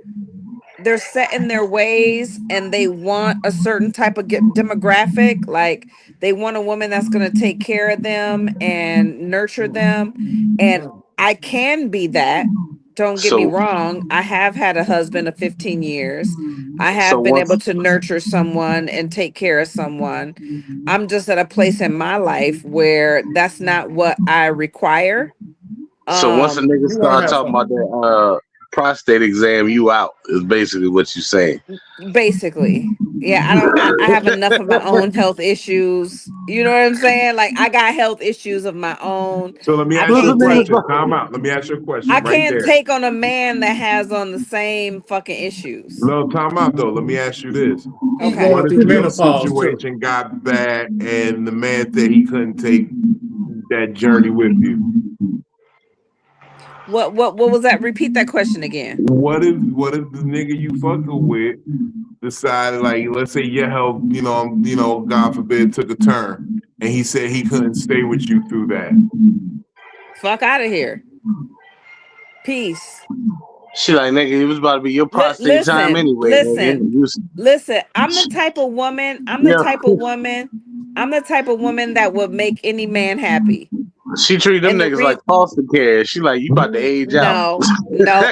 they're set in their ways and they want a certain type of demographic. Like they want a woman that's going to take care of them and nurture them. And Mm. I can be that. Don't get me so wrong. I have had a husband of 15 years. I so have been once able to nurture someone and take care of someone. I'm just at a place in my life where that's not what I require. once a nigga You want to start have talking fun. about that prostate exam, you out is basically what you saying. Basically, yeah, I have enough of my own health issues. You know what I'm saying? Like I got health issues of my own. So let me I ask you a can't take question. Time out. Let me ask you a I question right can't there. take on a man that has on the same fucking issues. No, time out though. Let me ask you this. He Okay. going What if through your menopause too. situation got bad and the man said he couldn't take that journey with you? What was that? Repeat that question again. What if the nigga you fucking with decided, like, let's say your health, God forbid, took a turn, and he said he couldn't stay with you through that? Fuck out of here. Peace. She like, nigga, it was about to be your prostate time Listen, anyway, nigga. listen, listen. I'm the She- type of woman. I'm the yeah, type of woman. I'm the type of woman that would make any man happy. she treat them And the niggas like re foster care. She like, you about to age out. no, no,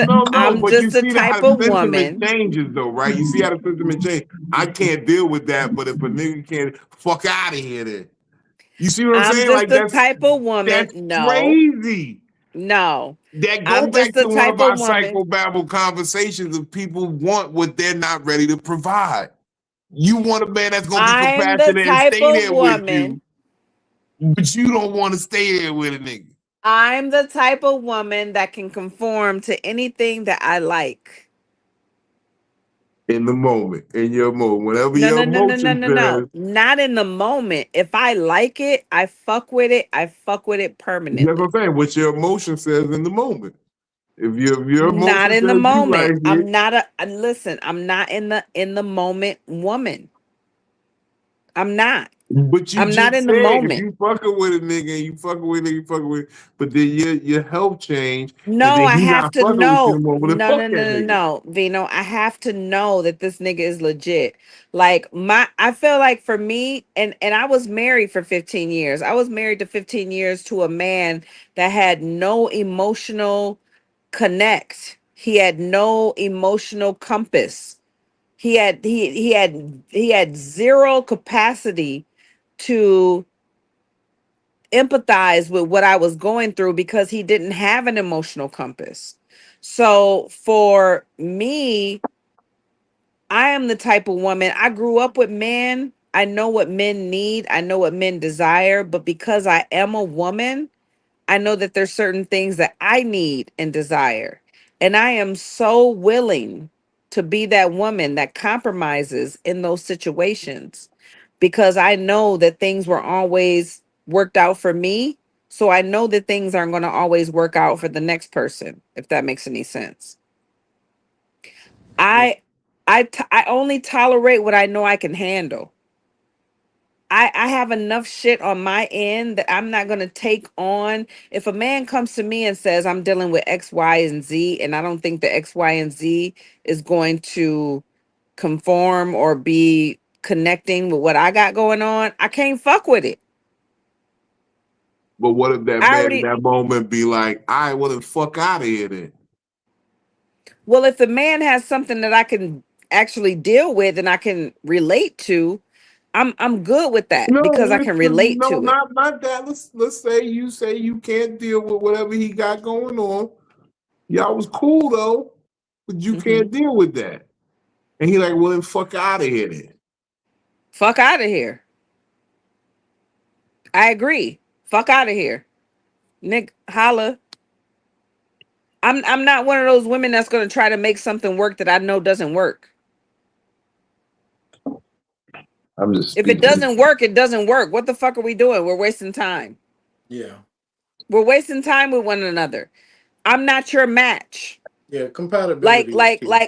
No. I'm But you just the see that type how the of sentiment woman. changes, though, right? You see how the sentiment change. I can't deal with that, but if a nigga can't, fuck out of here, then. You see what I'm I'm saying? just Like the type of woman. that's No, crazy. no. That go I'm just back the to one type of our of woman. psychobabble conversations of people want what they're not ready to provide. You want a man that's gonna be I'm the compassionate and type stay of there with woman. you, but you don't want to stay there with a nigga I'm the type of woman that can conform to anything that I like. in the moment, in your moment, whenever No, your no, no, no, no, emotion no, no. says. Not in the moment. If I like it, I fuck with it. I fuck with it That's what permanently. I'm saying. What your emotion says in the moment. If your Not emotion in the says you moment. like it, I'm not a listen, I'm not in the moment woman. I'm not. but you I'm not just in the said if moment. you fucking with a nigga and you fucking with a nigga, you fucking with, but then your health change and No, then I he have not to fucking with you no know. more. Well, then No, no, fuck that no, no, nigga. no. Vino, I have to know that this nigga is legit. Like I feel like for me, and I was married for 15 years. I was married to 15 years to a man that had no emotional connect. He had no emotional compass. He had zero capacity to empathize with what I was going through because he didn't have an emotional compass. So for me, I am the type of woman, I grew up with men. I know what men need, I know what men desire, but because I am a woman, I know that there's certain things that I need and desire. And I am so willing to be that woman that compromises in those situations because I know that things were always worked out for me. So I know that things aren't going to always work out for the next person, if that makes any sense. Yeah. I only tolerate what I know I can handle. I have enough shit on my end that I'm not going to take on. If a man comes to me and says, I'm dealing with X, Y, and Z, and I don't think the X, Y, and Z is going to conform or be connecting with what I got going on, I can't fuck with it. But what if that I man in already, that moment be like, I want to fuck out of here then? well, if the man has something that I can actually deal with and I can relate to, I'm good with that No, because I can listen, relate no, to it. not that. Let's say you can't deal with whatever he got going on. Y'all was cool though, but you Hmm. can't deal with that. And he like, well then fuck out of here then. Fuck out of here. I agree. Fuck out of here. Nick, holla. I'm not one of those women that's gonna try to make something work that I know doesn't work. I'm just If it speaking. doesn't work, it doesn't work. What the fuck are we doing? We're wasting time. Yeah. We're wasting time with one another. I'm not your match. Yeah. Compatibility is key.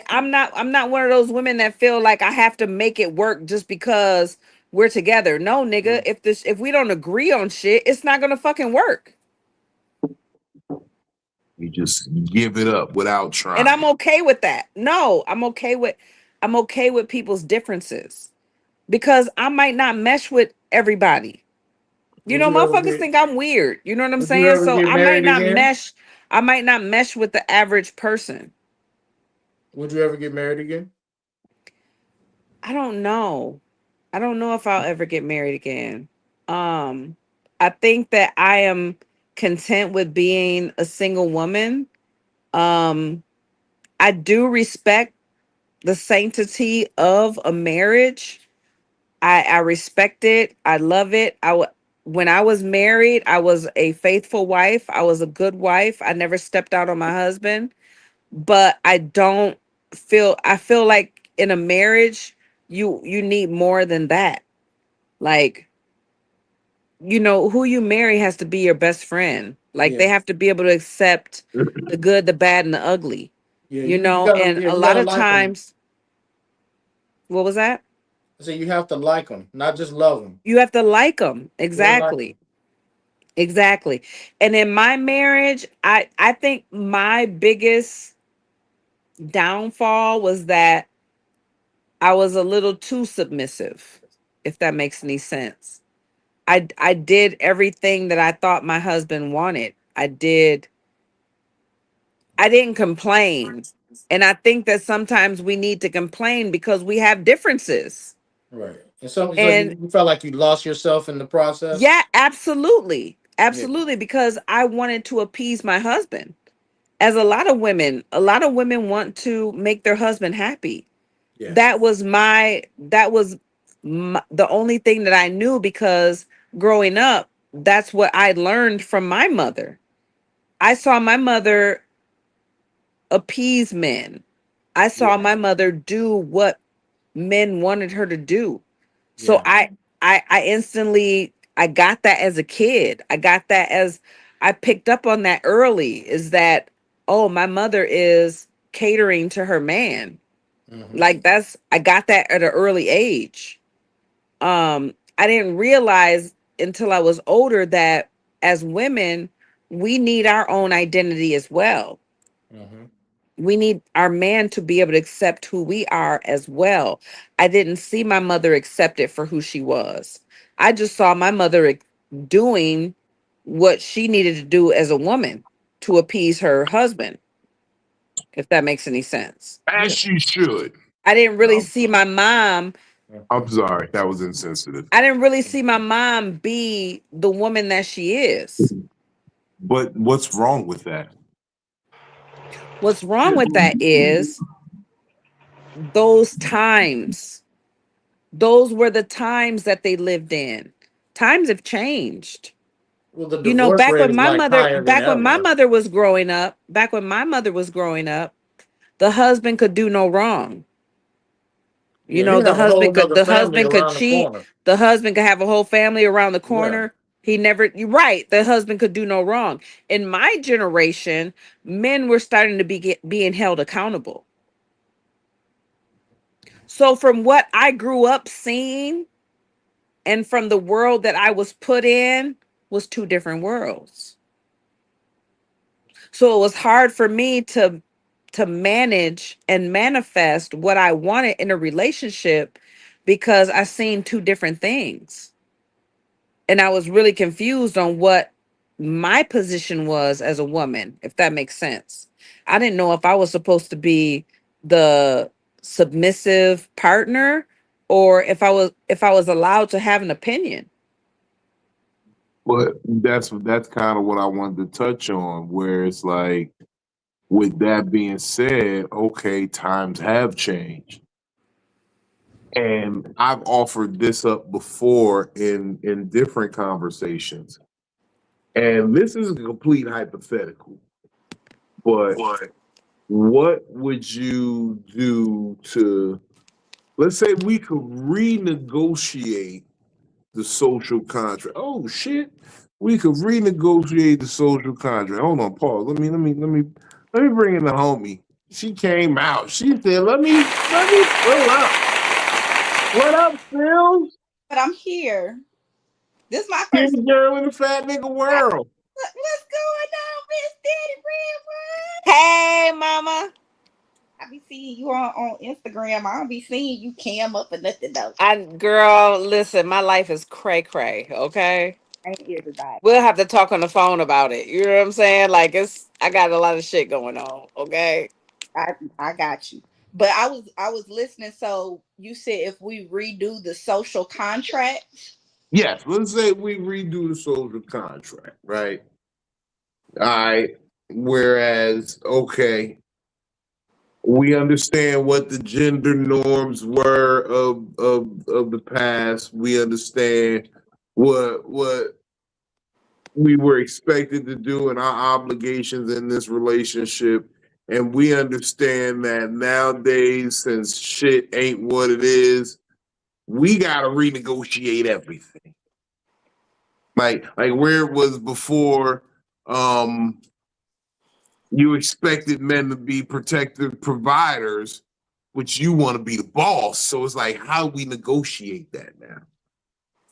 I'm not one of those women that feel like I have to make it work just because we're together. No, nigga. Right. If we don't agree on shit, it's not gonna fucking work. You just give it up without And I'm trying. okay with that. No, I'm okay with people's differences because I might not mesh with everybody. You Would know, you ever motherfuckers get think I'm weird. You know what I'm would you saying? ever So get I might married not again? mesh. I might not mesh with the average person. Would you ever get married again? I don't know. I don't know if I'll ever get married again. Um, I think that I am content with being a single woman. Um, I do respect the sanctity of a marriage. I respect it. I love it. When I was married, I was a faithful wife. I was a good wife. I never stepped out on my husband, but I feel like in a marriage you need more than that. Like, who you marry has to be your best friend. Like Yeah. they have to be able to accept the good, the bad, and the ugly. Yeah. You gotta And yeah a you lot gotta of like them. times, what was that? I say you have to like them, not just love them. You have to like them. You gotta like them. Exactly. Exactly. And in my marriage, I think my biggest downfall was that I was a little too submissive, if that makes any sense. I did everything that I thought my husband wanted. I didn't complain. And I think that sometimes we need to complain because we have differences. Right. And so And you felt like you lost yourself in the process. yeah, absolutely. Yeah. Absolutely, because I wanted to appease my husband. As a lot of women want to make their husband happy. Yeah. That was the only thing that I knew because growing up, that's what I learned from my mother. I saw my mother appease men. I saw Yeah. my mother do what men wanted her to do. So Yeah. I instantly I got that as a kid. I picked up on that early, is that, oh, my mother is catering to her man. Hmm. Like, I got that at an early age. I didn't realize until I was older that as women, we need our own identity as well. Hmm. We need our man to be able to accept who we are as well. I didn't see my mother accept it for who she was. I just saw my mother doing what she needed to do as a woman to appease her husband. if that makes any sense. As Yeah. she should. I didn't really Um, see my mom. I'm sorry, that was insensitive. I didn't really see my mom be the woman that she is. But what's wrong with that? What's wrong with that is those times. Those were the times that they lived in. Times have changed. Well, the You know, divorce rate is like higher than back when my ever. mother was growing up, the husband could do no wrong. You Yeah, know, we have a whole nother the family husband could around the cheat, corner. the husband could have a whole family around the Yeah. corner. He never, you're right, the husband could do no wrong. In my generation, men were starting to being held accountable. So from what I grew up seeing and from the world that I was put in was two different worlds. So it was hard for me to manage and manifest what I wanted in a relationship because I seen two different things. And I was really confused on what my position was as a woman, if that makes sense. I didn't know if I was supposed to be the submissive partner or if I was allowed to have an opinion. But that's kind of what I wanted to touch on, where it's like, with that being said, okay, times have changed. And I've offered this up before in different conversations. And this is a complete hypothetical, but what would you do to, let's say we could renegotiate the social contract. Oh shit. We could renegotiate the social contract. Hold on, pause. Let me bring in the homie. She came out. She said, let me pull up. What up, Phil? But I'm here. This is my first. Skinny girl in the fat nigga world. What's going on, Miss Daddy Redwood? Hey, mama. I be seeing you on Instagram. I don't be seeing you cam up or nothing though. Girl, listen, my life is cray cray, okay? Ain't everybody. We'll have to talk on the phone about it. You know what I'm saying? Like I got a lot of shit going on, okay? I got you. But I was listening. So you said if we redo the social contract, Yes, let's say we redo the social contract, right? All right. Whereas, okay, we understand what the gender norms were of the past. We understand what we were expected to do and our obligations in this relationship. And we understand that nowadays, since shit ain't what it is, we gotta renegotiate everything. Like where it was before, um, you expected men to be protective providers, which you want to be the boss. So it's like, how we negotiate that now?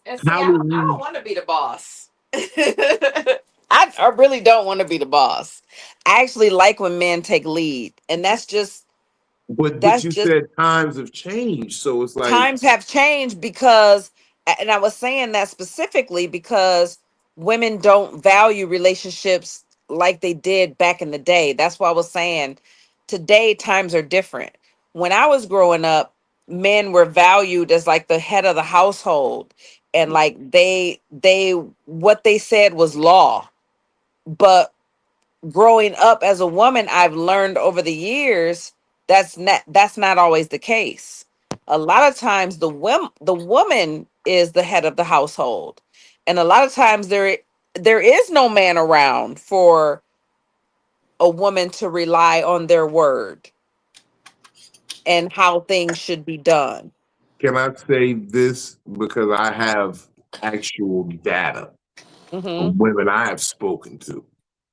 And see, How I do don't we? want to be the boss. I really don't want to be the boss. I actually like when men take lead, and But that's you just said times have changed, so it's like, times have changed because, and I was saying that specifically because women don't value relationships like they did back in the day. That's why I was saying today times are different. When I was growing up, men were valued as like the head of the household, and like they what they said was law. But growing up as a woman, I've learned over the years that's not always the case. A lot of times the woman is the head of the household. And a lot of times there is no man around for a woman to rely on their word and how things should be done. can I say this because I have actual data Hmm. of women I have spoken to,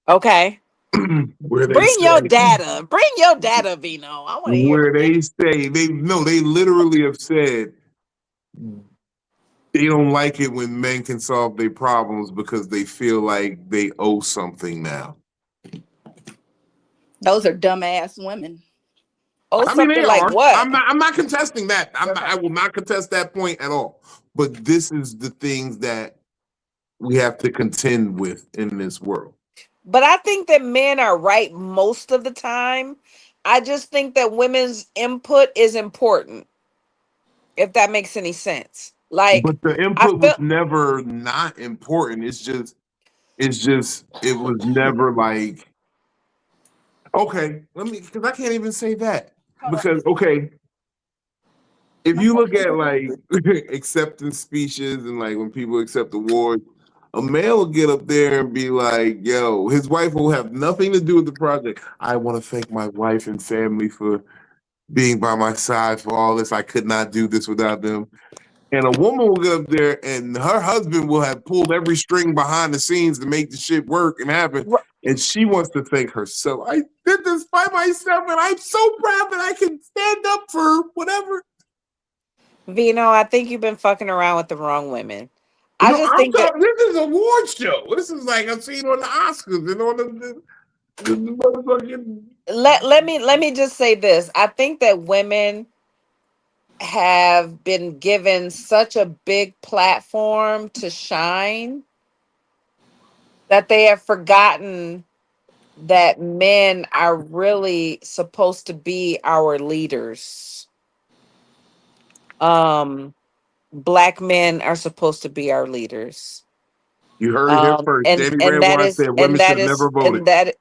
Okay. where they say, Bring your data, Vino. I want to hear where it. they say they no, they literally have said they don't like it when men can solve their problems because they feel like they owe something now. those are dumbass women. Oh, I mean, they something like are. what? I'm not contesting that. Okay. I will not contest that point at all. But this is the things that we have to contend with in this world. But I think that men are right most of the time. I just think that women's input is important, if that makes any sense. Like, But the I input feel was never not important. It's just it was never like, okay, let me, because I can't even say that. Hold on. Because okay, if My you look at phone. like acceptance speeches and like when people accept awards, a male will get up there and be like, yo, his wife will have nothing to do with the project. I want to thank my wife and family for being by my side for all this. I could not do this without them. And a woman will get up there and her husband will have pulled every string behind the scenes to make the shit work and happen. And she wants to thank herself. I did this by myself and I'm so proud that I can stand up for whatever. Vino, I think you've been fucking around with the wrong women. I No, just I'm think that talking, this is an award show. This is like I've seen on the Oscars and on the motherfucking. let me just say this. I think that women have been given such a big platform to shine that they have forgotten that men are really supposed to be our leaders. Um, Black men are supposed to be our leaders. You heard it here first. And Danny and that Redwine is said women and should that have is never voted. and that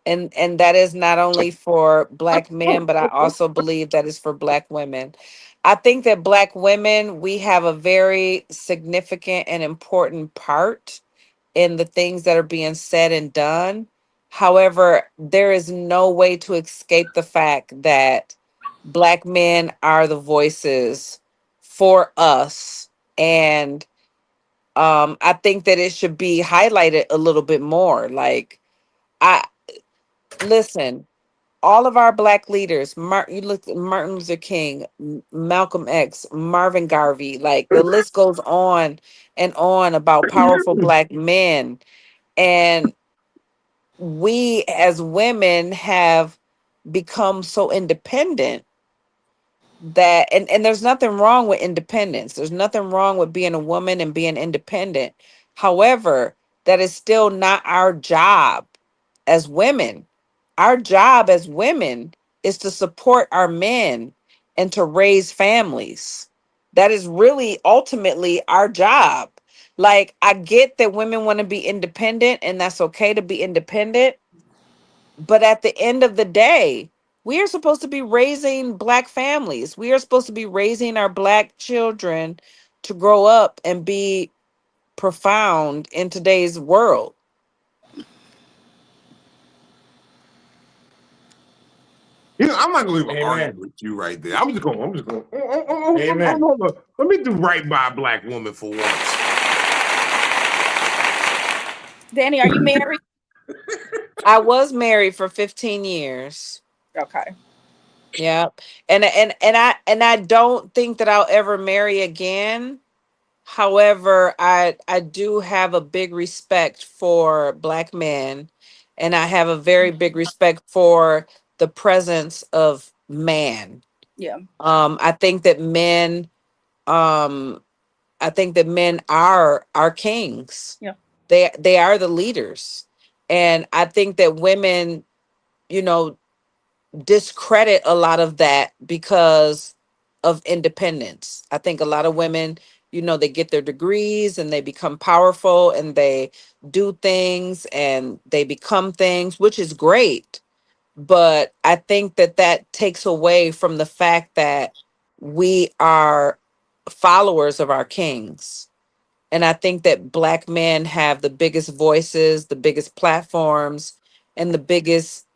and that is not only for Black men, but I also believe that is for Black women. I think that Black women, we have a very significant and important part in the things that are being said and done. However, there is no way to escape the fact that Black men are the voices for us. And I think that it should be highlighted a little bit more. Like, I listen, all of our Black leaders, Martin, you look at Martin Luther King, Malcolm X, Marvin Garvey, like the list goes on and on about powerful Black men. And we as women have become so independent that and there's nothing wrong with independence. There's nothing wrong with being a woman and being independent. However, that is still not our job as women. Our job as women is to support our men and to raise families. That is really ultimately our job. Like, I get that women want to be independent and that's okay to be independent, but at the end of the day, we are supposed to be raising Black families. We are supposed to be raising our Black children to grow up and be profound in today's world. You know, I'm not gonna even argue Amen. with you right there. I'm just going. Amen. Let me do right by a Black woman for once. Danny, are you married? I was married for 15 years. Okay. Yeah. And I don't think that I'll ever marry again. However, I do have a big respect for Black men, and I have a very big respect for the presence of man. Yeah. I think that men um I think that men are our kings. Yeah. They are the leaders. And I think that women, you know, discredit a lot of that because of independence. I think a lot of women, they get their degrees and they become powerful and they do things and they become things, which is great. But I think that that takes away from the fact that we are followers of our kings. And I think that Black men have the biggest voices, the biggest platforms, and the biggest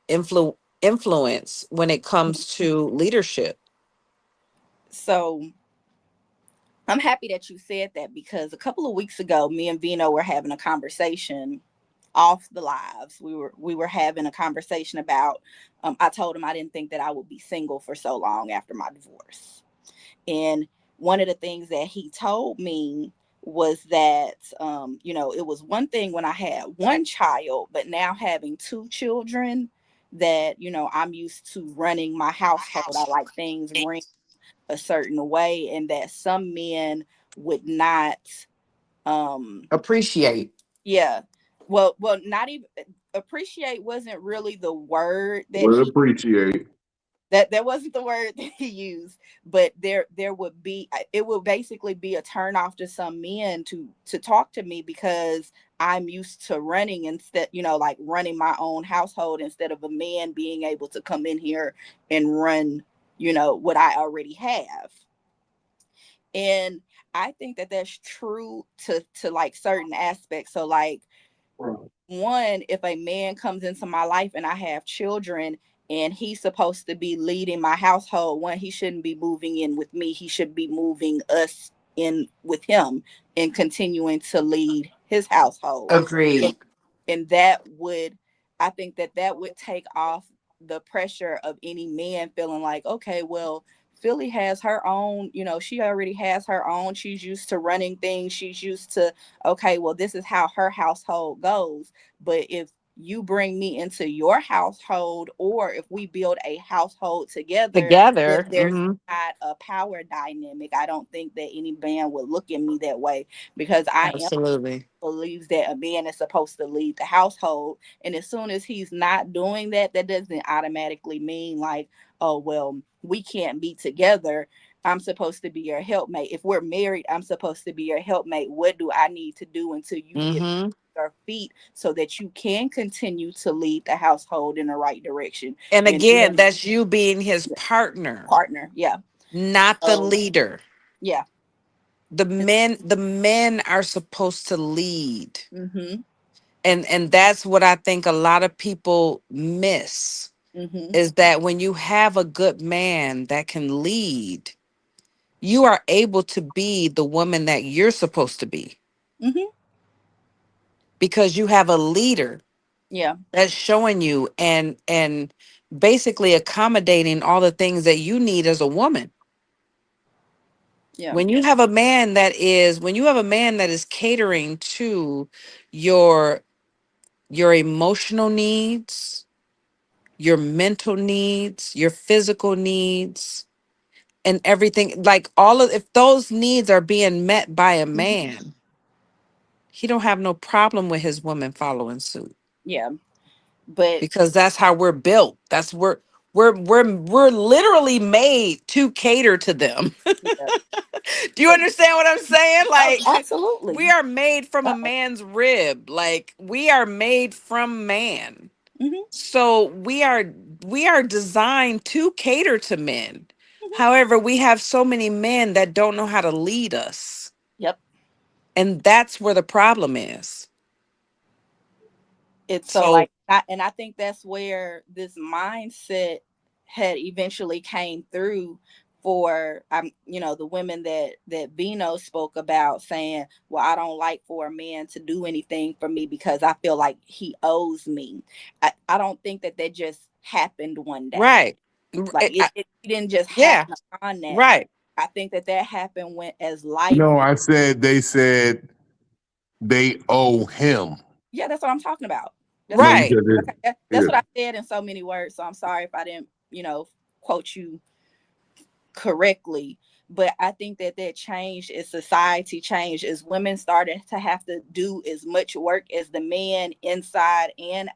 influence when it comes to leadership. So I'm happy that you said that because a couple of weeks ago, me and Vino were having a conversation off the lives. We were having a conversation about. I told him I didn't think that I would be single for so long after my divorce, and one of the things that he told me was that it was one thing when I had one child, but now having two children, that I'm used to running my household. I like things ring a certain way, and that some men would not um Appreciate. yeah, well, not even, appreciate wasn't really the word that Would appreciate. that wasn't the word that he used, but there would be, it would basically be a turn off to some men to talk to me because I'm used to running instead, like running my own household instead of a man being able to come in here and run, what I already have. And I think that that's true to like certain aspects. So like, one, if a man comes into my life and I have children and he's supposed to be leading my household, one, he shouldn't be moving in with me. He should be moving us in with him and continuing to lead his household. And, Agreed. and that would, I think that that would take off the pressure of any man feeling like, okay, well, Philly has her own, she already has her own. She's used to running things. She's used to, okay, well, this is how her household goes. But if you bring me into your household, or if we build a household together, then Together. there's not a power dynamic. I don't think that any man would look at me that way because I am Absolutely. believes that a man is supposed to lead the household. And as soon as he's not doing that, that doesn't automatically mean like, oh, well, we can't be together. I'm supposed to be your helpmate. If we're married, I'm supposed to be your helpmate. What do I need to do until you get Mm-hmm. your feet so that you can continue to lead the household in the right direction? And And again, then that's you being his yeah, partner, partner, yeah. not the So leader. yeah. The men are supposed to lead. Mm-hmm. And that's what I think a lot of people miss, Mm-hmm. is that when you have a good man that can lead, you are able to be the woman that you're supposed to be Mm-hmm. because you have a leader Yeah. that's showing you and basically accommodating all the things that you need as a woman. Yeah. When you have a man that is catering to your your emotional needs, your mental needs, your physical needs, and everything, like all of, if those needs are being met by a Mm-hmm. man, he don't have no problem with his woman following suit Yeah. But because that's how we're built. That's we're literally made to cater to them. yeah. Do you understand what I'm saying? Oh, Like, we absolutely. are made from a Uh-oh. man's rib. Like, we are made from man. Hmm. So we are designed to cater to men. Hmm. However, we have so many men that don't know how to lead us. Yep. And that's where the problem is. It's so So, like, and I think that's where this mindset had eventually came through for the women that Vino spoke about, saying, well, I don't like for a man to do anything for me because I feel like he owes me. I don't think that that just happened one day. right. Like it didn't just Yeah, happen upon that. right. I think that that happened when as life. No, they said they owe him. Yeah, that's what I'm talking about. That's No, what you Right. said this. okay, that's Yeah. what I said in so many words. So I'm sorry if I didn't, quote you correctly. But I think that that changed as society changed, as women started to have to do as much work as the man inside and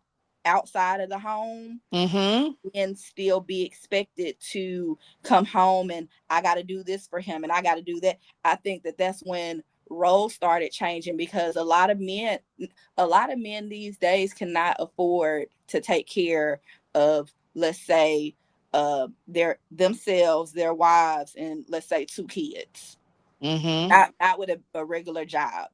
outside of the home, Mhm. and still be expected to come home and I got to do this for him and I got to do that. I think that that's when roles started changing because a lot of men these days cannot afford to take care of, let's say, their themselves, their wives, and let's say two kids. Mhm. Not with a regular job,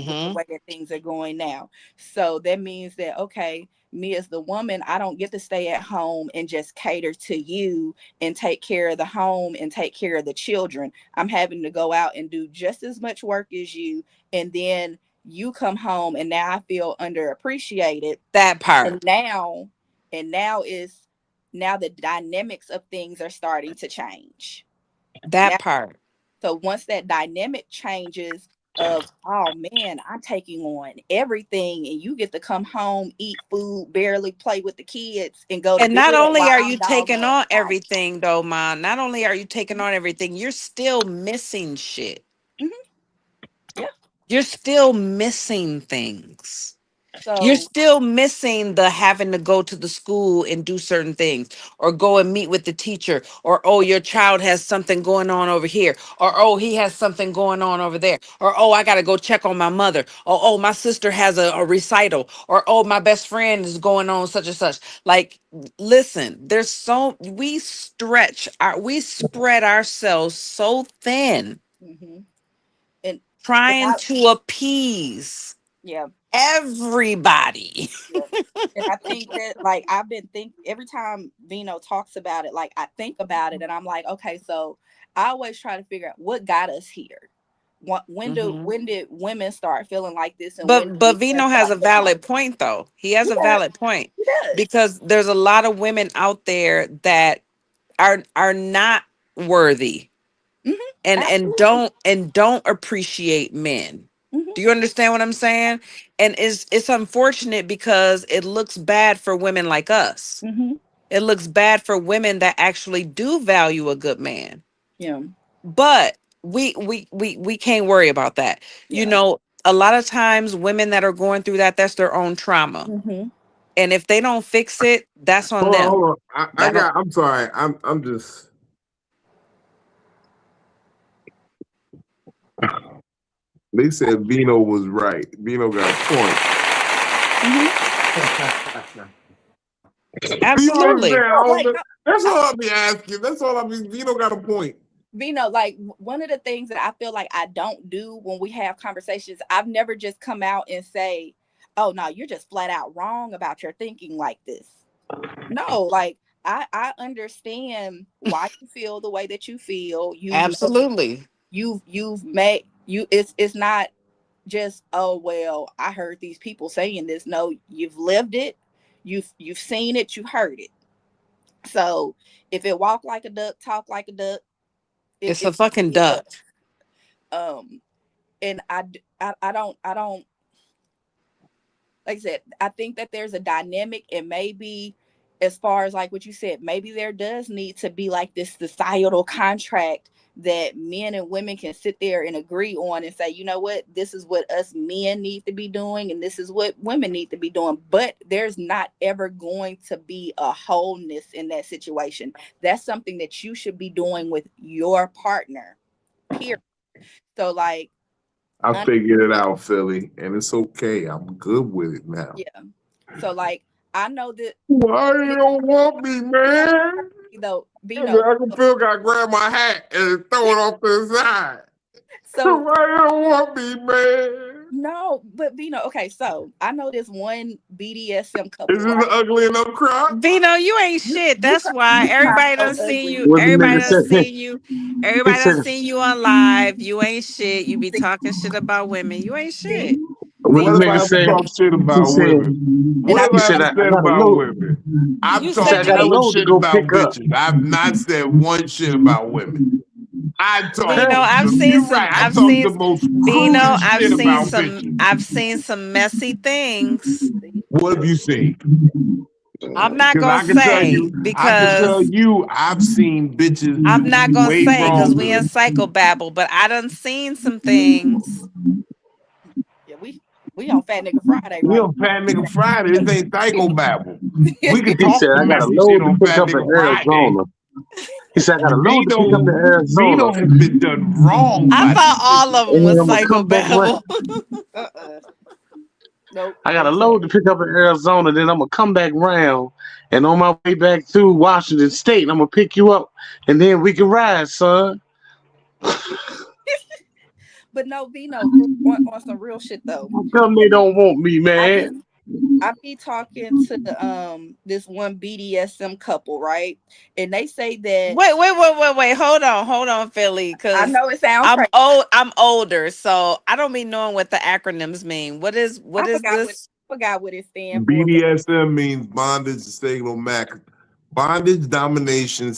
with the Mhm. way that things are going now. So that means that, okay, me as the woman, I don't get to stay at home and just cater to you and take care of the home and take care of the children. I'm having to go out and do just as much work as you. And then you come home and now I feel underappreciated. That And part. now the dynamics of things are starting to change. That Now part. so once that dynamic changes of, oh man, I'm taking on everything and you get to come home, eat food, barely play with the kids and go to And bed not only while are I'm you taking doggone on tired. everything though, man, not only are you taking on everything, you're still missing shit. Hmm. Yeah. You're still missing things. You're So still missing the having to go to the school and do certain things, or go and meet with the teacher, or oh, your child has something going on over here, or oh, he has something going on over there, or oh, I got to go check on my mother, or oh, my sister has a recital, or oh, my best friend is going on such and such. Like, listen, there's so we spread ourselves so thin hmm and trying I to appease yeah. everybody. Yeah. And I think that like I've been think every time Vino talks about it, like I think about it and I'm like, okay, so I always try to figure out what got us here. When did women start feeling like this and when did But men Vino has start a feeling like valid point though. He has he a does, valid point he does. because there's a lot of women out there that are not worthy Mm-hmm. and Absolutely. don't appreciate men. Mm-hmm. Do you understand what I'm saying? And it's unfortunate because it looks bad for women like us. Mm-hmm. It looks bad for women that actually do value a good man. Yeah. But we can't worry about that. You Yeah. know, a lot of times women that are going through that, that's their own trauma. Mm-hmm. And if they don't fix it, that's on Hold on, them. hold on. That don't I'm sorry. I'm just. They said Vino was right. Vino got a point. Mm-hmm. Do you absolutely. understand? No, like That's I, all I'll be asking. That's all I'll be. Vino got a point. Vino, like one of the things that I feel like I don't do when we have conversations, I've never just come out and say, "Oh no, you're just flat out wrong about your thinking like this." No, like I understand why you feel the way that you feel. Absolutely. You've made you it's not just, oh well, I heard these people saying this. No, you've lived it, you've seen it, you heard it. So if it walk like a duck, talk like a duck, It's a it's fucking a duck. duck. Um and I don't like I said, I think that there's a dynamic and maybe as far as like what you said, maybe there does need to be like this societal contract that men and women can sit there and agree on and say, you know what, this is what us men need to be doing and this is what women need to be doing. But there's not ever going to be a wholeness in that situation. That's something that you should be doing with your partner. Period. So like I un- figured it out, Philly, and it's okay. I'm good with it now. yeah. So like I know that Why you me don't want me, man? though, Vino. I can feel got to grab my hat and throw it off to the side. So Why you don't want me, man? no, but Vino, okay, so I know this one BDSM Is couple, this right? ugly enough crowd? Vino, you ain't shit. You That's why not everybody so done seen ugly. you. What the Everybody nigga done said? seen you. He Everybody said, done seen you on live. You ain't shit. You be talking shit about women. You ain't See, shit. what What the see, if I nigga ever said? talk shit He about said, women? and What I have he I said, ever I said got a about load. women? I've You He said, said I talked you got a be hella load to shit go about pick up. bitches. I've not said one shit about women. I talk. Vino. I've seen You're some. right. I I've talk seen the most Vino. crudest shit about bitches. I've seen some messy things. What have you seen? I'm not Because gonna say I can tell because you, I've seen bitches I'm do not gonna way say because we wrong. in psychobabble. But I done seen some things. yeah, we on Fat Nigga Friday We right on Fat Nigga Friday. This ain't psycho babble. now. We can He talk said, the I got a messy shit load to on pick Fat up in Nigga Friday. Arizona. He said, I got a load to pick up in Arizona. Vito has been done wrong I by thought these all bitches. of them And then was I'm gonna come back right. psychobabble. uh-uh. Nope. I got Like a I said, load to pick up in Arizona. Then I'm gonna come back round, and on my way back through Washington State, I'm gonna pick you up, and then we can ride, son. but no, Vino, on some real shit though. How come they don't want me, I be man? I be talking to this one BDSM couple, right? And they say that Wait. Hold on, Philly, I because know it sounds crazy. I'm older, so I don't be knowing what the acronyms mean. What I is this? forgot what it stands for, but BDSM means bondage, domination,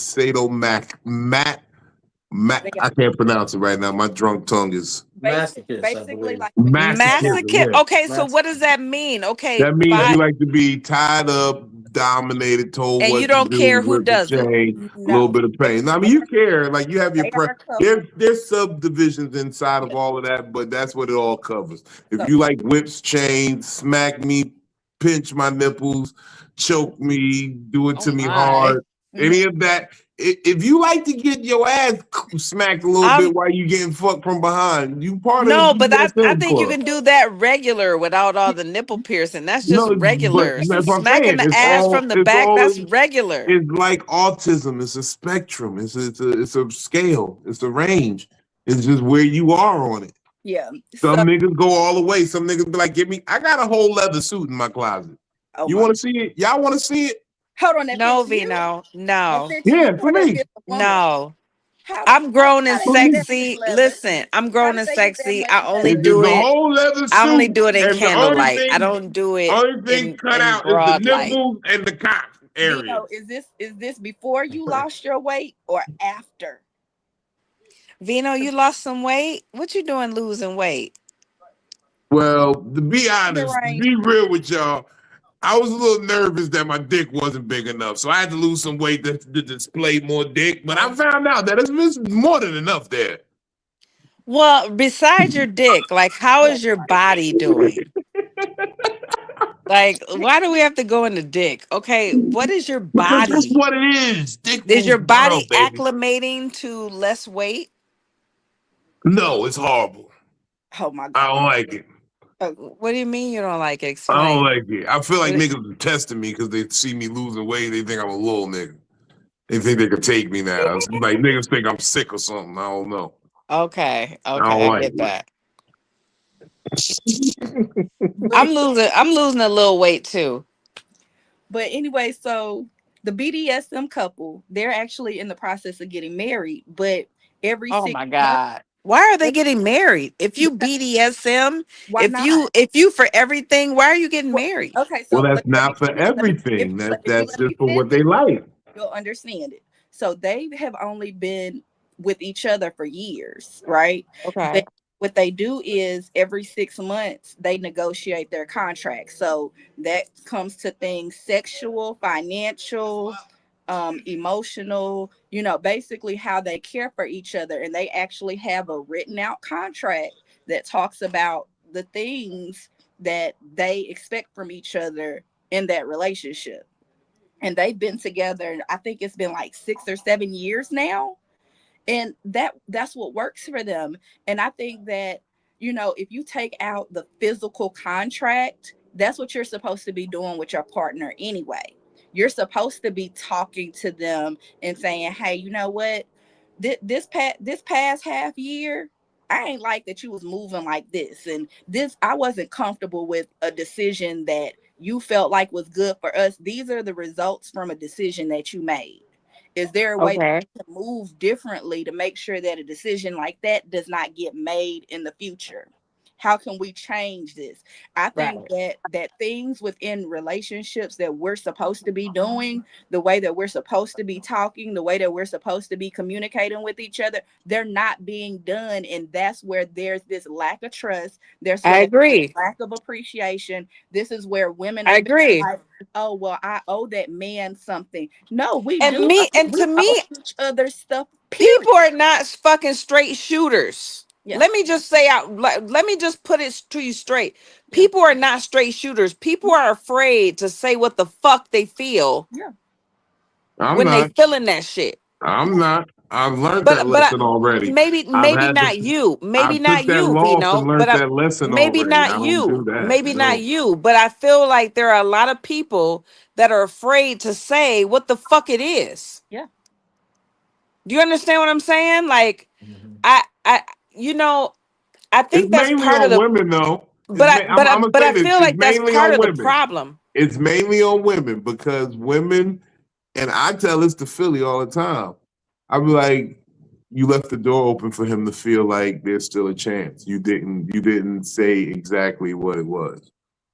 they got I can't pronounce it right now. My drunk tongue is Masochist, I basically believe. like when you masochist. Masochist. Yeah. Okay, so what Masochist. does that mean? Okay, That means by you like to be tied up, dominated, told And what you to don't do, care who whipped the does it. chain, a little No, bit of they, pain. I mean, they you care, like you have your they are a there's subdivisions inside of yeah. all of that, but that's what it all covers. If So you like whips, chains, smack me, pinch my nipples, choke me, do it Oh to me my. hard, mhm. any of that. If you like to get your ass smacked a little Um bit while you getting fucked from behind, you part of the no, but I BDSM think you club. can do that regular without all the nipple piercing. That's just No, but regular. that's what I'm Smacking saying. the ass from the It's back, all that's regular. it's like autism. It's a spectrum. It's a scale. It's a range. It's just where you are on it. yeah. So Some niggas go all the way. Some niggas be like, "Give me." I got a whole leather suit in my closet. oh You my, want to see it? Y'all want to see it? hold on, that No, fits you? Vino. That No. fits you Yeah, for or that me. fits a woman? No. How I'm how grown and how they For get me. that much sexy. leather? Listen, I'm How grown did and they get that sexy. much I only leather? It's do a it. whole leather I only suit, do it in and the only candlelight. I thing, don't do it only thing cut in out is the broad light. nipples and the cock Vino, areas. is this before you lost your weight or after? Vino, you lost some weight? What you doing losing weight? Well, to be honest, to Lorraine, be real with y'all, I was a little nervous that my dick wasn't big enough, so I had to lose some weight to display more dick. But I oh, found out that it's more than enough there. Well, besides your dick, like how oh is your my body doing? Like, why do we have to go into dick? Okay, what is your Because that's body? what it is. Dick Is rules your the body world, baby. acclimating to less weight? No, it's horrible. oh my I god. don't like it. Oh, What do you mean you don't like it? I don't Explain. like it. I feel like What niggas are testing me because they see me losing weight. They think I'm a little nigga. They think they could take me now. It's like niggas think I'm sick or something. I don't know. Okay, I okay, don't I like get that. it. but I'm losing a little weight too. but anyway, so the BDSM couple, they're actually in the process of getting married, but every Oh six my months, God. Why are they every, getting married? If you BDSM, why not? if you for everything, why are you getting Well, married? okay, Well, so that's not for everything. if you That's let me just for finish, what they like. you'll understand it. So they have only been with each other for years, right? Okay. But what they do is every 6 months they negotiate their contract. So that comes to things sexual, financial, emotional, basically how they care for each other. And they actually have a written out contract that talks about the things that they expect from each other in that relationship. And they've been together, I think it's been like 6 or 7 years now, and that's what works for them. And I think that, if you take out the physical contract, that's what you're supposed to be doing with your partner anyway. You're supposed to be talking to them and saying, hey, you know what, this past half year, I ain't like that you was moving like this, and this, I wasn't comfortable with a decision that you felt like was good for us. These are the results from a decision that you made. Is there a way Okay. to move differently to make sure that a decision like that does not get made in the future? How can we change this? I think Right. that things within relationships that we're supposed to be doing, the way that we're supposed to be talking, the way that we're supposed to be communicating with each other, they're not being done. And that's where there's this lack of trust. There's I where there's agree. lack of appreciation. This is where women I are being agree. like, oh, well, I owe that man something. No, we And do. me and We to owe me, each other stuff, period. people are not fucking straight shooters. Yeah. Let me just say out let me just put it to you straight. Yeah. People are not straight shooters. People are afraid to say what the fuck they feel Yeah. I'm when they not. feeling that shit. I'm not. I've learned that But lesson already. I've maybe had to. not you. I Maybe not took that you, loss and Vino, learned that lesson maybe already. not I don't do you. that. Maybe not No. you, but I feel like there are a lot of people that are afraid to say what the fuck it is. Yeah. Do you understand what I'm saying? Like Mhm. I you know, I It's think that's mainly part of on the women, though. I'm gonna but say I this. feel It's like that's mainly part on of the women. problem. It's mainly on women because women, and I tell this to Philly all the time. I be like, you left the door open for him to feel like there's still a chance. You didn't say exactly what it was.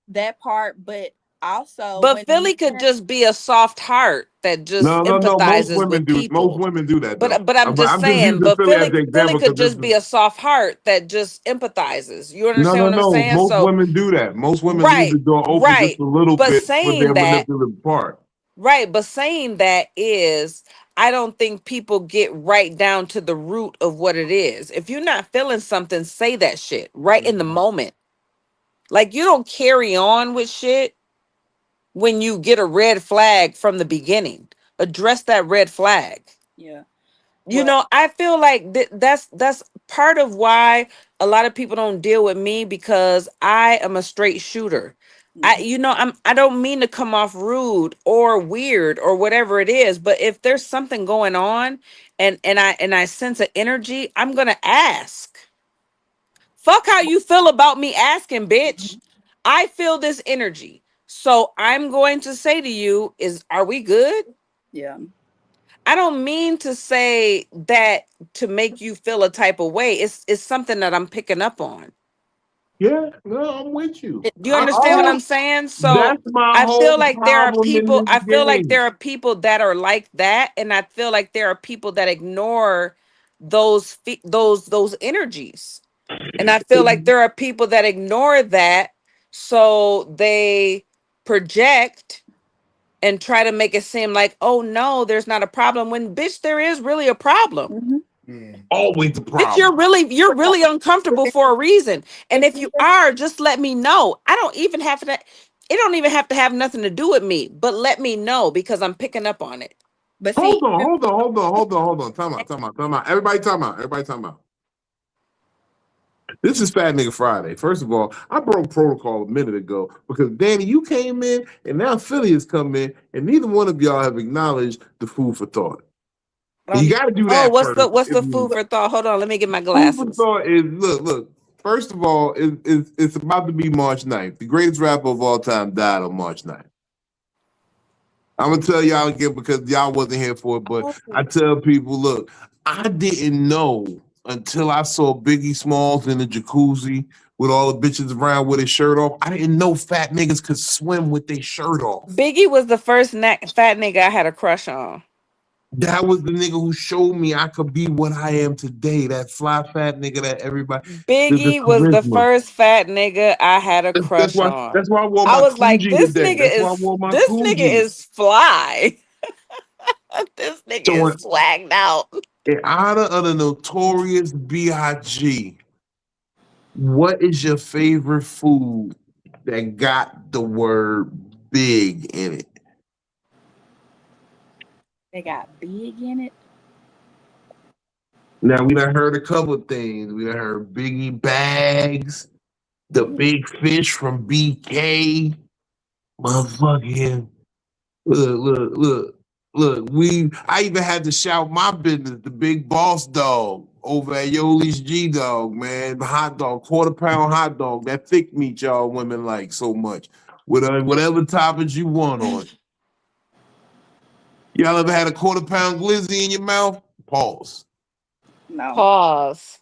That part, but also But when Philly could men, just be a soft heart that just No, no, no. empathizes with Most people. women do that though. But I'm just I'm just saying, using but Philly as the Philly example could because this just is be a soft heart that just empathizes. You no, understand no, what I'm no. saying? Most So women do that. Most women leave right, the door open just right. a little But bit for saying their that, manipulative part. Right, but saying that is, I don't think people get right down to the root of what it is. If you're not feeling something, say that shit right in the moment. Like, you don't carry on with shit when you get a red flag from the beginning. Address that red flag. Yeah. You Well, know, I feel like that's part of why a lot of people don't deal with me, because I am a straight shooter. I, mhm. you know, I don't mean to come off rude or weird or whatever it is, but if there's something going on and I sense an energy, I'm gonna ask. Fuck how you feel about me asking, bitch. I feel this energy. So I'm going to say to you, are we good? Yeah. I don't mean to say that to make you feel a type of way. It's something that I'm picking up on. Yeah, no, I'm with you. It, Do you I it's understand what really I'm saying? So That's my I whole feel like there are problem in people, this I feel like game. there are people that are like that, and I feel like there are people that ignore those energies. And I feel like there are people that ignore that, so they project and try to make it seem like, oh no, there's not a problem, when bitch there is really a problem. mhm. Yeah. Always a Bitch, problem. you're really uncomfortable for a reason. And if And you are, just let me know. I don't even have to, it don't even have to have nothing to do with me, but let me know, because I'm picking up on it. but Hold see, on, hold on, hold on, hold on, hold on. Time out. Everybody time out. Everybody time out. This is Fat Nigga Friday. First of all, I broke protocol a minute ago because Danny, you came in and now Philly has come in, and neither one of y'all have acknowledged the food for thought. I And don't you need. got to do Oh, that what's first. the food for thought? Hold on, let me get my Food for glasses. thought is look. First of all, it's about to be March 9th. The greatest rapper of all time died on March 9th. I'm gonna tell y'all again because y'all wasn't here for it, but Oh, I tell people, look, I didn't know until I saw Biggie Smalls in the jacuzzi with all the bitches around with his shirt off. I didn't know fat niggas could swim with their shirt off. Biggie was the first fat nigga I had a crush on. That was the nigga who showed me I could be what I am today. That fly fat nigga that everybody, the Biggie was the charisma. first fat nigga I had a That's crush why. on. That's why I wore I my was like, Coogee today. That's why I wore my this nigga Coogee. is fly. This nigga So is swagged out. in honor of the notorious B.I.G., what is your favorite food that got the word big in it? they got big in it. Now we done heard a couple of things. We done heard Biggie Bags, the Ooh, big fish from BK, motherfucking look. I even had to shout my business, the big boss dog over at Yoli's G Dog, man. The hot dog, quarter-pound hot dog, that thick meat y'all women like so much. With whatever toppings you want on it. Y'all ever had a quarter-pound glizzy in your mouth? Pause. no, Pause.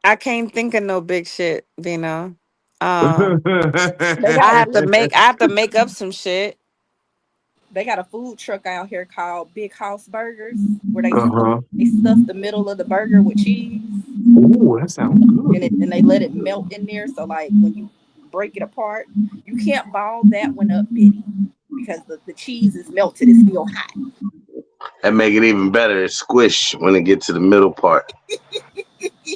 I can't think of no big shit, Vino. Uh they got I a have to food. make I have to make up some shit. They got a food truck out here called Big House Burgers, where Uh-huh. they stuff the middle of the burger with cheese, Ooh, that sounds and good. they let it melt in there. So like when you break it apart, you can't ball that one up, Biddy, because the cheese is melted. It's still hot. And make it even better. It's squish when it get to the middle part.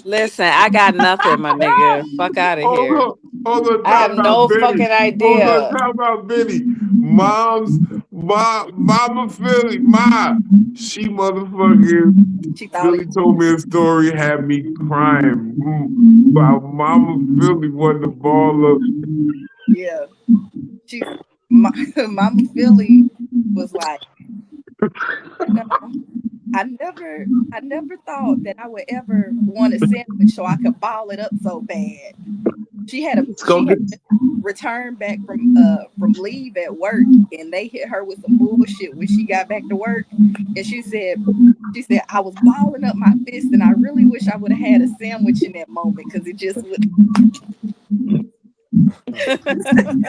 Listen, I got nothing, my nigga. Fuck out of Hold here. on, hold on, I have time out, no Benny. fucking Hold on, idea. time out, Benny. Mama Philly, she motherfucking She thought it. Philly told me a story, had me crying about Mama Philly wanting to ball up. Yeah, she's Mama Philly was like, you know, I never thought that I would ever want a sandwich so I could ball it up so bad. Let's go She had get. returned back from leave at work, and they hit her with some bullshit when she got back to work, and she said I was balling up my fist, and I really wish I would have had a sandwich in that moment because it just would.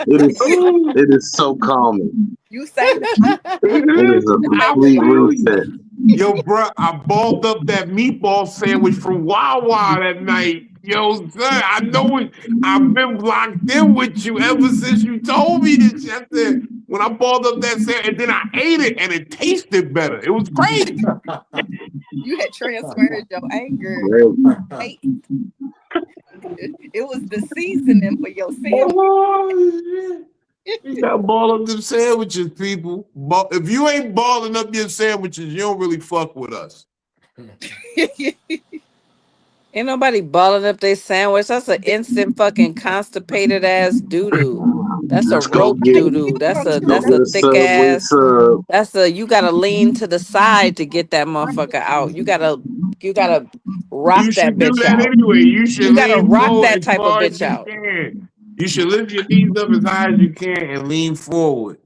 It is. Oh, It is so calming. You say that It it is. is a you I make me complete laugh. feel you. reset. Yo, bro, I balled up that meatball sandwich from Wawa that night. Yo, son, I know it. I've been locked in with you ever since you told me this. I said, when I balled up that sandwich, and then I ate it, and it tasted better. It was crazy. You had transferred your anger. Hey, it was the seasoning for your sandwich. Oh, shit. You got to ball up them sandwiches, people. If you ain't balling up your sandwiches, you don't really fuck with us. Ain't nobody balling up their sandwich. That's an instant fucking constipated ass doo doo. That's a Let's go rope get doo it. doo. Let's go That's get a a thick Subway ass. sub. You gotta lean to the side to get that motherfucker out. You gotta You rock that should do bitch that out. anyway. You should You gotta lean rock forward that as type of far as bitch you out. can. You should lift your knees up as high as you can and lean forward.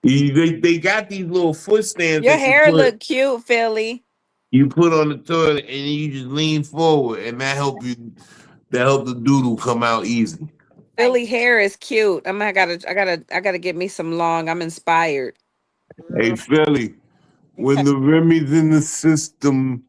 They got these little foot stands Your that hair look cute, Philly. you put on the toilet and you just lean forward and that help the doodle come out easy. Philly hair is cute. I gotta get me some long. I'm inspired. Hey Philly, when the Remy's in the system,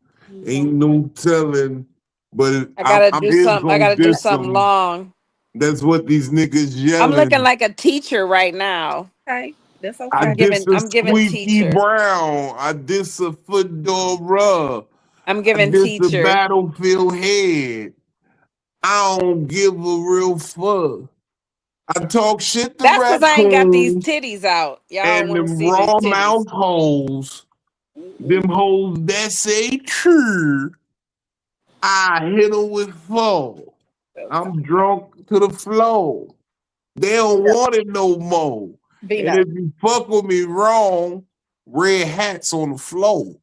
ain't no telling. But I gotta I'm do is something. I gonna gotta do diss something them. long. That's what these niggas I'm looking yelling. like a teacher right now. Okay, that's I okay. diss a I'm giving squeaky teacher. brown. I diss a Fedora. I'm I giving diss a teacher. battlefield head. I don't give a real fuck. I talk shit to That's because I ain't got these raccoons titties out. Y'all don't and want to them see these raw titties. mouth holes. Ooh, Them hoes that say true. I hit them with flow. okay. I'm drunk to the flow. They don't want it no more. And Vino, if you fuck with me wrong, red hats on the floor.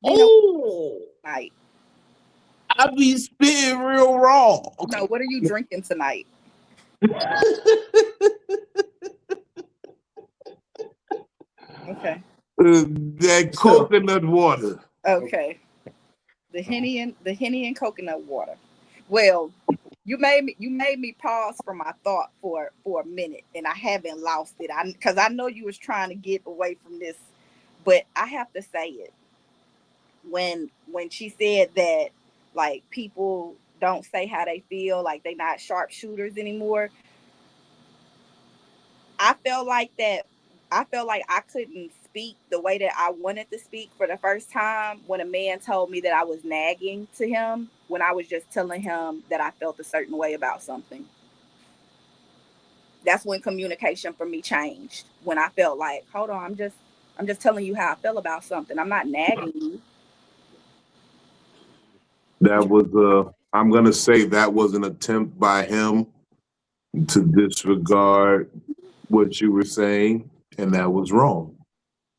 Vino, Oh, tonight. I be spitting real raw. No, what are you drinking tonight? Okay, That coconut water. okay. The henny and coconut water. Well, you made me pause for my thought for a minute, and I haven't lost it. Because I know you was trying to get away from this, but I have to say it. When she said that, like, people don't say how they feel, like they not sharpshooters anymore. I felt like that. I felt like I couldn't speak the way that I wanted to speak for the first time when a man told me that I was nagging to him when I was just telling him that I felt a certain way about something. That's when communication for me changed. When I felt like, hold on, I'm just telling you how I feel about something. I'm not nagging you. That was I'm gonna say that was an attempt by him to disregard what you were saying, and that was wrong.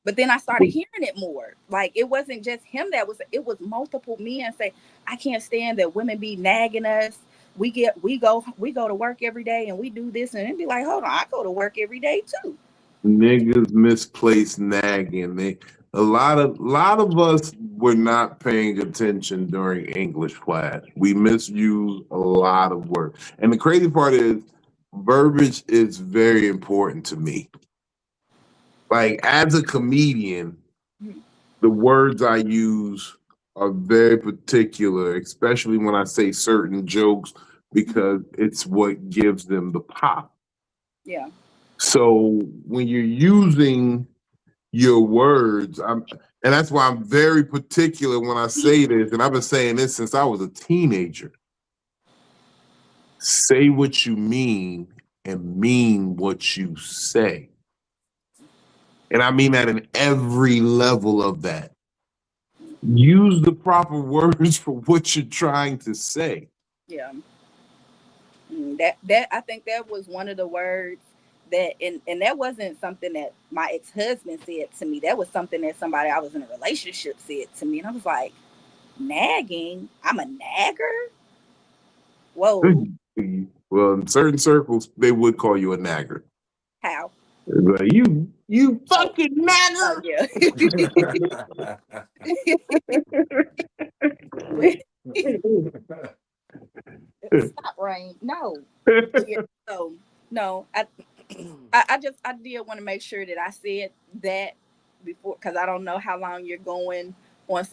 But then I started hearing it more. Like, it wasn't just him it was multiple men say, I can't stand that women be nagging us. We go to work every day and we do this, and it'd be like, hold on, I go to work every day too. Niggas misplaced nagging. A lot of us were not paying attention during English class. We misused a lot of words. And the crazy part is verbiage is very important to me. Like as a comedian, the words I use are very particular, especially when I say certain jokes, because it's what gives them the pop. Yeah. So when you're using your words, and that's why I'm very particular when I say this, and I've been saying this since I was a teenager. Say what you mean what you say. And I mean that in every level of that. Use the proper words for what you're trying to say. Yeah. That I think that was one of the words that, and that wasn't something that my ex-husband said to me. That was something that somebody I was in a relationship said to me. And I was like, nagging? I'm a nagger? Whoa. Well, in certain circles, they would call you a nagger. How? They'd be like, you Oh, fucking oh nagger. yeah. But stop, Rain. No. But yeah, so no, I did want to make sure that I said that before, because I don't know how long you're going on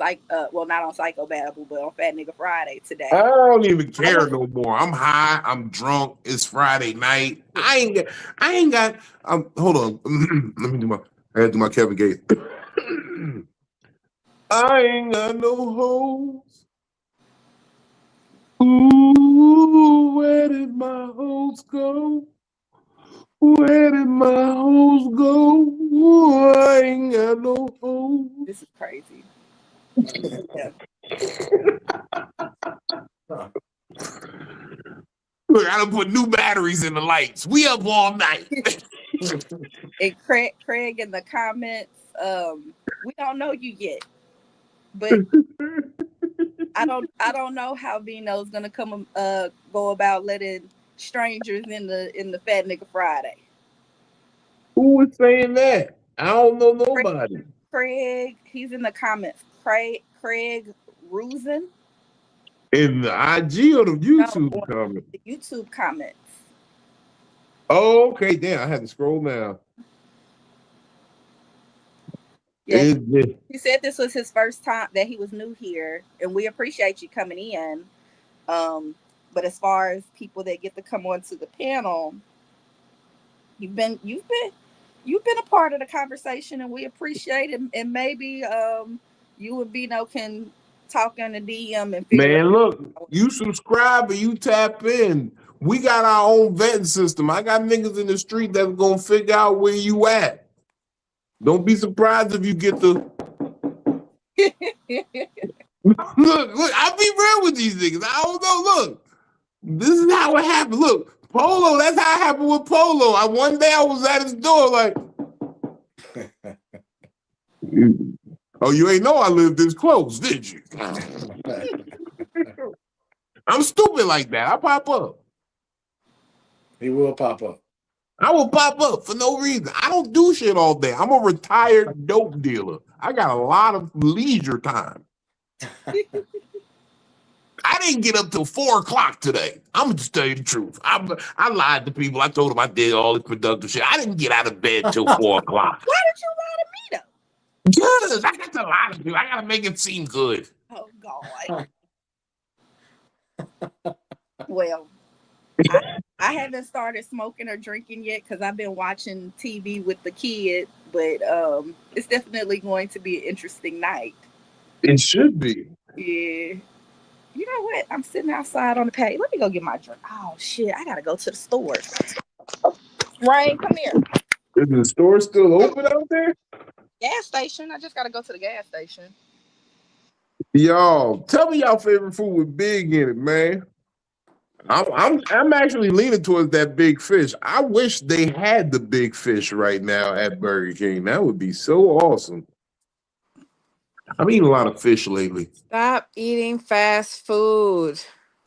well, not on Psychobabble, but on Fat Nigga Friday I today. don't even I care want no more. I'm high. I'm drunk. It's Friday night. I ain't got. Hold on. Let me do my. I gotta do my Kevin Gates. I ain't got no hoes. Ooh, where did my hoes go? Where did my hoes go? Ooh, I ain't got no hoes. this is crazy. Yeah. Look, I done put new batteries in the lights. We up all night. And Craig in the comments, we don't know you yet, but I don't know how Vino's gonna go about letting strangers in the Fat Nigga Friday. Who was saying that? I don't know Craig, nobody. he's in the comments. Craig Rusin. In the IG or the No, YouTube on comment? the YouTube comments. Oh, okay. Damn, I had to scroll down. Yeah, It, he said this was his first time that he was new here, and we appreciate you coming in. But as far as people that get to come onto the panel, you've been a part of the conversation, and we appreciate it. And maybe you and Vino can talk in the DM and figure man, look, out. you subscribe and you tap in. We got our own vetting system. I got niggas in the street that's gonna figure out where you at. Don't be surprised if you get the look. I'll be real with these niggas. I don't know. Look, this is how it happened. Look, Polo. That's how it happened with Polo. One day I was at his door, like, oh, you ain't know I lived this close, did you? I'm stupid like that. I pop up. He will pop up. I will pop up for no reason. I don't do shit all day. I'm a retired dope dealer. I got a lot of leisure time. I didn't get up till 4 o'clock today. I'm gonna just tell you the truth. I lied to people. I told them I did all this productive shit. I didn't get out of bed till 4 o'clock. Why did you lie to me Because I got to lie to people. I gotta make it seem good. though? Oh God. Well, I haven't started smoking or drinking yet because I've been watching TV with the kid, but it's definitely going to be an interesting night. It should be. Yeah. You know what? I'm sitting outside on the patio. Let me go get my drink. Oh shit! I gotta go to the store. Rain, come here. Is the store still open out there? Gas station. I just gotta go to the gas station. Y'all, tell me y'all favorite food with big in it, man. I'm actually leaning towards that big fish. I wish they had the big fish right now at Burger King. That would be so awesome. I'm eating a lot of fish lately. Stop eating fast food.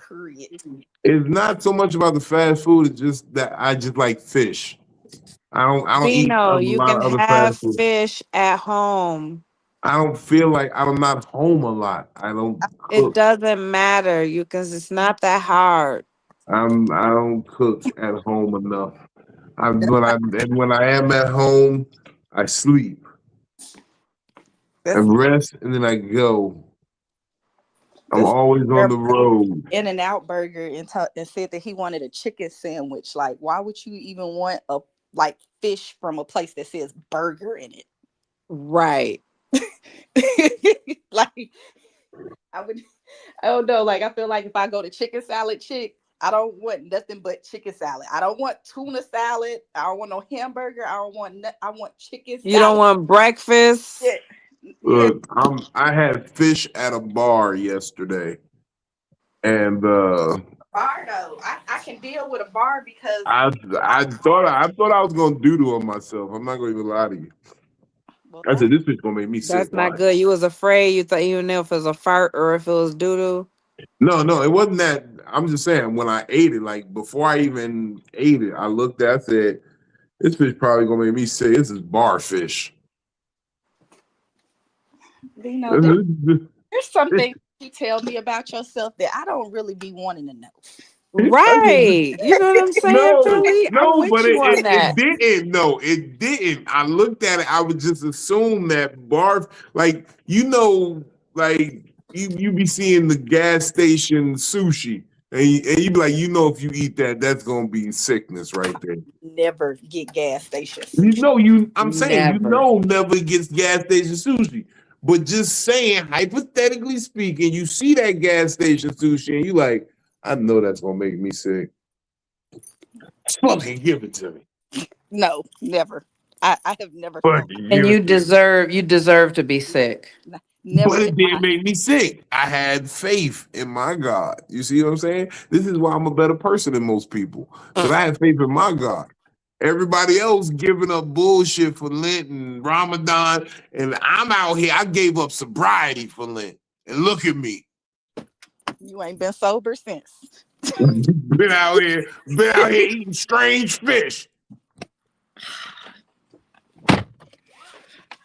Period. It's not so much about the fast food, it's just that I just like fish. I don't eat a Vino, you lot can of other have fast food. fish at home. I don't feel like I'm not home a lot. I don't It cook. doesn't matter. You because it's not that hard. I don't cook at home enough. That's why. And when I am at home, I sleep. I That's rest and then I go. I'm this always on the road. In-N-Out Burger and said that he wanted a chicken sandwich. Like, why would you even want a like fish from a place that says burger in it? Right. Like, I don't know. Like, I feel like if I go to Chicken Salad Chick, I don't want nothing but chicken salad. I don't want tuna salad. I don't want no hamburger. I want chicken You don't salad. want breakfast? Yeah, yeah. Look, I had fish at a bar yesterday, and Bar though, I can deal with a bar because I I thought I was gonna doodle on myself. I'm not gonna even lie to you. well, I said this bitch gonna make me sick. That's not Why? good. You was afraid. You thought you knew if it was a fart or if it was doo doo. No, it wasn't that. I'm just saying when I ate it, like before I even ate it, I looked at it, I said, this fish probably gonna make me sick. This is bar fish. you know, there's something you tell me about yourself that I don't really be wanting to know. Right. You know what I'm saying, Philly? I'm No, with but you on it that. didn't. No, it didn't. I looked at it. I would just assume that barf, like like you be seeing the gas station sushi, and you be like, if you eat that, that's gonna be sickness right there. Never get gas station You sushi. know, I'm saying, Never. never gets gas station sushi. But just saying, hypothetically speaking, you see that gas station sushi and you like, I know that's gonna make me sick. Fucking give it to me. No, never. I have never felt Fucking And give it to me. you deserve to be sick. never But in it my did make me sick. I had faith in my God. You see what I'm saying? This is why I'm a better person than most people. Because I had faith in my God. Everybody else giving up bullshit for Lent and Ramadan. And I'm out here. I gave up sobriety for Lent. And look at me. you ain't been sober since. Been out here eating strange fish.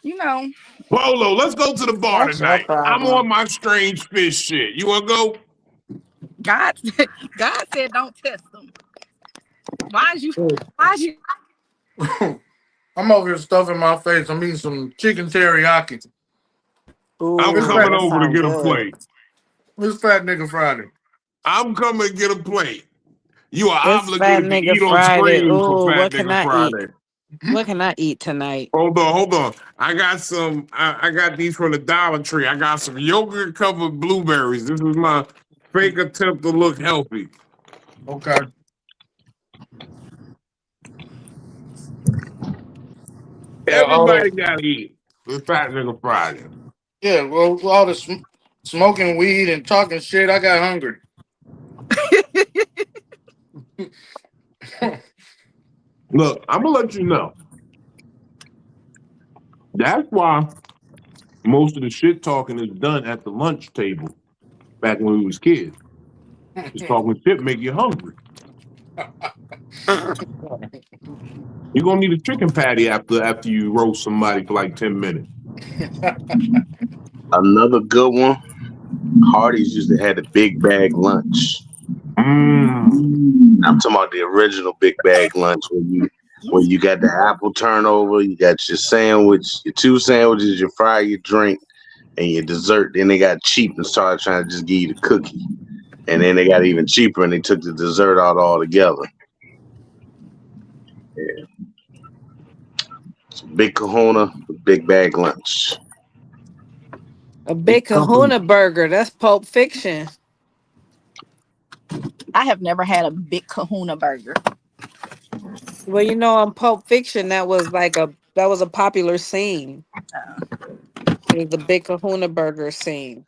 You know, Polo, let's go to the bar That's your tonight. I'm on problem. my strange fish shit. You wanna go? God God said don't test them. Why is you I'm over here stuffing my face. I'm eating some chicken teriyaki. I'm It's Ooh, coming fat, that over to sounds get a good. plate. it's fat nigga Friday. I'm coming to get a plate. You are It's Fat obligated to Nigga eat on Friday. screen for Ooh, Fat what can Nigga I eat? Friday. What can I eat tonight? Hold on. I got some. I got these from the Dollar Tree. I got some yogurt covered blueberries. This is my fake attempt to look healthy. Okay. Yeah. Everybody got to eat. It's Fat Nigga Friday. Yeah. Well, with all the smoking weed and talking shit, I got hungry. Look, I'm gonna let you know. That's why most of the shit talking is done at the lunch table. Back when we was kids, just talking shit make you hungry. You're gonna need a chicken patty after you roast somebody for like 10 minutes. Another good one. Hardee's used to have the big bag lunch. Mmm. I'm talking about the original big bag lunch where you got the apple turnover, you got your sandwich, your two sandwiches, your fry, your drink, and your dessert. Then they got cheap and started trying to just give you the cookie. And then they got even cheaper and they took the dessert out altogether. Yeah. So big kahuna, big bag lunch. A Big big company. kahuna burger. That's Pulp Fiction. I have never had a big kahuna burger. Well, on Pulp Fiction, that was a popular scene. It was the big kahuna burger scene.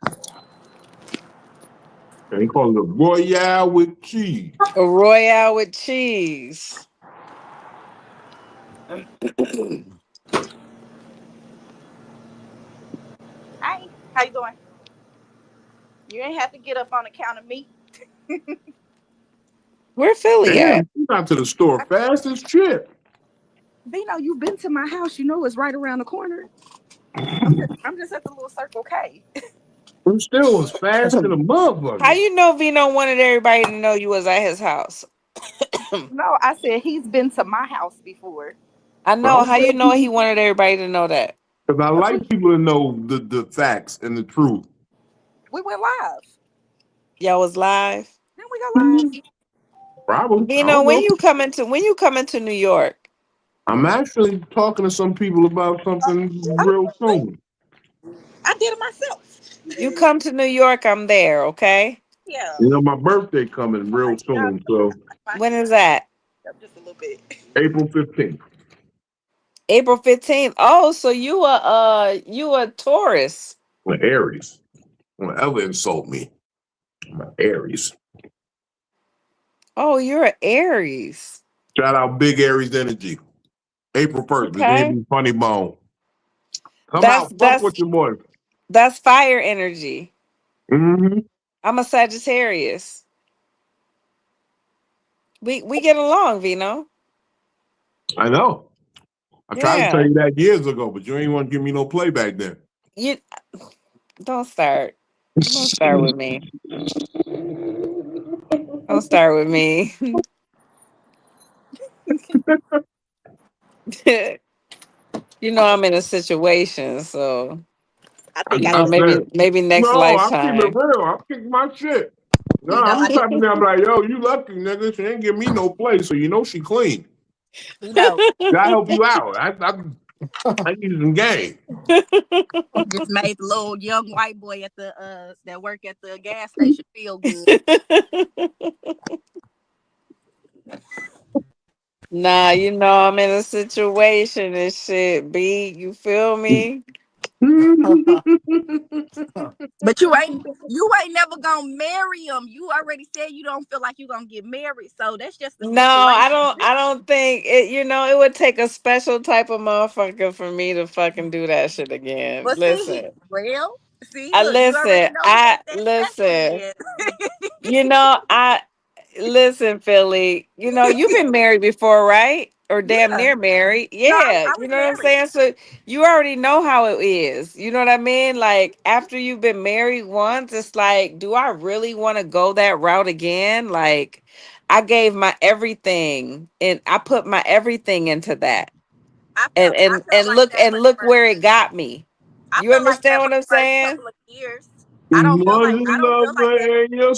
They call it a Royale with cheese. A Royale with cheese. Hi, how you doing? You ain't have to get up on account of me. Where Philly at? Damn, you got to the store fast as shit. Vino, you been to my house. You know it's right around the corner. I'm just at the little Circle K. It still was fast in a How motherfucker. you know Vino wanted everybody to know you was at his house? No, I said he's been to my house before. I But know. How you okay, know he wanted everybody to know that? because I like people to know the facts and the truth. We went live. Y'all was live. Then we go live. Probably. I Vino, don't know. when you coming to New York? I'm actually talking to some people about something real soon. I did it myself. You come to New York, I'm there, okay? Yeah. My birthday coming real Yeah. soon. So When is that? Just a little bit. April 15th. April 15th. Oh, so you a Taurus. I'm Aries. Don't ever insult me. I'm an Aries. Oh, you're an Aries. Shout out Big Aries Energy. April 1st. This ain't Okay. be funny bone. Come That's out, fuck with that's your boy. that's fire energy. Mm-hmm. I'm a Sagittarius. We get along, Vino. I know. I tried to tell Yeah. you that years ago, but you ain't want to give me no play back then. You don't start. Don't start with me. Don't start with me. I'm in a situation, so I I think I just just, said, maybe next no, I'm keeping it lifetime. real. I'm kicking my shit. No, you know, I'm I the type of guy I'm like, yo, you lucky, nigga. She ain't give me no play, so you know she clean. you know, I help you out. I need some game. just made the little young white boy at the that work at the gas station feel good. Nah, I'm in a situation and shit. B, you feel me? But you ain't never gonna marry him. You already said you don't feel like you're gonna get married, so that's just the No, I situation. don't. I don't think it. It would take a special type of motherfucker for me to fucking do that shit again. But Listen, see, I look, you already listen. know he I ain't that special listen. then. I listen, Philly. You've been married before, right? Or damn Yeah, near married. no, Yeah, I you was know what I'm married. saying? So you already know how it is. You know what I mean? Like after you've been married once, it's like, do I really want to go that route again? Like I gave my everything and I put my everything into that. And I and felt and like look that and for the look first. where it got me. I You felt like understand that for what I'm the first saying? couple of years. Was I it don't feel like that. lover in your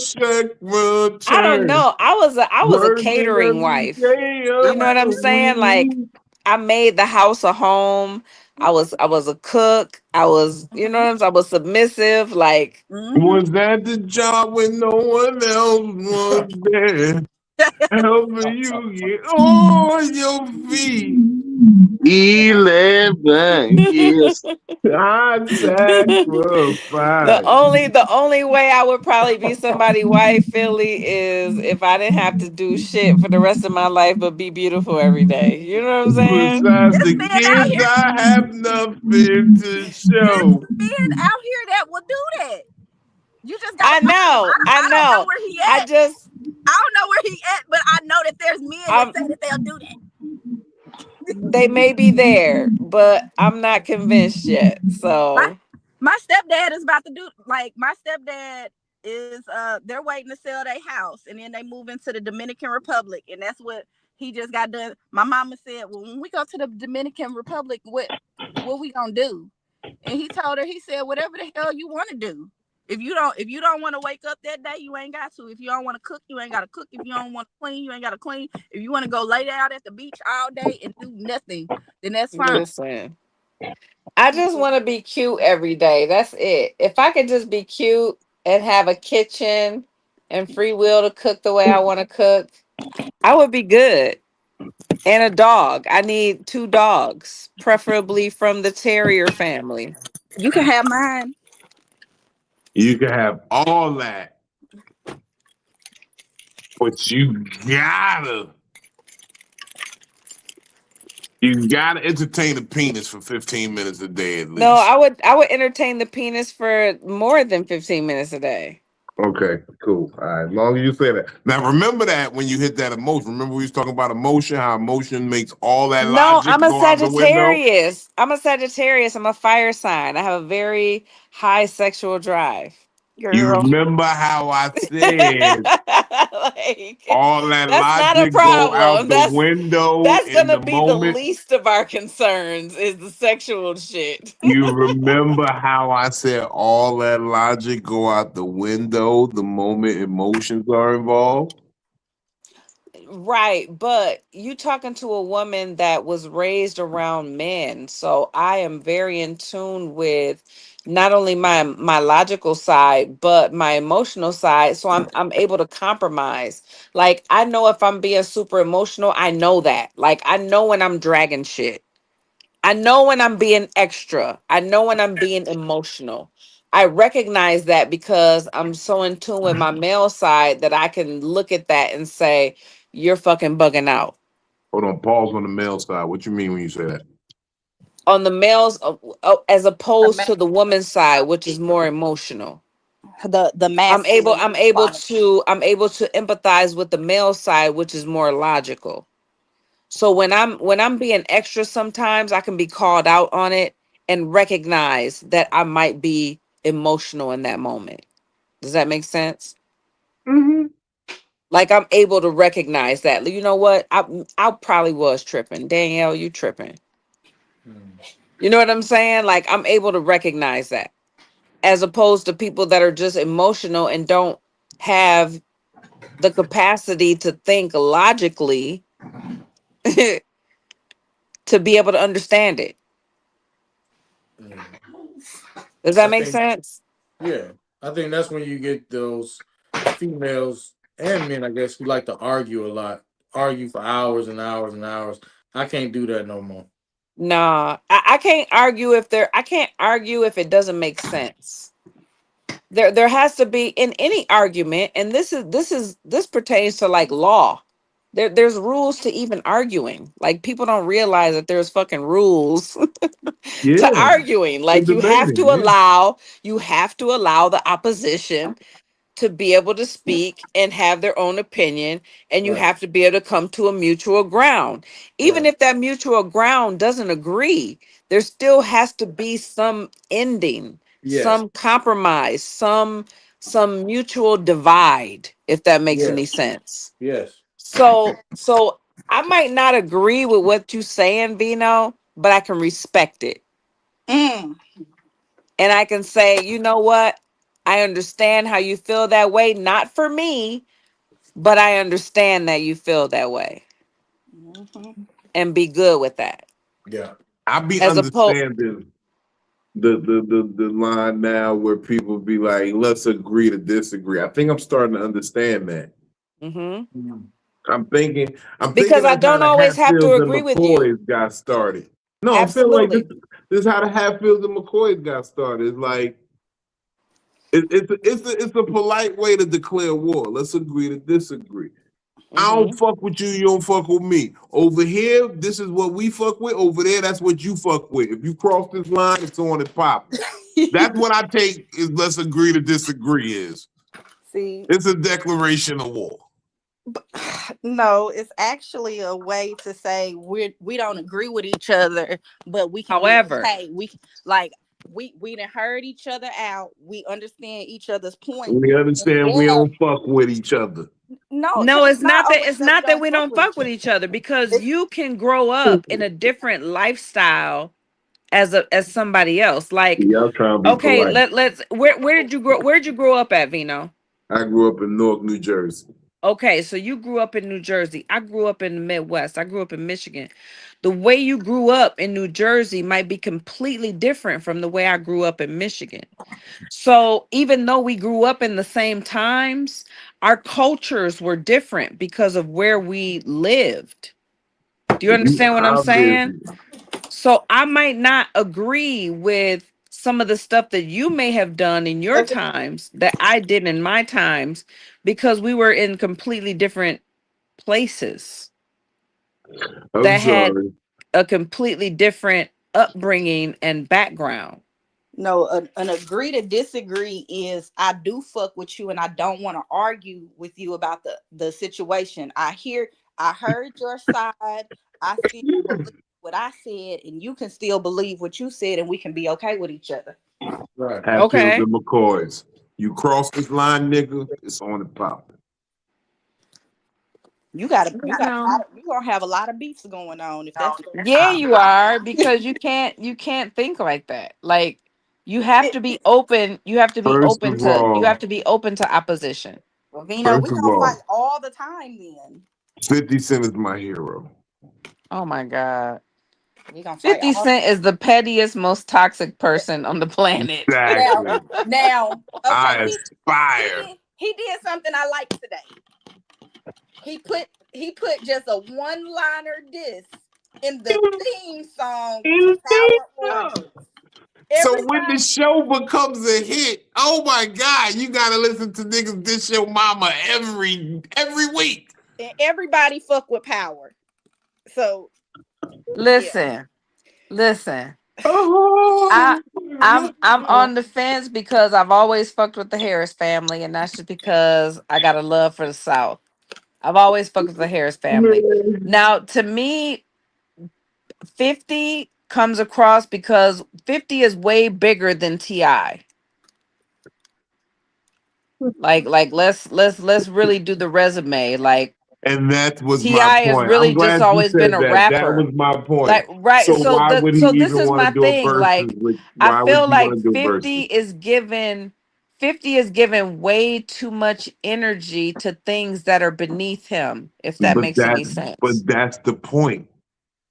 I don't secretary? know. I was a Working catering every wife. day You of know what I'm the saying? Like week. I made the house a home. I was a cook. I was, Hmm. I was submissive. Like Hmm. Was that the job when no one else was there? Helping you get on your feet. 11 years. I the sacrifice. only way I would probably be somebody white Philly is if I didn't have to do shit for the rest of my life but be beautiful every day. You know what I'm saying? Besides There's the men out kids, here. I have nothing to There's show. men out here that will do that. You just gotta I find them. know. I I don't know know. where he I at. just I don't know where he at, but I know that there's men that I'm say that they'll do that. they may be there, but I'm not convinced yet. My So my stepdad is about to do like my stepdad is they're waiting to sell their house and then they move into the Dominican Republic and that's what he just got done. My mama said, well, when we go to the Dominican Republic, what we gonna do? And he told her, he said, whatever the hell you want to do. If you don't want to wake up that day, you ain't got to. If you don't want to cook, you ain't got to cook. If you don't want to clean, you ain't got to clean. If you want to go lay out at the beach all day and do nothing, then that's fine. listen. I just want to be cute every day. That's it. If I could just be cute and have a kitchen and free will to cook the way I want to cook, I would be good. And a dog. I need two dogs, preferably from the terrier family. You can have mine. You can have all that, but you gotta entertain a penis for 15 minutes a day at No, least. I would entertain the penis for more than 15 minutes a day. Okay, cool. All right, as long as you say that. Now remember that when you hit that emotion. Remember we was talking about emotion, how emotion makes all that No, I'm logic a go out the window. Sagittarius. I'm a Sagittarius. I'm a fire sign. I have a very high sexual drive. You Girl. remember how I said Like, all that that's not a logic go out problem. the That's window that's in gonna the be the moment? least of our concerns is the sexual shit. You remember how I said all that logic go out the window the moment emotions are involved? Right, but you talking to a woman that was raised around men, so I am very in tune with not only my logical side, but my emotional side. So I'm able to compromise. Like I know if I'm being super emotional, I know that. Like I know when I'm dragging shit. I know when I'm being extra. I know when I'm being emotional. I recognize that because I'm so in tune with my male side that I can look at that and say, you're fucking bugging out. Hold on, pause on the male side. What you mean when you say that? On the males, as The opposed ma- to the woman's side, which is more emotional. the I'm able, masculine I'm able quality. to, I'm able to empathize with the male side, which is more logical. So when I'm being extra sometimes I can be called out on it and recognize that I might be emotional in that moment. Does that make sense? Mm-hmm. Like I'm able to recognize that. You know what? I probably was tripping. Danielle, you tripping. You know what I'm saying? Like I'm able to recognize that. as opposed to people that are just emotional and don't have the capacity to think logically to be able to understand it. Yeah. Does that I make think sense? yeah. I think that's when you get those females and men, I guess, who like to argue a lot, argue for hours and hours and hours. I can't do that no more. Nah, I can't argue if there. I can't argue if it doesn't make sense. There has to be in any argument, and this pertains to like law. There's rules to even arguing. Like people don't realize that there's fucking rules Yeah, to arguing. the Like debating. Yeah, you have to allow the opposition to be able to speak and have their own opinion, and you Right. have to be able to come to a mutual ground. Even Right. if that mutual ground doesn't agree, there still has to be some ending, Yes. some compromise, some mutual divide, if that makes any Yes. sense. Yes. So I might not agree with what you saying, Vino, but I can respect it. Mm. And I can say, you know what? I understand how you feel that way. Not for me, but I understand that you feel that way Mhm. and be good with that. Yeah. I be As opposed, understanding the line now where people be like, let's agree to disagree. I think I'm starting to understand that. hmm Mhm. I'm thinking because I that's how don't the always have to Hatfields and agree with you. McCoys got started. No, I'm feeling like this Absolutely. this is how the Hatfields and McCoys got started. It's like it's a polite way to declare war. Let's agree to disagree. I don't hmm fuck with you, you don't fuck with me. Over here, this is what we fuck with. Over there, that's what you fuck with. If you cross this line, it's on and popping. That's what I take is let's agree to disagree is. See, It's a declaration of war. no, it's actually a way to say we don't agree with each other, but we can be However, okay. Like we done heard each other out. We understand each other's point. We And understand we yeah, don't fuck with each other. no, no, because it's not always it's that we not that don't we fuck don't with fuck each with other. each other because It's you can grow up in a different lifestyle as somebody else. Like, Y'all trying to be okay, polite. let's where did you grow up at, Vino? I grew up in Newark, New Jersey. Okay, so you grew up in New Jersey. I grew up in the Midwest. I grew up in Michigan. The way you grew up in New Jersey might be completely different from the way I grew up in Michigan. So even though we grew up in the same times, our cultures were different because of where we lived. Do you You understand what I'm saying? obviously So I might not agree with some of the stuff that you may have done in your okay. times that I did in my times because we were in completely different places I'm that had sorry. a completely different upbringing and background. No, an agree to disagree is I do fuck with you and I don't want to argue with you about the situation. I heard your side. I still believe what I said, and you can still believe what you said, and we can be okay with each other. Right. Hatfields Okay. and McCoys. You cross this line, nigga, it's on and popping. You know. you gonna have a lot of beefs going on if that's the Yeah, you are because you can't think like that. Like it, First of you all, have to be open to opposition. well, Vino, we first of gonna all, fight all the time then. 50 Cent is my hero. Oh my god. We gonna fight 50 all Cent is the pettiest, most toxic person on the planet. now. Exactly. Now, okay, I aspire. he did something I liked today. He put just a one liner diss in the theme song to Power Origin. So Everybody when the show becomes a hit, oh my God, you gotta listen to niggas diss your mama every week. and everybody fuck with Power. So yeah. Listen, listen. I Oh, I'm on the fence because I've always fucked with the Harris family, and that's just because I got a love for the South. I've always fucked with the Harris family. man. Now, to me, 50 comes across because 50 is way bigger than Ti. Like let's really do the resume. Like And that was my Ti has point. I'm really just glad you always been said a that. That was rapper. my point. Like right, So so why the would he so this even is want to my do a thing. versus? Like I Why would feel he want like to do versus? 50 is given way too much energy to things that are beneath him, if that But makes that, any but sense. that's the point.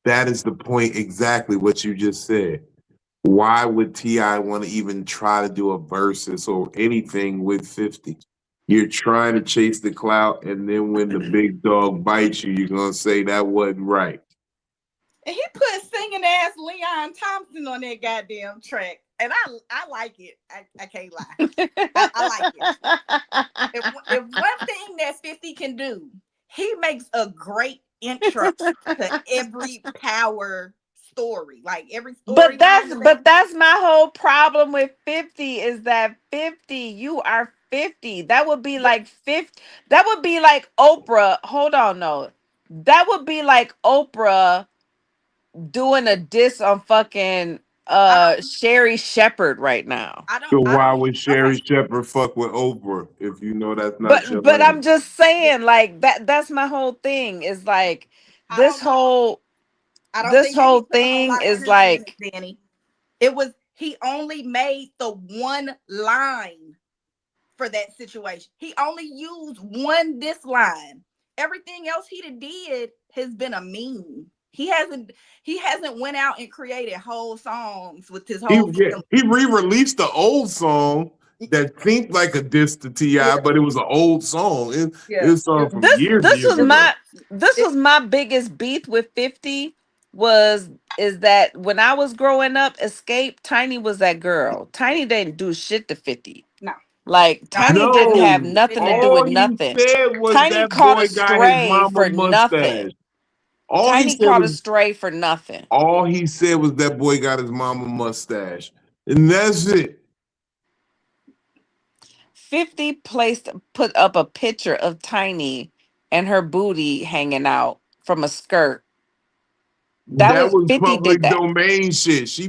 That is the point exactly what you just said. Why would Ti want to even try to do a versus or anything with 50? You're trying to chase the clout, and then when the big dog bites you, you're gonna say that wasn't right. And he put singing ass Leon Thompson on that goddamn track. And I like it. I can't lie. I like it. If one thing that 50 can do, he makes a great intro to every power story. Like every But storyline that's that but they do. that's my whole problem with 50 is that 50, you are 50. That would be But like 50. That would be like Oprah. Hold on, no. That would be like Oprah doing a diss on fucking I don't Sherry Shepherd right now. So I why don't would okay. Sherry Shepherd fuck with Oprah if you know that's not your But I'm lane? just saying, like, that's my whole thing is like I this don't know. whole I don't this think that he whole put a whole thing lot of is energy in like it, Danny. It was he only made the one line for that situation. He only used one diss line. Everything else he did has been a meme. He hasn't went out and created whole songs with his He whole yeah, family. he re-released the old song that seemed like a diss to Yeah, Ti, but it was an old song. It yeah. was song from years and this years was It, ago. it, my biggest beef with 50 was is that when I was growing up, Escape Tiny was that girl. Tiny didn't do shit to 50. no, Like no, he Tiny did not. didn't have No, Did nothing to not. do all with he nothing. said was Tiny that caught a boy got his stray mama for mustache. nothing. All he Tiny said caught a was stray for nothing. all he said was that boy got his mama mustache, and that's it. 50 put up a picture of Tiny and her booty hanging out from a skirt. That That was was 50 did public that. domain shit. She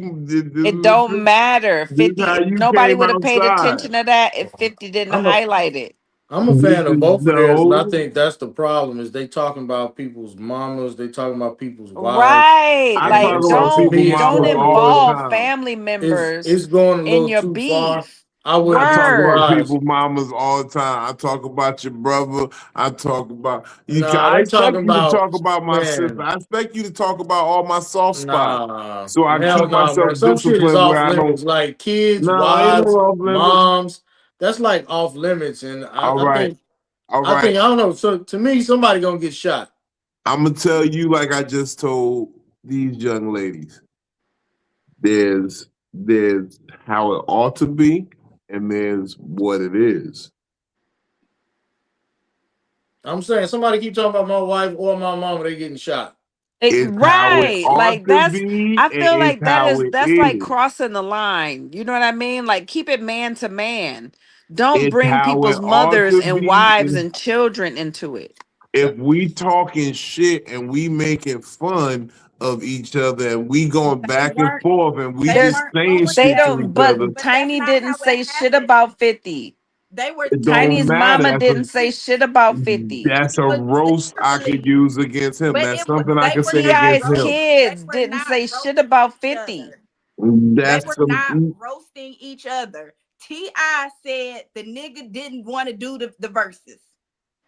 It don't matter. this is how 50 you nobody came would have paid outside. attention to that if 50 didn't I'm a highlight it. I'm a This fan of is both of theirs, and I no. think that's the problem is they talking about people's mamas, they talking about people's wives, Right. I talk and Like so about to people me, it's don't mamas going a all the little involve time. family members it's going a in little your too far. beef. I I wouldn't be talk about Word. surprised. people mamas all the time. I talk about your brother. I talk about you. Nah, I they talking expect you to about talk about my sister. man. I expect you to talk about all my soft spots, Nah, so I hell keep no, myself man. Some shit is disciplined where off I don't. limits. Like kids, No, ain't no wives, off limits. moms. That's like off limits, and All I right, think all right. I don't know. So to me, somebody gonna get shot. I'm gonna tell you like I just told these young ladies. There's how it ought to be, and there's what it is. I'm saying somebody keep talking about my wife or my mama, they getting shot. It's how it Right. ought Like to that's be, I and feel it's like how it that's like is. crossing the line. You know what I mean? Like keep it man to man. Don't It's bring how it people's ought mothers to and be. wives and children into it. If we talking shit and we making fun of each other and we going They back and weren't. forth and we They just There's weren't saying going they shit to back and don't each forth, other, but but that's Tiny not didn't how it say shit happened. about 50. They were it don't Tiny's matter. mama didn't say shit about 50. That's a it was roast I could literally, use against him. but That's it was something I they could were say not against Ti's him. they kids were didn't not say shit roasting about each 50. other. They That's were some not roasting each other. Ti said the nigga didn't want to do the verses.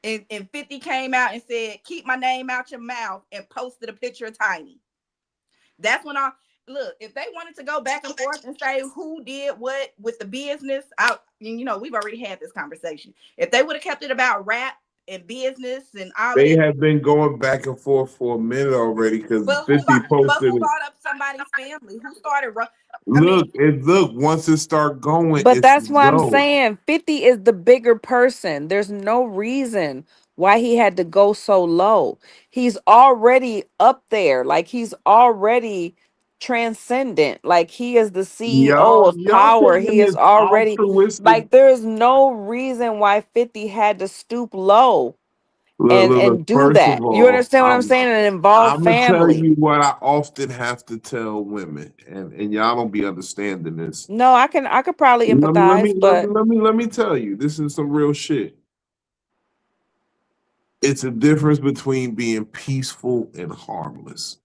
And 50 came out and said, keep my name out your mouth, and posted a picture of Tiny. That's when I look, if they wanted to go back and forth and say who did what with the business, we've already had this conversation. If they would have kept it about rap and business and all of they that, have been going back and forth for a minute already because but 50 posted who it. brought up somebody's family? Who started? I mean, Look, once it start going, But it's that's why I'm go. saying 50 is the bigger person. There's no reason why he had to go so low. He's already up there. Like he's already transcendent. Like he is the CEO of Y'all power. taking He is this already altruistic. like there's no reason why 50 had to stoop low Look, and do first of that. You all, understand what I'm saying? And involve I'm gonna tell family. you what I often have to tell women, and y'all don't be understanding this. No, I could probably empathize, but Let me tell you, this is some real shit. It's a difference between being peaceful and harmless.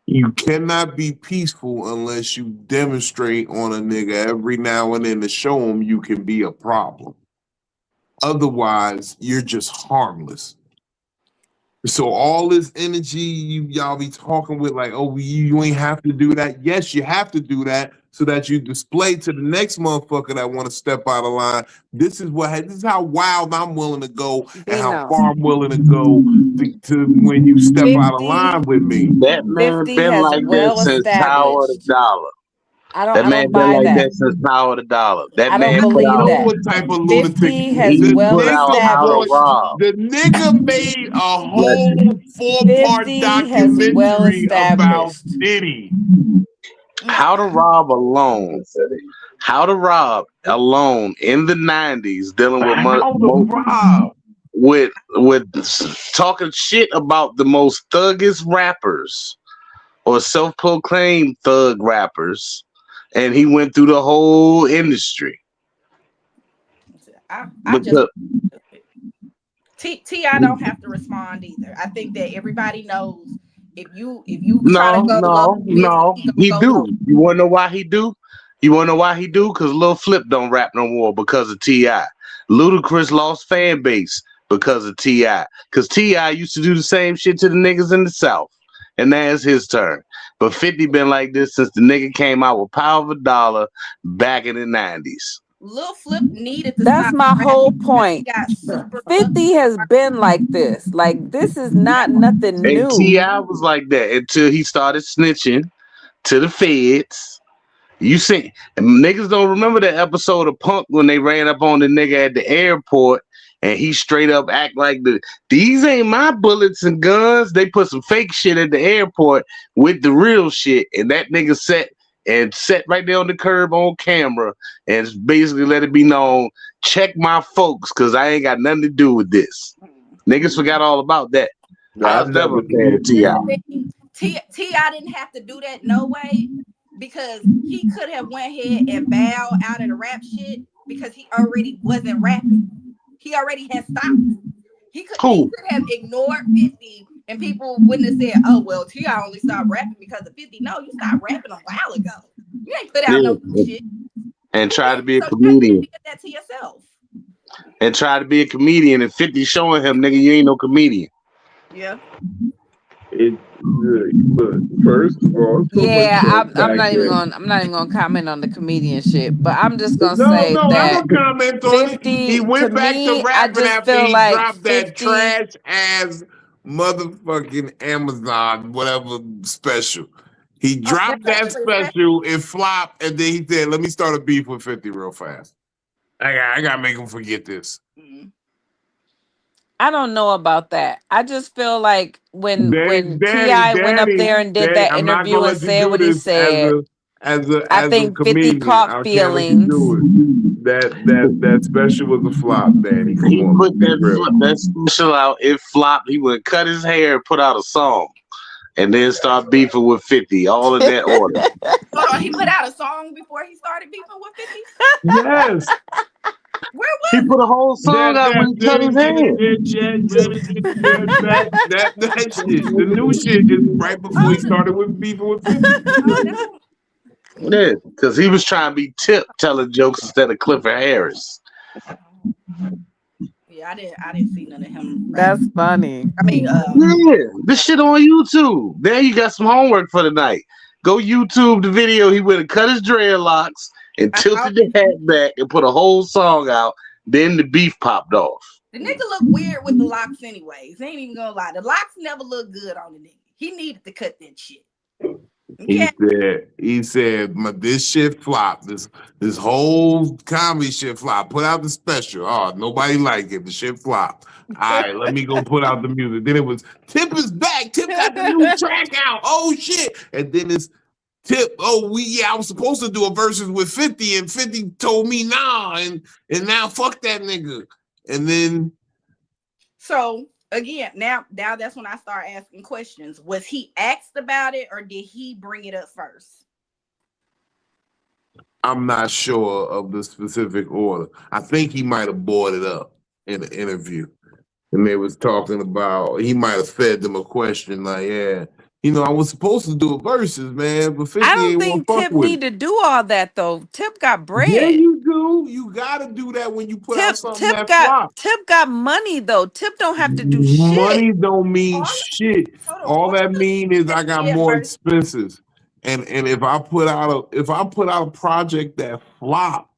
You cannot be peaceful unless you demonstrate on a nigga every now and then to show him you can be a problem. Otherwise, you're just harmless. So all this energy y'all be talking with, like, oh, you ain't have to do that. Yes, you have to do that so that you display to the next motherfucker that want to step out of line. This is how wild I'm willing to go and how Vino. far I'm willing to go to when you step out of line 50, with me. That man 50 been has like that well since Tower of the established. Dollar. I That man don't been buy like that. that since Power of the Dollar. That I don't man I put believe out know that. what type of lunatic 50 has he the well put out nigga How to brought. established. Rob. The nigga made a Bless you. whole 4-part 50 has well documentary about established. Diddy. How to Rob alone. How to Rob alone in the 90s dealing with How to rob? with talking shit about the most thuggish rappers or self-proclaimed thug rappers, and he went through the whole industry. I just Because Ti don't have to respond either. I think that everybody knows if you try to no, go low no, on this, no, he gonna he go do. low. You wanna know why he do? You wanna know why he do? Because Lil Flip don't rap no more because of Ti. Ludacris lost fan base because of Ti. Because Ti used to do the same shit to the niggas in the South, and now it's his turn. But 50 been like this since the nigga came out with Power of a Dollar back in the 90s. Lil Flip needed to That's stop my whole rapping because he point. got super fucking 50 has been like this. Like, this is not nothing And new. Ti was like that until he started snitching to the feds. You see, and niggas don't remember that episode of Punk when they ran up on the nigga at the airport and he straight up act like these ain't my bullets and guns. They put some fake shit at the airport with the real shit, and that nigga sat right there on the curb on camera and basically let it be known, check my folks, cause I ain't got nothing to do with this. Niggas forgot all about that. I I was never never a fan of did. This Ti. is the thing. Ti didn't have to do that no way because he could have went ahead and bowed out of the rap shit because he already wasn't rapping. He already had stopped. He Who? could have ignored 50 and people wouldn't have said, oh well, Ti only stopped rapping because of 50. No, you stopped rapping a while ago. You ain't put out no new Yeah. shit. And try to be a So you ain't comedian. did that to yourself. And try to be a comedian, and 50 showing him, nigga, you ain't no comedian. Yeah. It look, first of all, so much Yeah, for I'm not even attacking. going. I'm not even going to comment on the comedian shit. But I'm just going to No, say no, I'm that gonna comment on it. He 50 to went back to me, I rapping just after feel he like dropped that 50. trash ass motherfucking Amazon whatever special. He Oh, that's dropped that actually special. special, it flopped, and then he said, "Let me start a beef with 50 real fast. I gotta make him forget this." Mm. I don't know about that. I just feel like when Ti went up there and did Danny, that I'm not interview gonna and let you said do what he this said, I as a think 50 comedian. caught I can't let you feelings. do it. That special was a flop, Danny. Come He on, let's put be real. that special out, it flopped. He would cut his hair and put out a song and then start beefing with 50, all in that order. Hold on, he put out a song before he started beefing with 50. Yes. Where He was put a whole song That out when that he cut his hair. that shit. The new shit is right before he oh the, started with beefing with 50. oh that's what, Yeah, because he was trying to be Tip telling jokes instead of Clifford Harris. yeah, I didn't see none of him rap. That's funny. I mean, Yeah, this shit on YouTube. There you got some homework for tonight. Go YouTube the video. He went and cut his dreadlocks and I saw tilted the hat back and put a whole song out. Then the beef popped off. the nigga look weird with the locks anyways. Ain't even gonna lie. The locks never look good on the nigga. He needed to cut that shit. Yeah. He said, this shit flopped. This whole comedy shit flopped. Put out the special. Oh, nobody liked it. The shit flopped. All right, let me go put out the music. Then it was Tip is back. Tip got the new track out. Oh shit. And then it's Tip. Oh, I was supposed to do a verses with 50, and 50 told me nah, and now fuck that nigga. And then So again, now that's when I start asking questions. Was he asked about it or did he bring it up first? I'm not sure of the specific order. I think he might have brought it up in an interview. and they was talking about he might have fed them a question like, yeah, I was supposed to do a verses, man, but I 50 don't ain't want think to fuck Tip with it. need to do all that though. Tip got Yeah, bread. you do. You gotta do that when you put out Tip something Tip that got flop. Tip got money though. Tip don't have to do shit. Money don't mean All shit. hold on, All all that the mean niggas is that I got did more versus. expenses. And if I put out a project that flop,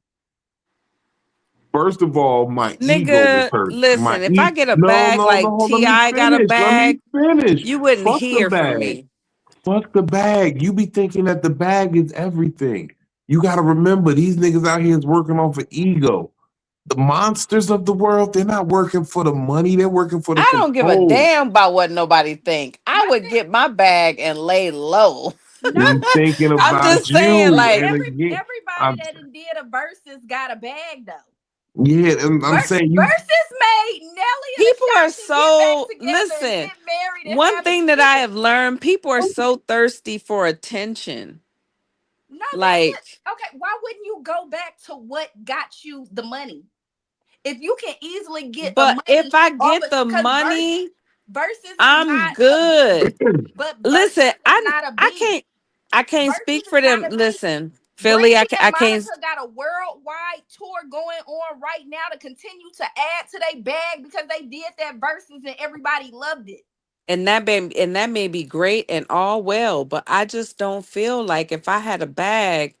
first of all, my ego was Nigga, hurt. listen, if I get a No, bag no, no. like Hold, let me T.I. got a finish. Let me bag, finish. you wouldn't Fuck the hear from bag. me. Fuck the bag. You be thinking that the bag is everything. You got to remember, these niggas out here is working off of ego. The monsters of the world, they're not working for the money. They're working for the I don't give a control. damn about what nobody think. I My would thing, get my bag and lay low. no, We thinking I'm about just saying, you. like, And again, everybody I'm that done did a versus got a bag though. yeah, and I'm saying you. Versus made Nelly and people are Ashanti get back so together and listen. get married and One have a thing that I kid. have learned, people are so thirsty for attention. No, that's Like, what. Okay, why wouldn't you go back to what got you the money? If you can easily get a but if money I off get it, the because money, versus is I'm not a beef, good. but Listen, versus is not a beef. I can't Versus speak is for not them. a beef. Listen, Philly, Brandy and I can't. Monica got a worldwide tour going on right now to continue to add to their bag because they did that versus and everybody loved it. And that may be great and all well, but I just don't feel like if I had a bag,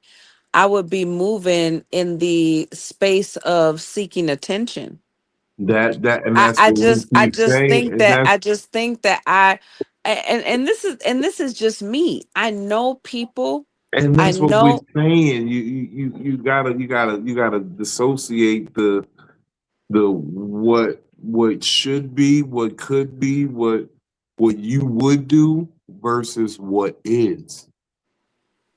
I would be moving in the space of seeking attention. And that's what we I keep just saying, think and that that's I just think that I and this is just me. I know people. I what we're know. saying. You gotta dissociate the what should be, what could be, what you would do versus what is.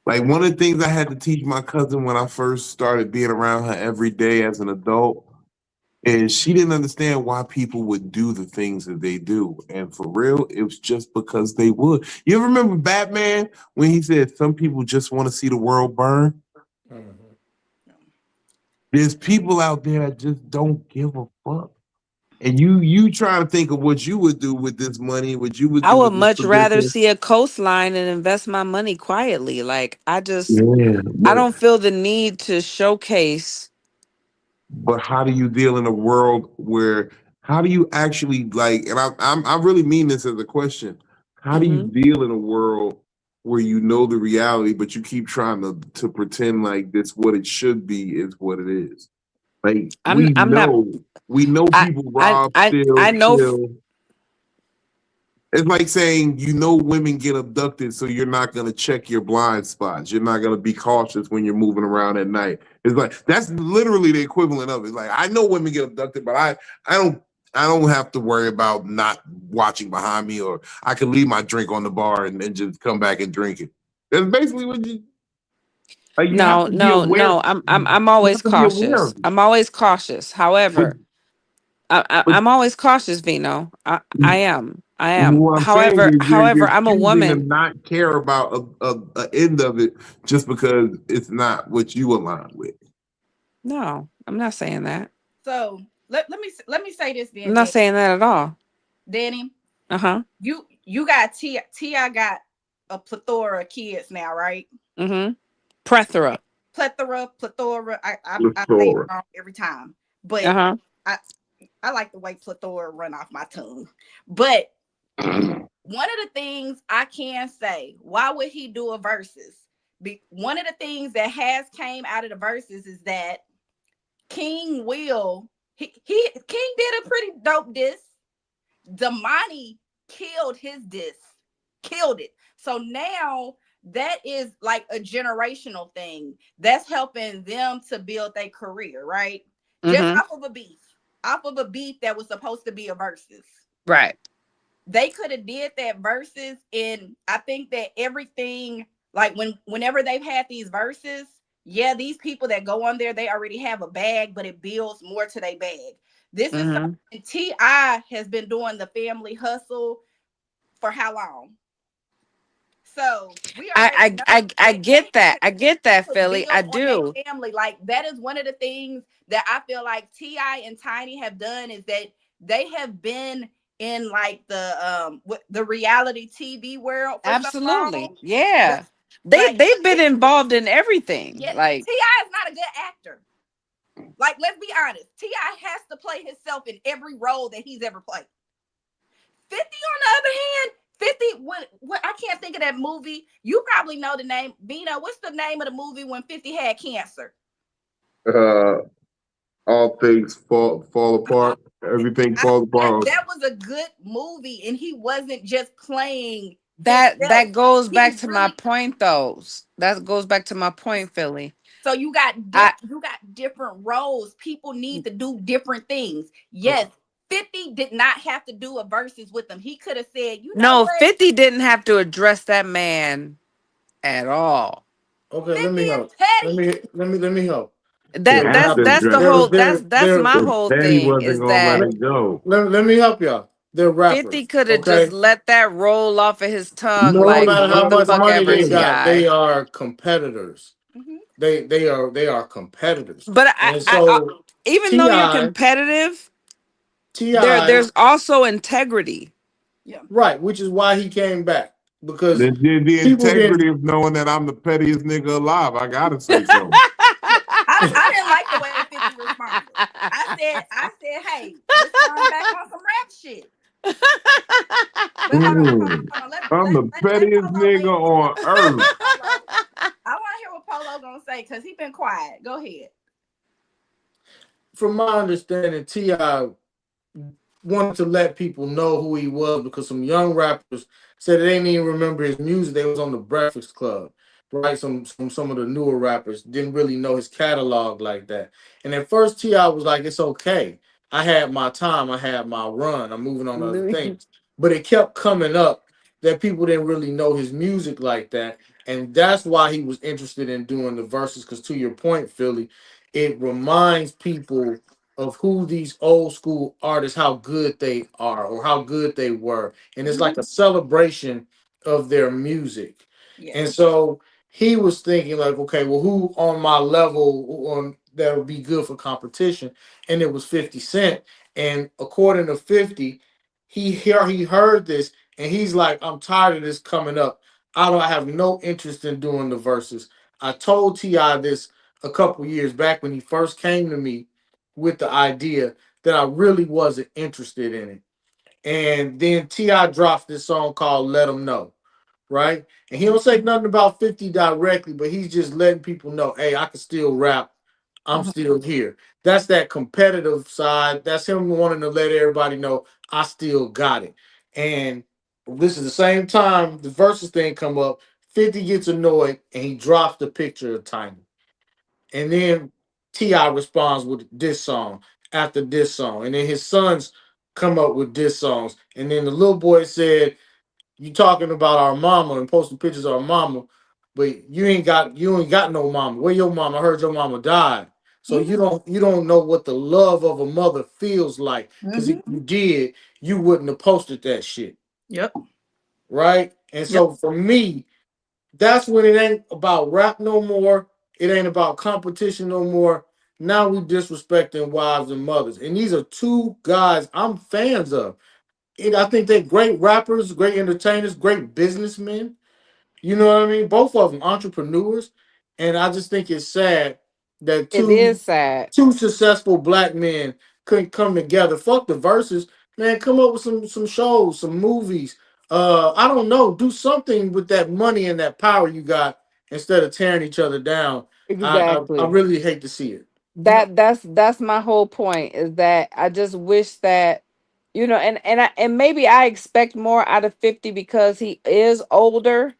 Like one of the things I had to teach my cousin when I first started being around her every day as an adult is she didn't understand why people would do the things that they do. And for real, it was just because they would. You ever remember Batman when he said some people just want to see the world burn? Mhm. There's people out there that just don't give a fuck. And you try to think of what you would do with this money, what you would I do would with this much rather position. see a coastline and invest my money quietly. Like Yeah, I don't feel the need to showcase. but how do you deal in a world where how do you actually like? And I really mean this as a question. How do you Hmm. deal in a world where you know the reality, but you keep trying to pretend like this what it should be is what it is? Like I'm not. we know I people rob, steal, I know. kill. It's like saying women get abducted, so you're not gonna check your blind spots. You're not gonna be cautious when you're moving around at night. It's like that's literally the equivalent of it. Like I know women get abducted, but I don't I don't have to worry about not watching behind me, or I can leave my drink on the bar and just come back and drink it. That's basically what you like. You have No, to be no, aware. no. I'm You always have to be aware cautious. of it. I'm always cautious. But However, but I'm always cautious, Vino. I am. I am. what I'm saying is However, you're I'm a choosing to woman. not care about a end of it just because it's not what you align with. No, I'm not saying that. So let me say this I'm then, not saying that at all. Danny. Uh-huh. You got Ti got a plethora of kids now, right? Mm-hmm. Plethora. Plethora. I say it Plethora. wrong every time, but Uh-huh. I I like the way plethora run off my tongue. But one of the things I can say, why would he do a versus? One of the things that has came out of the verses is that King Will King did a pretty dope diss. Damani killed his diss, killed it. So now that is like a generational thing that's helping them to build their career, right? Just Mm-hmm. off of a beef that was supposed to be a versus. Right. They could have did that versus, and I think that everything like whenever they've had these verses, yeah, these people that go on there, they already have a bag, but it builds more to their bag. This is Mm-hmm. something Ti has been doing the family hustle for how long? So we already know I get that. I get that, to Philly. I build on their do. family. Like that is one of the things that I feel like Ti and Tiny have done is that they have been in like the reality TV world for so Absolutely. long. But Yeah. like They've been involved in everything. yeah, Like Ti is not a good actor. Like, let's be honest, Ti has to play himself in every role that he's ever played. 50 on the other hand, 50, what I can't think of that movie. You probably know the name. Vino, what's the name of the movie when 50 had cancer? Uh, all things fall apart. Everything falls apart. That was a good movie, and he wasn't just playing that himself. goes back He to my really point though. That goes back to my point, Philly. so you got I you got different roles. People need to do different things. Yes, 50 did not have to do a verses with them. He could have said, you know no, what? 50 didn't have to address that man at all. Okay, 50 let me is help. petty. Let me help. Didn't That So have to that's the address there it. whole that's there my But whole Petty thing wasn't is gonna let that it go. let me help y'all. They're 50 rappers, could have just okay? let that roll off of his tongue No No, like he matter how what the much fuck wasn't. money ever, they got, they Ti. are competitors. Mhm. They are competitors. But And I so even though you're Ti competitive, Ti there's also integrity. Yeah. right, which is why he came back because The people integrity didn't. of knowing that I'm the pettiest nigga alive. I gotta say so. Yeah. I didn't like the way 50 responded. I said, hey, respond back on some rap shit. But Mm. hold on. I'm the Let pettiest Polo nigga land his on plane. earth. Polo. I want to hear what Polo gonna say because he been quiet. Go ahead. From my understanding, Ti wanted to let people know who he was because some young rappers said they didn't even remember his music. They was on the Breakfast Club, right? Some of the newer rappers didn't really know his catalog like that. And at first, Ti was like, "It's okay. I had my time. I had my run. I'm moving on to other things." But it kept coming up that people didn't really know his music like that, and that's why he was interested in doing the verses. Because to your point, Philly, it reminds people of who these old school artists, how good they are or how good they were. And it's Hmm. like a celebration of their music. Yes. And so he was thinking like, okay, well, who on my level on that would be good for competition? And it was 50 Cent. And according to 50, he heard this and he's like, I'm tired of this coming up. I have no interest in doing the verses. I told T.I. this a couple years back when he first came to me with the idea that I really wasn't interested in it. And then Ti drops this song called "Let 'Em Know," right? And he don't say nothing about 50 directly, but he's just letting people know, hey, I can still rap. I'm Mhm. still here. That's that competitive side. That's him wanting to let everybody know I still got it. And this is the same time the versus thing come up. 50 gets annoyed and he drops the picture of Tiny. And then Ti responds with this song after this song, and then his sons come up with this songs, and then the little boy said, "You talking about our mama and posting pictures of our mama, but you ain't got no mama. Where your mama? I heard your mama died, so Mhm. you don't know what the love of a mother feels like. Because if Mhm. you did, you wouldn't have posted that shit, Yep. right? And Yep. so for me, that's when it ain't about rap no more. It ain't about competition no more. Now we disrespecting wives and mothers. And these are two guys I'm fans of. And I think they're great rappers, great entertainers, great businessmen. You know what I mean? Both of them entrepreneurs. And I just think it's sad that It is sad. two successful black men couldn't come together. Fuck the verses, man. Come up with some shows, some movies. I don't know. Do something with that money and that power you got instead of tearing each other down. I Exactly. really hate to see it. Yep. That's my whole point is that I just wish that and maybe I expect more out of 50 because he is older.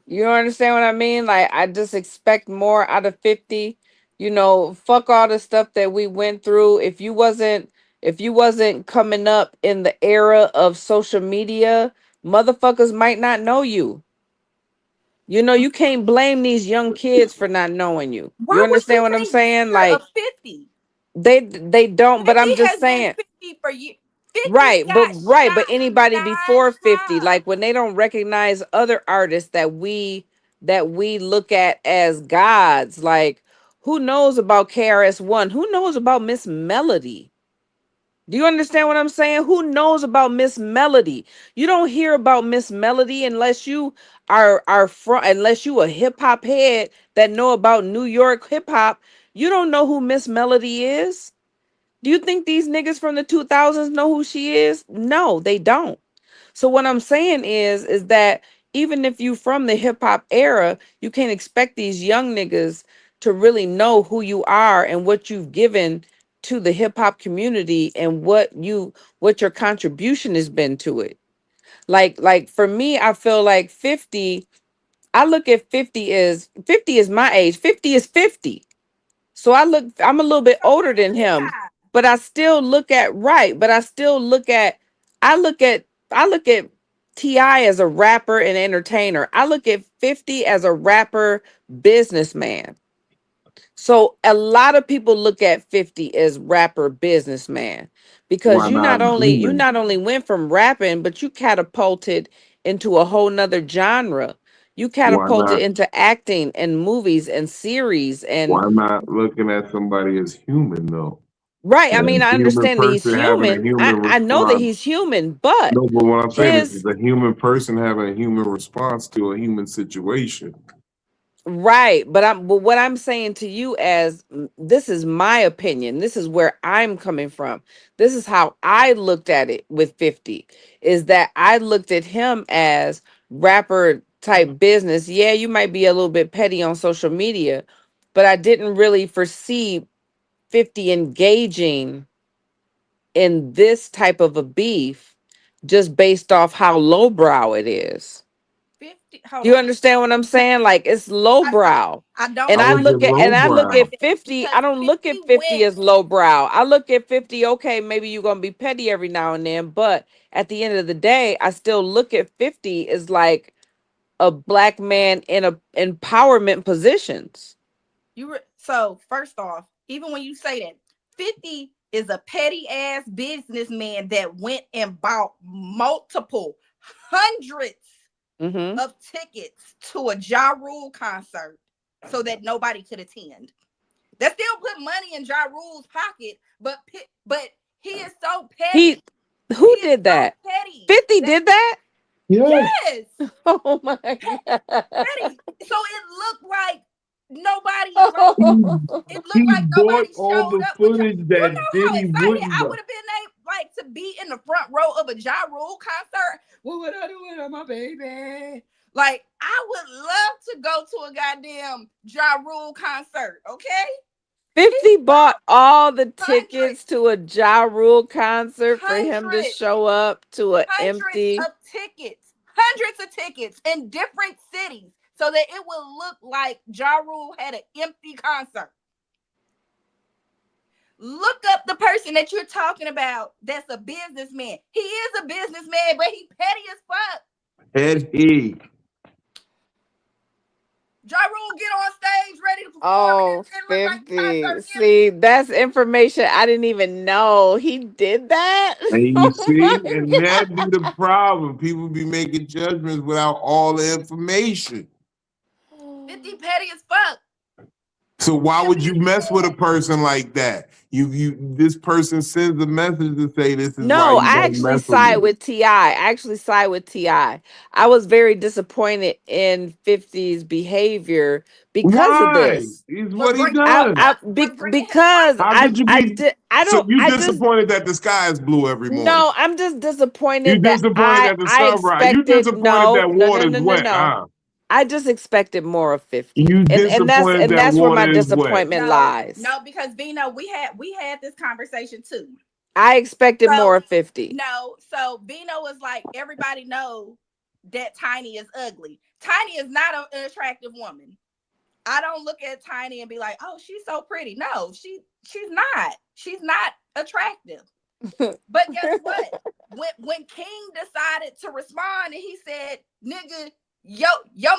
You understand what I mean? Like I just expect more out of 50. Fuck all the stuff that we went through. If you wasn't coming up in the era of social media, motherfuckers might not know you. You can't blame these young kids for not knowing you. You Why would understand you what I'm think saying? better Like of 50? they don't, but 50 I'm just has been saying. 50 for years. 50 Right, but got shot anybody 9 before 50, times. like when they don't recognize other artists that we look at as gods, like who knows about KRS One? Who knows about Miss Melody? Do you understand what I'm saying? Who knows about Miss Melody? You don't hear about Miss Melody unless you are from, unless you a hip hop head that know about New York hip hop. You don't know who Miss Melody is. Do you think these niggas from the 2000s know who she is? No, they don't. So what I'm saying is that even if you from the hip hop era, you can't expect these young niggas to really know who you are and what you've given to the hip hop community and what your contribution has been to it. Like for me, I feel like 50, I look at 50 is my age. 50 is 50. So I'm a little bit So older is than him, T.I. but I still look at right, but I look at T.I. as a rapper and entertainer. I look at 50 as a rapper businessman. So a lot of people look at 50 as rapper businessman because Why not you human? not only went from rapping, but you catapulted into a whole nother genre. You Why catapulted not? into acting and movies and series and Why not looking at somebody as human though? right. I And mean, a I human understand that he's person having a human. human I know that response. he's human, but No, but what I'm saying is his a human person having a human response to a human situation. right. But what I'm saying to you as this is my opinion. This is where I'm coming from. This is how I looked at it with 50 is that I looked at him as rapper type business. Yeah, you might be a little bit petty on social media, but I didn't really foresee 50 engaging in this type of a beef just based off how lowbrow it is. 50. Hold Do you on. understand what I'm saying? Like it's I, lowbrow. I don't And How know I why is you it look at say and I it look like lowbrow? at that 50. I because don't look 50 at 50 went. as lowbrow. I look at 50, okay, maybe you're gonna be petty every now and then, but at the end of the day, I still look at 50 as like a black man in a empowerment positions. So first off, even when you say that, 50 is a petty ass businessman that went and bought multiple hundreds Mm-hmm. of tickets to a Ja Rule concert so that nobody could attend. That still put money in Ja Rule's pocket, but he is so He petty. He who is did so that? petty 50 that did that? Yes. yes, Oh my god. petty. So it looked like nobody like He, it looked he like bought nobody all showed the up for Ja. footage You that know how Diddy excited wouldn't I have. would have been like to be in the front row of a Ja Rule concert. What would I do without my baby? Like I would love to go to a goddamn Ja Rule concert. Okay, he 50 bought bought all the hundreds, tickets to a Ja Rule concert for him to hundreds, show up to an hundreds empty. of tickets, hundreds of tickets in different cities, so that it will look like Ja Rule had an empty concert. Look up the person that you're talking about that's a businessman. He is a businessman, but he petty as fuck. Had he. Ja Rule get on stage ready to perform and Oh, it look like the 50. concert empty. See, that's information I didn't even know. He did that? And you Oh see, my and that be God. the problem. People be making judgments without all the information. 50 petty as fuck. So why And would be you mess with a person like that? You this person sends a message to say this is why No, you I don't actually mess with side me. with T.I. I actually side with T.I. I was very disappointed in 50's behavior because of Why? this. It's for what he bring does. for bringing his Because How wife. could you be so you I just disappointed that the sky is blue every morning? no, I'm just You disappointed that disappointed that the I sunrise. You expected disappointed that water is wet, no. huh? I just expected more of 50. You disappointed And that that's where my water is wet. disappointment No, lies. no, because Vino, we had this conversation too. I expected more So of 50. no, so Vino was like, everybody know that Tiny is ugly. Tiny is not an attractive woman. I don't look at Tiny and be like, oh, she's so pretty. No, she's not. She's not attractive. But guess what? When King decided to respond and he said, "Nigga, yo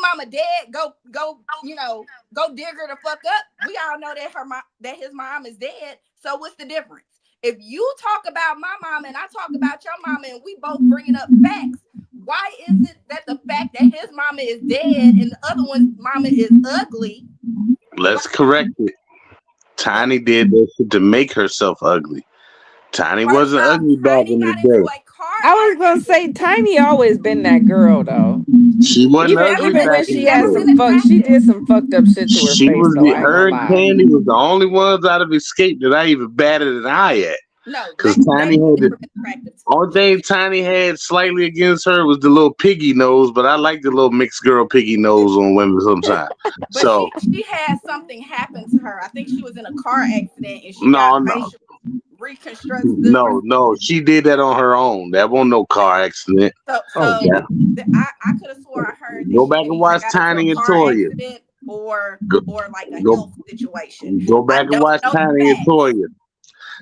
mama dead, go dig her the fuck up." We all know that that his mom is dead. So what's the difference? If you talk about my mama and I talk about your mama and we both bringing up facts, why is it that the fact that his mama is dead and the other one's mama is ugly? Why? Let's correct it. What? Tiny did that shit to make herself ugly. Tiny First wasn't off, ugly back Tiny in got the into day. a car I was gonna say accident. Tiny always been that girl though. She wasn't Even ugly even Never back when been, in she the had never day. some been she attractive. did some fucked up shit to her She face was though. the I ain't gonna her and lie. Candy was the only ones out of Escape that I even batted an eye at. No, Cause Tiny Legacy had the never been attractive to only thing Tiny had slightly against her was the little piggy nose, but I like the little mixed girl piggy nose on women sometimes. But So she had something happen to her. I think she was in a car accident and she got no, facial reconstructive. no, she did that on her own. That wasn't no car accident. So Yeah. I could have swore I heard that Go she back and either watch got into a Tiny and car Toya. accident or Go, like a go, health situation. go I back and don't watch know the Tiny and facts. Toya.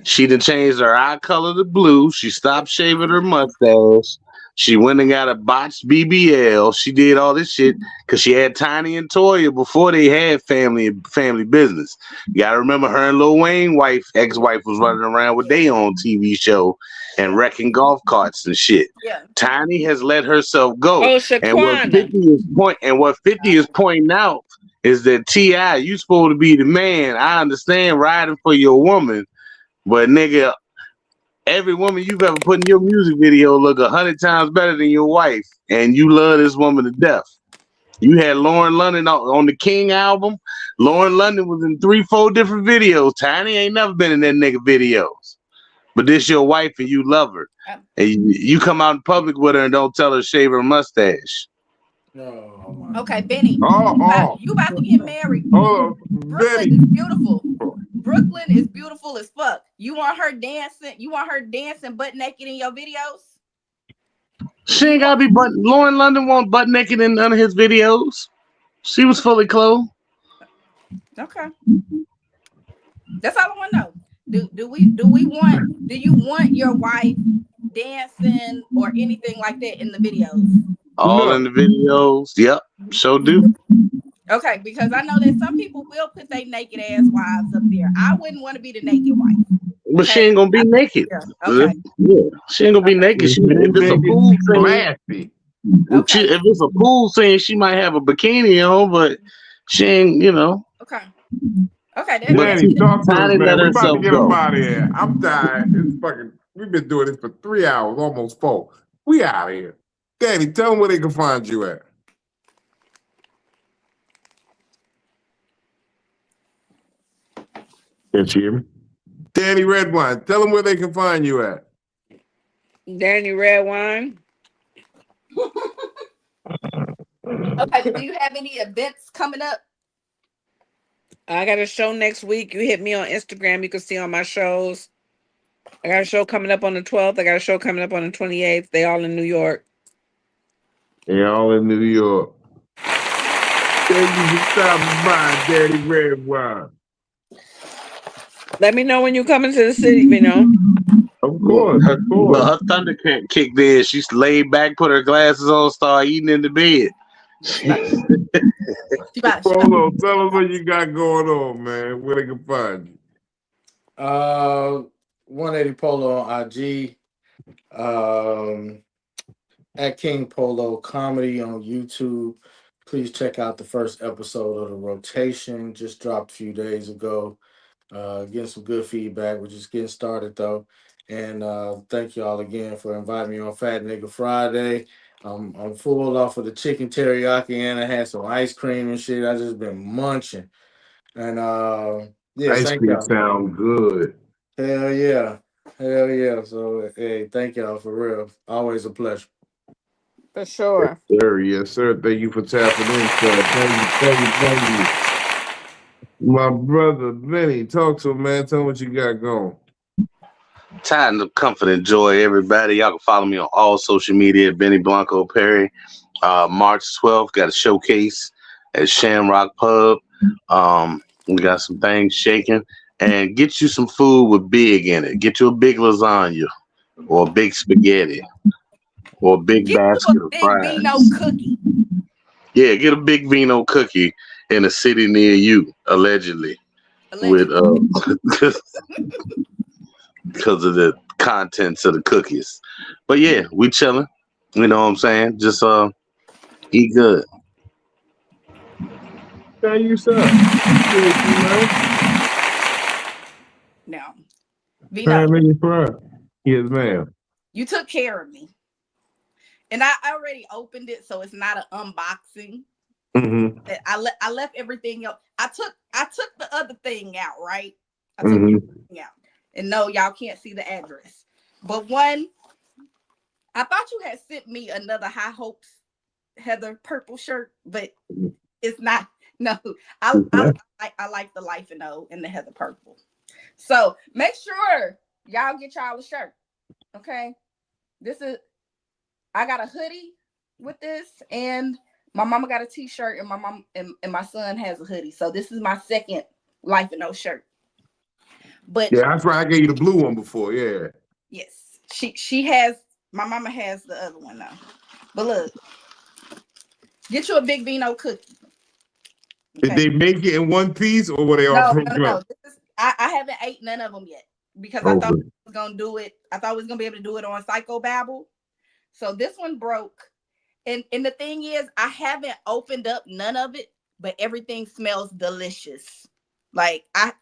She done changed her eye color to blue. She stopped shaving her mustache. She went and got a botched BBL. She did all this shit because she had Tiny and Toya before they had family business. You gotta remember her and Lil Wayne ex-wife was running around with Yeah, their own TV show and yeah, wrecking golf carts and shit. yeah. Tiny has let herself go. Oh, And what Shaquana. 50 is pointing out is that T.I., you supposed to be the man. I understand riding for your woman, but nigga, every woman you've ever put in your music video look 100 times better than your wife, and you love this woman to death. You had Lauren London on the King album. Lauren London was in 3-4 different videos. Tiny ain't never been in that nigga videos. But this your wife and you love her. And you come out in public with her and don't tell her to shave her mustache. Oh my Okay, Benny, Oh, you about to get married. hold on, Brooklyn Benny. is beautiful. Brooklyn is beautiful as fuck. You want her dancing? You want her dancing butt naked in your videos? She ain't gotta be Lauren London won't butt naked in none of his videos. She was fully clothed. Okay, that's all I want to know. Do you want your wife dancing or anything like that in the videos? All in No, the videos. Yep, sure do. Okay, because I know that some people will put their naked ass wives up there. I wouldn't want to be the naked wife. But she Okay. ain't gonna be naked. Yeah. Okay. Yeah, she ain't gonna be Okay. naked. if If it's a pool she scene, classy. Okay. if it's a pool scene, she might have a bikini on, but she ain't, Okay. Okay. But Danny, talk to us, Tiny man. let We about to herself get up go. out of here. I'm tired. It's fucking. We've been doing this for 3 hours, almost 4. We out of here. Danny, tell them where they can find you at. Can't you hear me? Danny Redwine, tell them where they can find you at. Danny Redwine. Okay. Do you have any events coming up? I got a show next week. You hit me on Instagram. You can see all my shows. I got a show coming up on the 12th. I got a show coming up on the 28th. They all in New York. They all in New York. Thank you for stopping by, Danny Redwine. Let me know when you coming to the city, Vino. Of Look, course, of course. her thunder kicked in. She's laid back, put her glasses on, started eating in the bed. Hold on, tell them what you got going on, man. Where they can find you. 180 Polo on IG. At King Polo Comedy on YouTube. Please check out the first episode of The Rotation. Just dropped a few days ago. Getting some good feedback. We're just getting started though. And thank y'all again for inviting me on Fat Nigga Friday. I'm full off of the chicken teriyaki and I had some ice cream and shit. I just been munching. And yeah, Ice thank cream y'all. sound good. Hell yeah. Hell yeah. So hey, thank y'all for real. Always a pleasure. For sure. Sir, yes, sir. Thank you for tapping in, sir. Thank you. My brother Benny, talk to him, man. Tell him what you got going. Time to comfort and joy, everybody. Y'all can follow me on all social media at Benny Blanco Perry. March 12th, got a showcase at Shamrock Pub. We got some things shaking. And get you some food with big in it. Get you a big lasagna or a big spaghetti or a big Get you basket a of big fries. Vino cookie. Yeah, get a big Vino cookie in a city near you, allegedly. With because of the contents of the cookies. But yeah, we chilling. You know what I'm saying? Just eat good. Thank you, sir. Appreciate you, man. Now, Vino, Yes, ma'am. you took care of me. And I already opened it, so it's not an unboxing. Mm-hmm. I left everything else. I took the other thing out, right? I took Mm-hmm. everything out. And no, y'all can't see the address. But one, I thought you had sent me another High Hopes Heather purple shirt, but it's not. No, I like the Life and O and the Heather purple. So make sure y'all get y'all a shirt. Okay. I got a hoodie with this, and my mama got a t-shirt, and my mom and my son has a hoodie. So this is my second Life and O shirt. But yeah, that's right. I gave you the blue one before. Yeah. yes, she has. My mama has the other one now. But look, get you a big Vino cookie. Okay. Did they make it in one piece, or were they all broken up? I haven't ate none of them yet because I thought I was gonna do it. I thought I was gonna be able to do it on Psychobabble. So this one broke. And the thing is, I haven't opened up none of it, but everything smells delicious. Like I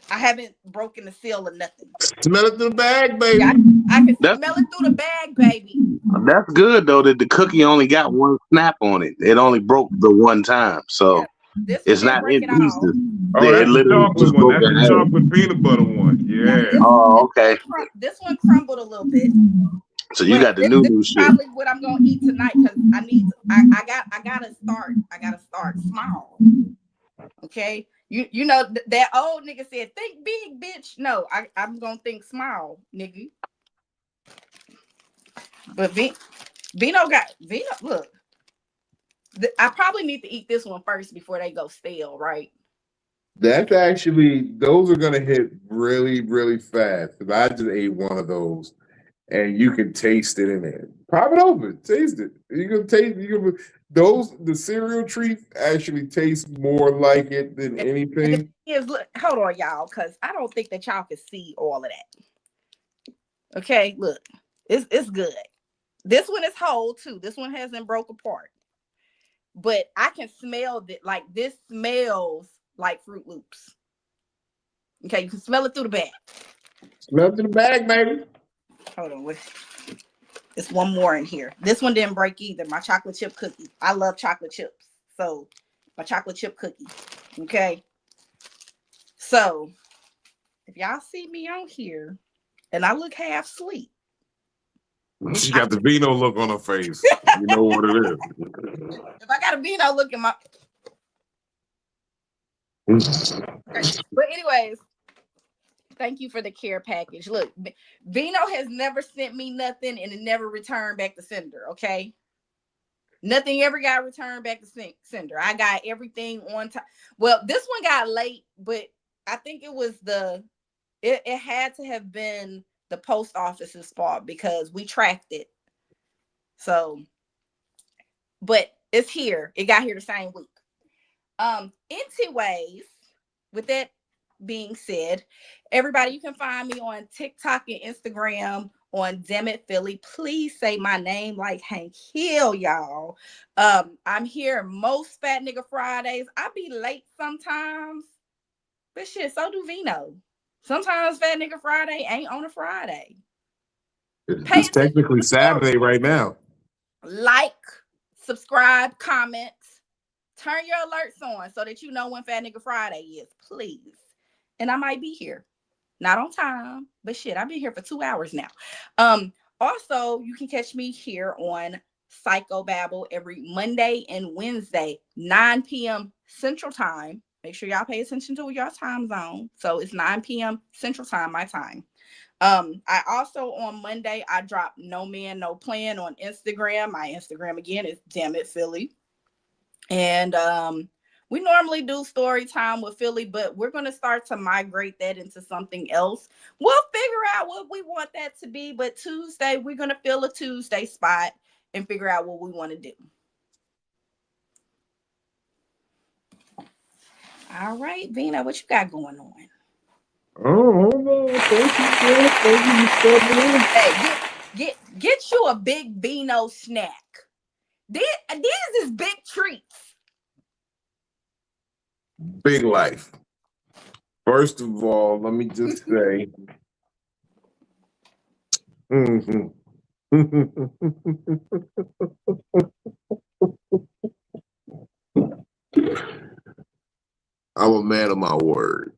haven't broken the seal or nothing. Smell it through the bag, baby. Yeah, I can smell it through the bag, baby. That's good though that the cookie only got one snap on it. It only broke the one time, so this it's not in pieces. Oh, that's the chocolate one. That's the chocolate peanut butter one. Yeah. Okay. This one crumbled a little bit. So you got the new shit. Probably what I'm gonna eat tonight because I gotta start small. Okay. You know that old nigga said think big, bitch. No, I'm gonna think small, nigga. But Vino, look. I probably need to eat this one first before they go stale, right? That's actually, those are gonna hit really, really fast. Because I just ate one of those, and you can taste it in there. Pop it open, taste it. The cereal treat actually tastes more like it than anything. Look, hold on, y'all, because I don't think that y'all can see all of that. Okay, look, it's good. This one is whole too. This one hasn't broke apart. But I can smell that, like this smells like Fruit Loops. Okay, you can smell it through the bag. Smell it through the bag, baby. Hold on, there's one more in here. This one didn't break either. My chocolate chip cookie. I love chocolate chips. So my chocolate chip cookie. Okay. So if y'all see me on here and I look half asleep. She got the Vino look on her face. You know what it is. If I got a Vino look in my But anyways, thank you for the care package. Look, Vino has never sent me nothing and it never returned back to sender, okay? Nothing ever got returned back to sender. I got everything on time. Well, this one got late, but I think it was it had to have been the post office's fault because we tracked it. So, but it's here. It got here the same week. Anyways, with that being said, everybody, you can find me on TikTok and Instagram on Damn It Philly. Please say my name like Hank Hill, y'all. I'm here most Fat Nigga Fridays. I be late sometimes, but shit, so do Vino. Sometimes Fat Nigga Friday ain't on a Friday. It's technically Saturday right now. Like, subscribe, comment, turn your alerts on so that you know when Fat Nigga Friday is, please. And I might be here. Not on time, but shit, I've been here for 2 hours now. Also, you can catch me here on Psychobabble every Monday and Wednesday, 9 p.m. Central Time. Make sure y'all pay attention to your time zone. So it's 9 p.m. Central Time, my time. I also on Monday I drop No Man No Plan on Instagram. My Instagram again is Damn It Philly. And we normally do story time with Philly, but we're going to start to migrate that into something else. We'll figure out what we want that to be, but Tuesday, we're going to fill a Tuesday spot and figure out what we want to do. All right, Vino, what you got going on? Oh, hold on. Hey, get you a big Vino snack. These is big treats. Big life. First of all, let me just say, Mhm. I'm a man of my word.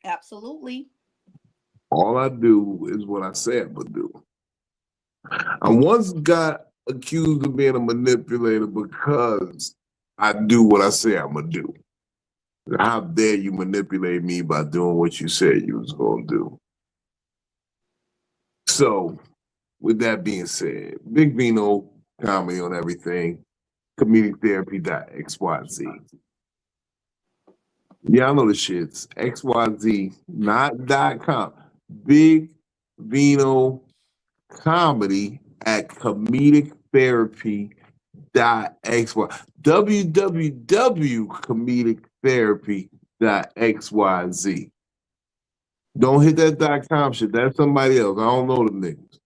Absolutely. All I do is what I say I'm gonna do. I once got accused of being a manipulator because I do what I say I'm gonna do. How dare you manipulate me by doing what you said you was gonna do? So, with that being said, Big Vino comedy on everything, comedictherapy.xyz. Y'all know the shits. XYZ, not .com. Big Vino comedy at comedictherapy.xy. www.comedictherapy.xyz. Don't hit that .com shit. That's somebody else. I don't know them niggas.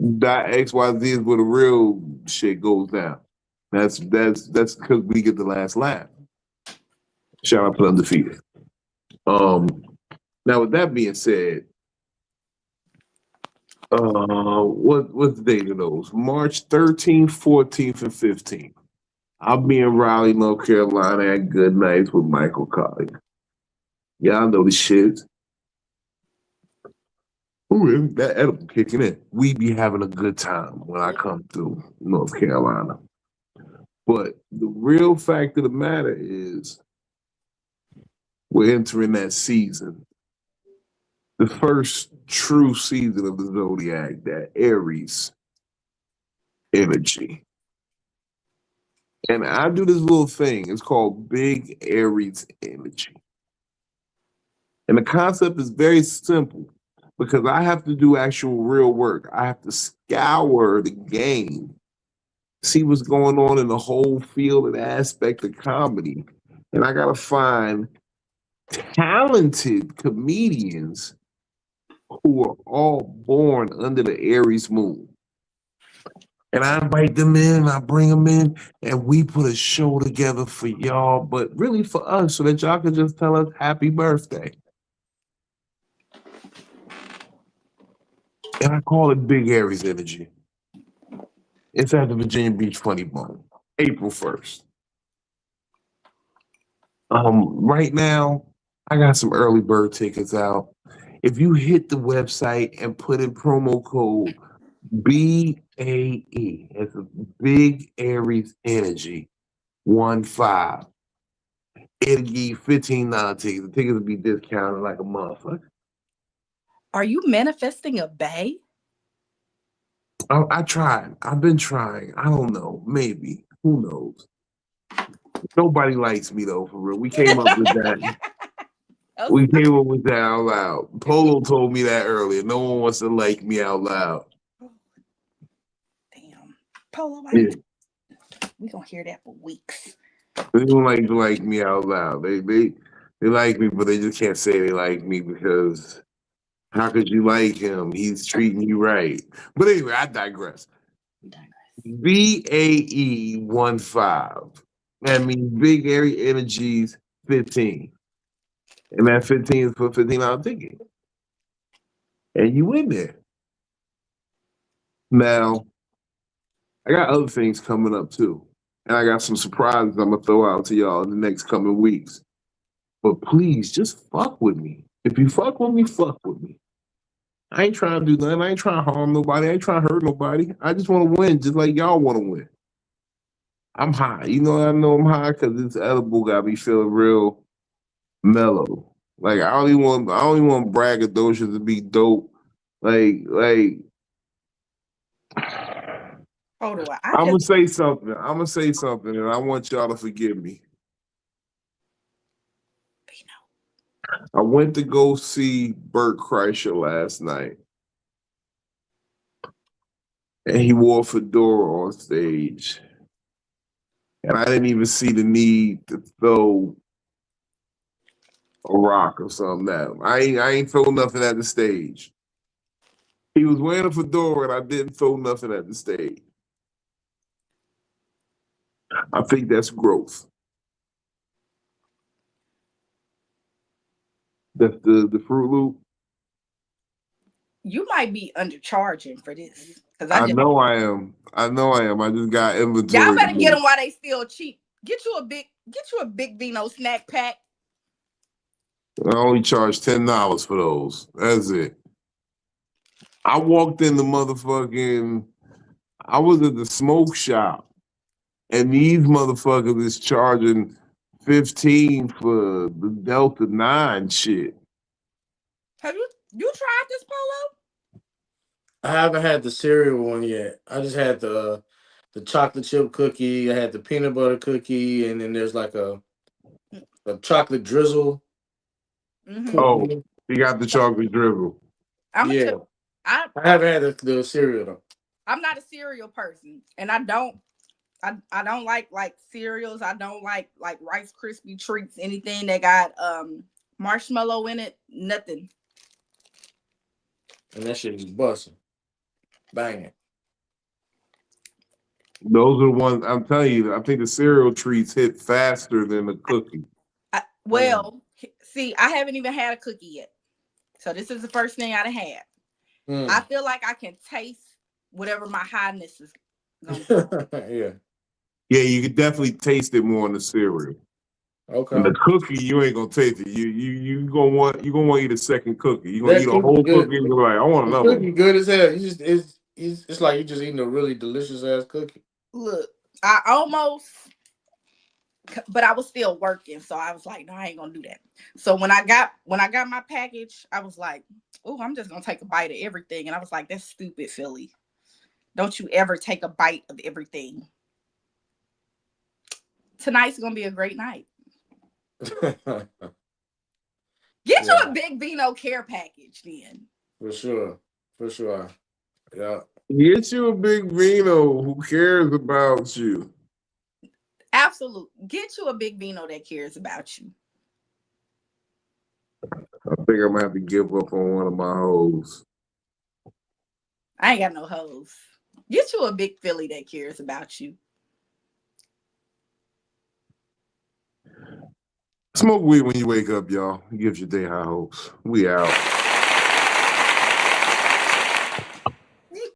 .xyz is where the real shit goes down. That's because we get the last laugh. Shout out to Undefeated. Um, Now with that being said, what's the date of those? March 13th, 14th, and 15th. I'll be in Raleigh, North Carolina at Good Nights with Michael Collier. Y'all know the shit. Ooh, that edible kicking in. We be having a good time when I come through North Carolina. But the real fact of the matter is we're entering that season. The first true season of the Zodiac, that Aries energy. And I do this little thing. It's called Big Aries Energy. And the concept is very simple because I have to do actual real work. I have to scour the game, see what's going on in the whole field and aspect of comedy. And I got to find talented comedians who are all born under the Aries moon. And I invite them in, I bring them in, and we put a show together for y'all, but really for us, so that y'all can just tell us happy birthday. And I call it Big Aries Energy. It's at the Virginia Beach Funny Bone, April 1st. Right now, I got some early bird tickets out. If you hit the website and put in promo code BAE, it's a Big Aries Energy 15. It'll give you $15 tickets. The tickets will be discounted like a motherfucker. Are you manifesting a bae? I tried. I've been trying. I don't know. Maybe. Who knows? Nobody likes me though, for real. We came up with that. We came up with that out loud. Polo told me that earlier. No one wants to like me out loud. Damn. Polo, Yeah. we gonna hear that for weeks. They don't like me out loud. They like me, but they just can't say they like me because how could you like him? He's treating you right. But anyway, I digress. BAE 15. That means Big Area Energies 15. And that 15 is for $15 ticket. And you in there. Now, I got other things coming up too. And I got some surprises I'm gonna throw out to y'all in the next coming weeks. But please just fuck with me. If you fuck with me, fuck with me. I ain't trying to do nothing. I ain't trying to harm nobody. I ain't trying to hurt nobody. I just want to win, just like y'all want to win. I'm high. You know, I know I'm high because this edible got me feeling real mellow. Like I don't even want braggadocious to be dope. Like Hold on. I'm gonna say something. I'm gonna say something, and I want y'all to forgive me. I went to go see Bert Kreischer last night, and he wore a fedora on stage, and I didn't even see the need to throw a rock or something at him. I ain't throw nothing at the stage. He was wearing a fedora, and I didn't throw nothing at the stage. I think that's growth. That's the Fruit Loop. You might be undercharging for this because I know I am. I just got inventory. Y'all better get them while they still cheap. Get you a big Vino snack pack. I only charge $10 for those. That's it. I walked in the motherfucking. I was at the smoke shop, and these motherfuckers is charging 15 for the Delta 9 shit. Have you tried this, Polo? I haven't had the cereal one yet. I just had the chocolate chip cookie. I had the peanut butter cookie, and then there's like a chocolate drizzle. Mm-hmm. Oh, you got the chocolate drizzle. I haven't had the cereal though. I'm not a cereal person, and I don't like cereals. I don't like Rice Krispie treats, anything that got marshmallow in it, nothing. And that shit is busting. Banging. Those are the ones I'm telling you. I think the cereal treats hit faster than the cookie. See, I haven't even had a cookie yet, so this is the first thing I've had. I feel like I can taste whatever my highness is gonna be. Yeah, you can definitely taste it more in the cereal. Okay. And the cookie, you ain't gonna taste it. You gonna want to eat a second cookie. You gonna eat a whole cookie and you're like, I want another one. Cookie good as hell. You just it's like you just eating a really delicious ass cookie. Look, but I was still working, so I was like, no, I ain't gonna do that. So when I got my package, I was like, oh, I'm just gonna take a bite of everything. And I was like, that's stupid, Philly. Don't you ever take a bite of everything. Tonight's gonna be a great night. Get you a big Vino care package then. For sure. Yeah. Get you a big Vino who cares about you. Absolutely. Get you a big Vino that cares about you. I think I'm gonna have to give up on one of my hoes. I ain't got no hoes. Get you a big Philly that cares about you. Smoke weed when you wake up, y'all. It gives your day high hopes. We out.